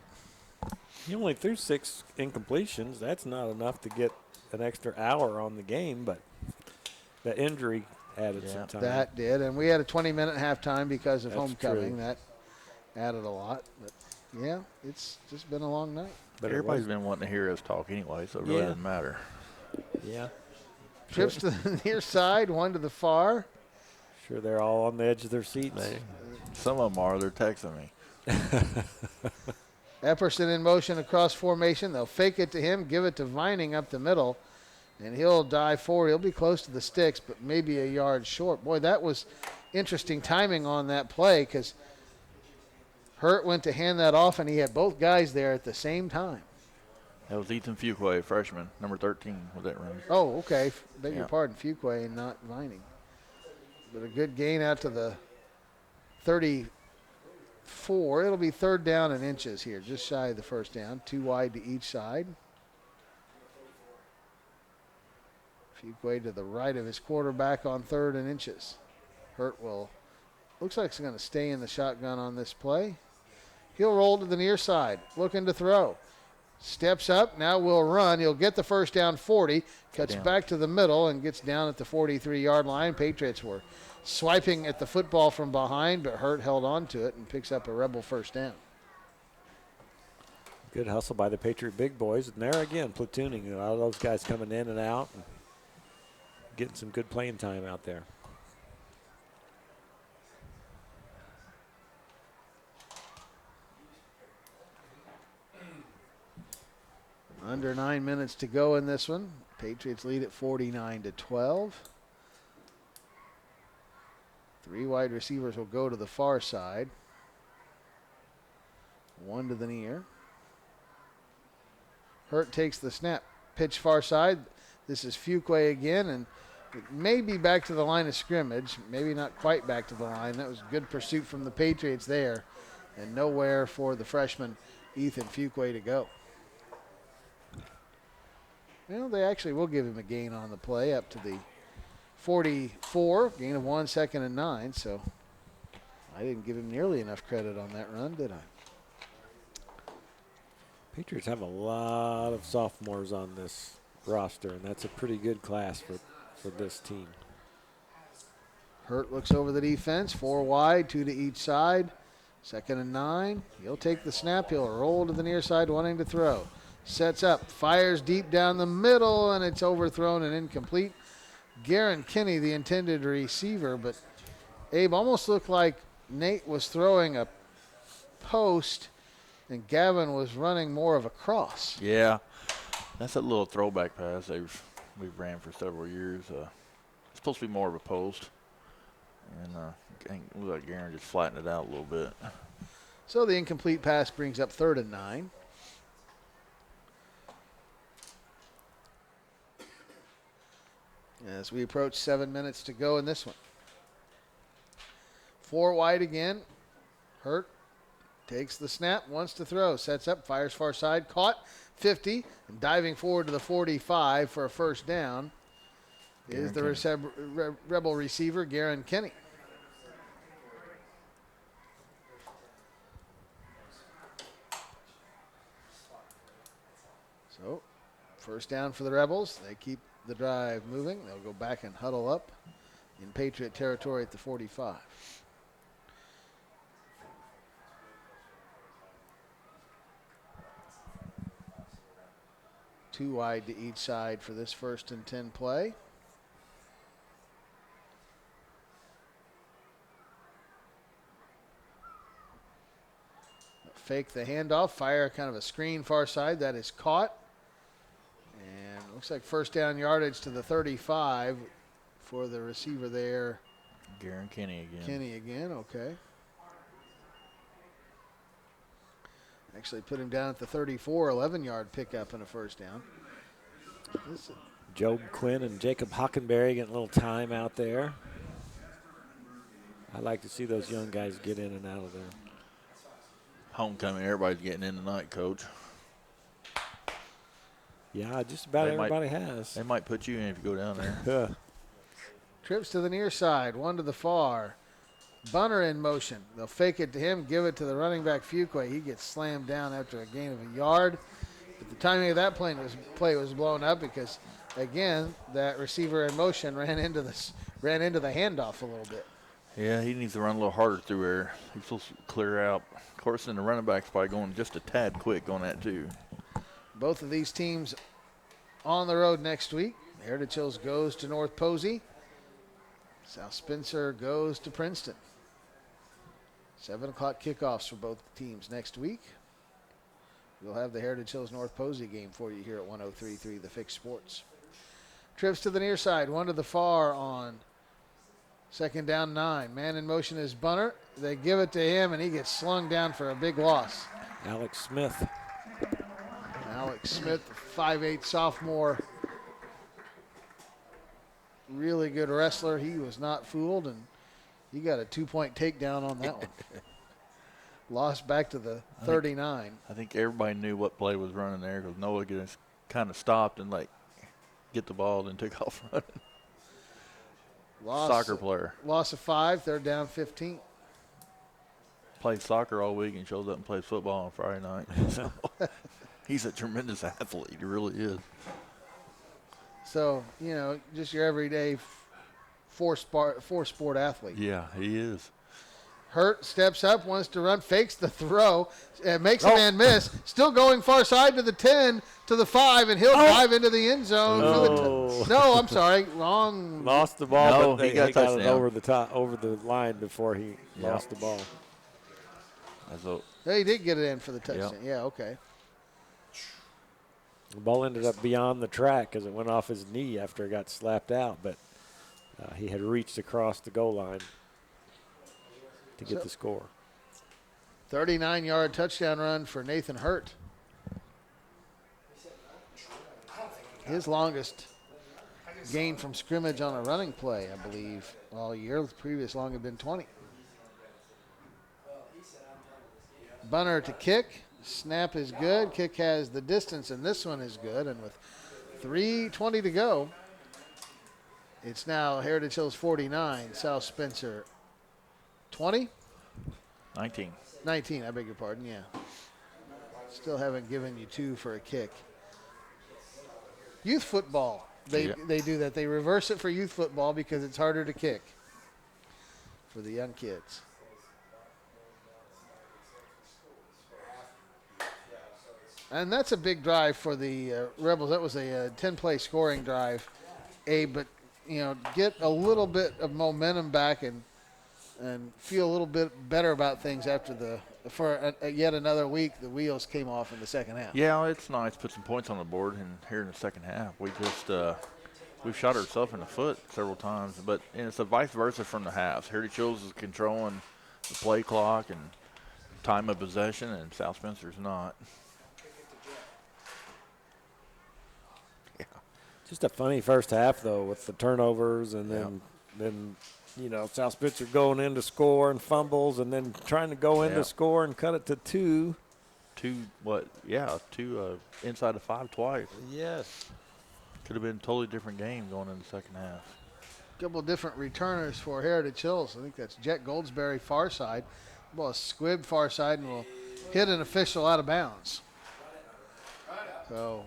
He only threw 6 incompletions. That's not enough to get an extra hour on the game, but the injury added some time. That did, and we had a 20-minute halftime because of That's homecoming. true. That added a lot. But, yeah, it's just been a long night. But Everybody's been wanting to hear us talk anyway, so it really doesn't matter. Yeah. Trips to the near side, 1 to the far. Sure, they're all on the edge of their seats. Some of them are. They're texting me. Epperson in motion across formation. They'll fake it to him, give it to Vining up the middle, and he'll dive forward. He'll be close to the sticks, but maybe a yard short. Boy, that was interesting timing on that play because Hurt went to hand that off, and he had both guys there at the same time. That was Ethan Fuqua, freshman, number 13, with that run. Oh, okay. Beg your Yeah. pardon, Fuqua and not Vining. But a good gain out to the 34. It'll be 3rd down and inches here, just shy of the first down. 2 wide to each side. Fuqua to the right of his quarterback on 3rd and inches. Hurt looks like he's going to stay in the shotgun on this play. He'll roll to the near side, looking to throw. Steps up, now will run. He'll get the first down 40, cuts back to the middle and gets down at the 43-yard line. Patriots were swiping at the football from behind, but Hurt held on to it and picks up a Rebel first down. Good hustle by the Patriot big boys. And there again, platooning. A lot of those guys coming in and out and getting some good playing time out there. Under 9 minutes to go in this one. Patriots lead at 49-12. 3 wide receivers will go to the far side. 1 to the near. Hurt takes the snap. Pitch far side. This is Fuqua again, and it may be back to the line of scrimmage. Maybe not quite back to the line. That was good pursuit from the Patriots there, and nowhere for the freshman Ethan Fuqua to go. Well, they actually will give him a gain on the play up to the 44, gain of 1, 2nd and 9. So I didn't give him nearly enough credit on that run, did I? Patriots have a lot of sophomores on this roster, and that's a pretty good class for this team. Hurt looks over the defense, 4 wide, 2 to each side. 2nd and 9. He'll take the snap. He'll roll to the near side, wanting to throw. Sets up, fires deep down the middle, and it's overthrown and incomplete. Garen Kinney, the intended receiver, but Abe almost looked like Nate was throwing a post and Gavin was running more of a cross. Yeah, that's that little throwback pass we've ran for several years. It's supposed to be more of a post, and it looks like Garen just flattened it out a little bit. So the incomplete pass brings up 3rd and 9. As we approach 7 minutes to go in this one. 4 wide again. Hurt takes the snap, wants to throw, sets up, fires far side, caught, 50, and diving forward to the 45 for a first down is the Rebel receiver, Garen Kinney. So, first down for the Rebels. They keep the drive moving. They'll go back and huddle up in Patriot territory at the 45. Two wide to each side for this 1st and 10 play. Fake the handoff, fire kind of a screen far side. That is caught. And looks like first down yardage to the 35 for the receiver there. Garen Kinney again. Kinney again, okay. Actually put him down at the 34, 11-yard pickup and a first down. Job Quinn and Jacob Hockenberry getting a little time out there. I like to see those young guys get in and out of there. Homecoming, everybody's getting in tonight, Coach. Yeah, just about everybody has. They might put you in if you go down there. Trips to the near side, one to the far. Bunner in motion. They'll fake it to him, give it to the running back Fuqua. He gets slammed down after a gain of a yard. But the timing of that play was blown up because, again, that receiver in motion ran into the handoff a little bit. Yeah, he needs to run a little harder through there. He's supposed to clear out. Of course, then the running back's probably going just a tad quick on that too. Both of these teams on the road next week. Heritage Hills goes to North Posey. South Spencer goes to Princeton. 7 o'clock kickoffs for both teams next week. We'll have the Heritage Hills North Posey game for you here at 103.3 The Fix Sports. Trips to the near side, one to the far on 2nd down 9. Man in motion is Bunner. They give it to him, and he gets slung down for a big loss. Alex Smith. Alex Smith, 5'8" sophomore. Really good wrestler. He was not fooled, and he got a 2-point takedown on that one. Lost back to the 39. I think everybody knew what play was running there because Noah just kind of stopped and get the ball and took off running. Soccer player. Loss of 5, 3rd down 15. Played soccer all week and shows up and plays football on Friday night. So he's a tremendous athlete. He really is. So, just your everyday four-sport athlete. Yeah, he is. Hurt, steps up, wants to run, fakes the throw, makes a man miss. Still going far side to the 10, to the 5, and he'll dive into the end zone. No, I'm sorry, wrong. Lost the ball, No, but he got it touchdown. over the line before he lost the ball. He did get it in for the touchdown. Yep. Yeah, okay. The ball ended up beyond the track because it went off his knee after it got slapped out, but he had reached across the goal line to get the score. 39-yard touchdown run for Nathan Hurt. His longest gain from scrimmage on a running play, I believe, all year. The previous long had been 20. Bunner to kick. Snap is good. Kick has the distance, and this one is good. And with 3:20 to go, it's now Heritage Hills 49, South Spencer 20? 19. 19, I beg your pardon, yeah. Still haven't given you 2 for a kick. Youth football, they do that. They reverse it for youth football because it's harder to kick for the young kids. And that's a big drive for the Rebels. That was a 10-play scoring drive, but get a little bit of momentum back and feel a little bit better about things after for yet another week. The wheels came off in the second half. Yeah, it's nice to put some points on the board here in the second half. We just we've shot ourselves in the foot several times, but it's a vice versa from the halves. Heritage Hills is controlling the play clock and time of possession, and South Spencer's not. Just a funny first half, though, with the turnovers and then South Spencer going in to score and fumbles and then trying to go in to score and cut it to 2. Two inside of 5 twice. Yes. Could have been a totally different game going in the second half. Couple different returners for Heritage Hills. I think that's Jet Goldsberry far side. Ball squibbed far side and will hit an official out of bounds. So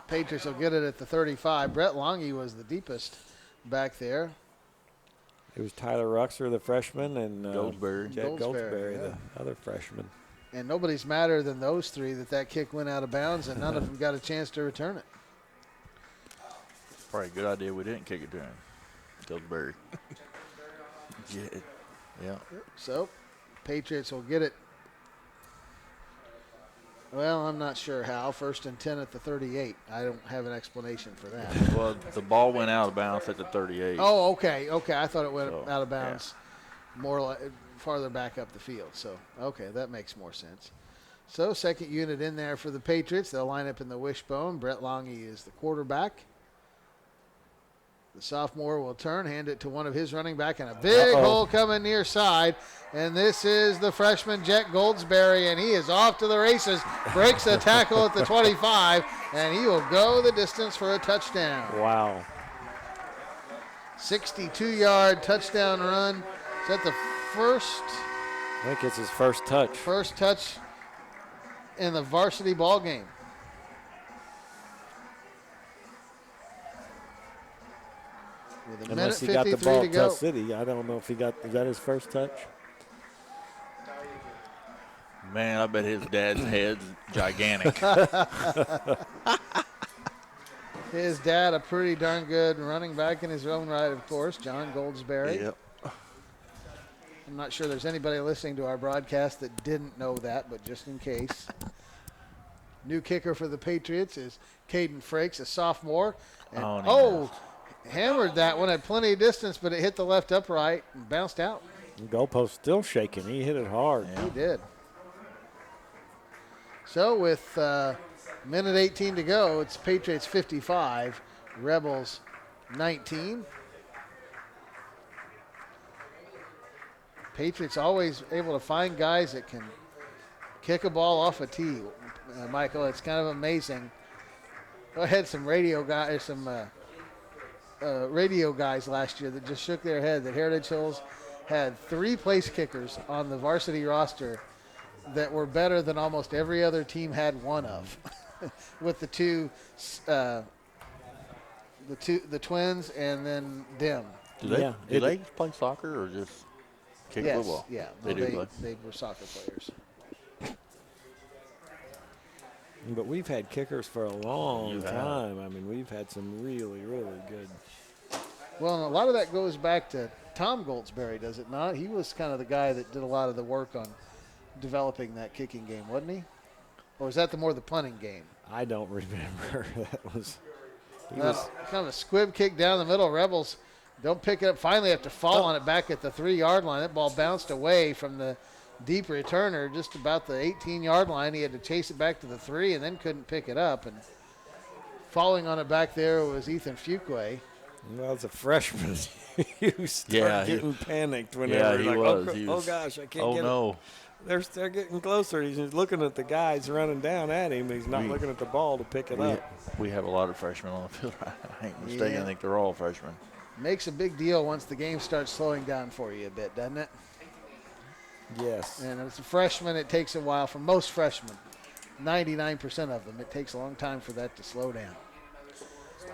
Patriots will get it at the 35. Brett Longy was the deepest back there. It was Tyler Ruxer, the freshman, and Goldsberry. Jet Goldsberry, the other freshman. And nobody's madder than those three that kick went out of bounds, and none of them got a chance to return it. Probably a good idea we didn't kick it to him. Goldsberry. Yeah. So Patriots will get it. Well, I'm not sure how. 1st and 10 at the 38. I don't have an explanation for that. Well, the ball went out of bounds at the 38. Oh, okay. I thought it went out of bounds more like farther back up the field. So, okay, that makes more sense. So, second unit in there for the Patriots. They'll line up in the wishbone. Brett Longy is the quarterback. The sophomore will turn, hand it to one of his running back, and a big hole coming near side. And this is the freshman Jet Goldsberry, and he is off to the races. Breaks the tackle at the 25, and he will go the distance for a touchdown. Wow. 62-yard touchdown run. Is that the first? I think it's his first touch. First touch in the varsity ball game. With a Unless he minute got the 53 ball to at go. Tell City. I don't know if is that his first touch? Man, I bet his dad's head's gigantic. His dad, a pretty darn good running back in his own right, of course, John Goldsberry. Yep. I'm not sure there's anybody listening to our broadcast that didn't know that, but just in case. New kicker for the Patriots is Caden Frakes, a sophomore. And hammered that one at plenty of distance, but it hit the left upright and bounced out. The goalpost still shaking. He hit it hard. Yeah. He did. So with minute 18 to go, it's Patriots 55, Rebels 19. Patriots always able to find guys that can kick a ball off a tee. Michael, it's kind of amazing. I had some radio guys, radio guys last year that just shook their head that Heritage Hills had 3 place kickers on the varsity roster that were better than almost every other team had one of, with the twins and then Dim. Do they play soccer or just kick football? Yeah, they do. They were soccer players. But we've had kickers for a long time. I mean, we've had some really, really good. Well, and a lot of that goes back to Tom Goldsberry, does it not? He was kind of the guy that did a lot of the work on developing that kicking game, wasn't he? Or was that the punting game? I don't remember. That was. He was kind of a squib kick down the middle. Rebels don't pick it up. Finally have to fall on it back at the 3-yard line. That ball bounced away from the deep returner just about the 18-yard line. He had to chase it back to the 3 and then couldn't pick it up. And falling on it back there was Ethan Fuquay. Well, as a freshman, you start getting panicked whenever he was. Oh gosh, I can't get it. No. They're getting closer. He's just looking at the guys running down at him. He's not looking at the ball to pick it up. We have a lot of freshmen on the field. I ain't mistaken. Yeah. I think they're all freshmen. Makes a big deal once the game starts slowing down for you a bit, doesn't it? Yes. And as a freshman, it takes a while. For most freshmen, 99% of them, it takes a long time for that to slow down.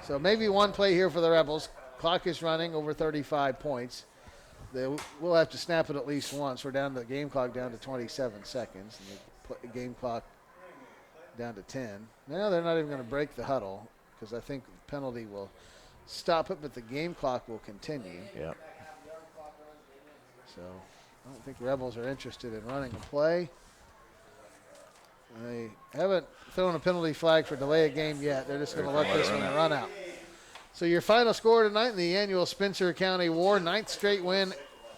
So maybe one play here for the Rebels. Clock is running over 35 points. We'll have to snap it at least once. We're down to the game clock down to 27 seconds. And the game clock down to 10. Now they're not even going to break the huddle because I think the penalty will stop it, but the game clock will continue. Yep. So I don't think Rebels are interested in running a play. They haven't thrown a penalty flag for delay of game yet. They're just going to let this one run out. So your final score tonight in the annual Spencer County War, 9th straight win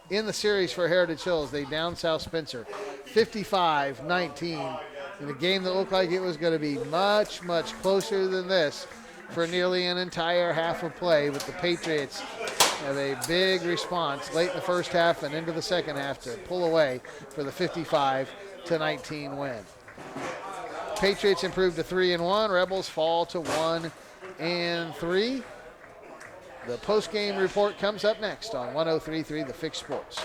in the series for Heritage Hills. They down South Spencer 55-19 in a game that looked like it was going to be much, much closer than this for nearly an entire half of play. But the Patriots have a big response late in the first half and into the second half to pull away for the 55-19 win. Patriots improved to 3-1. Rebels fall to 1-3. The post-game report comes up next on 103.3 The Fix Sports.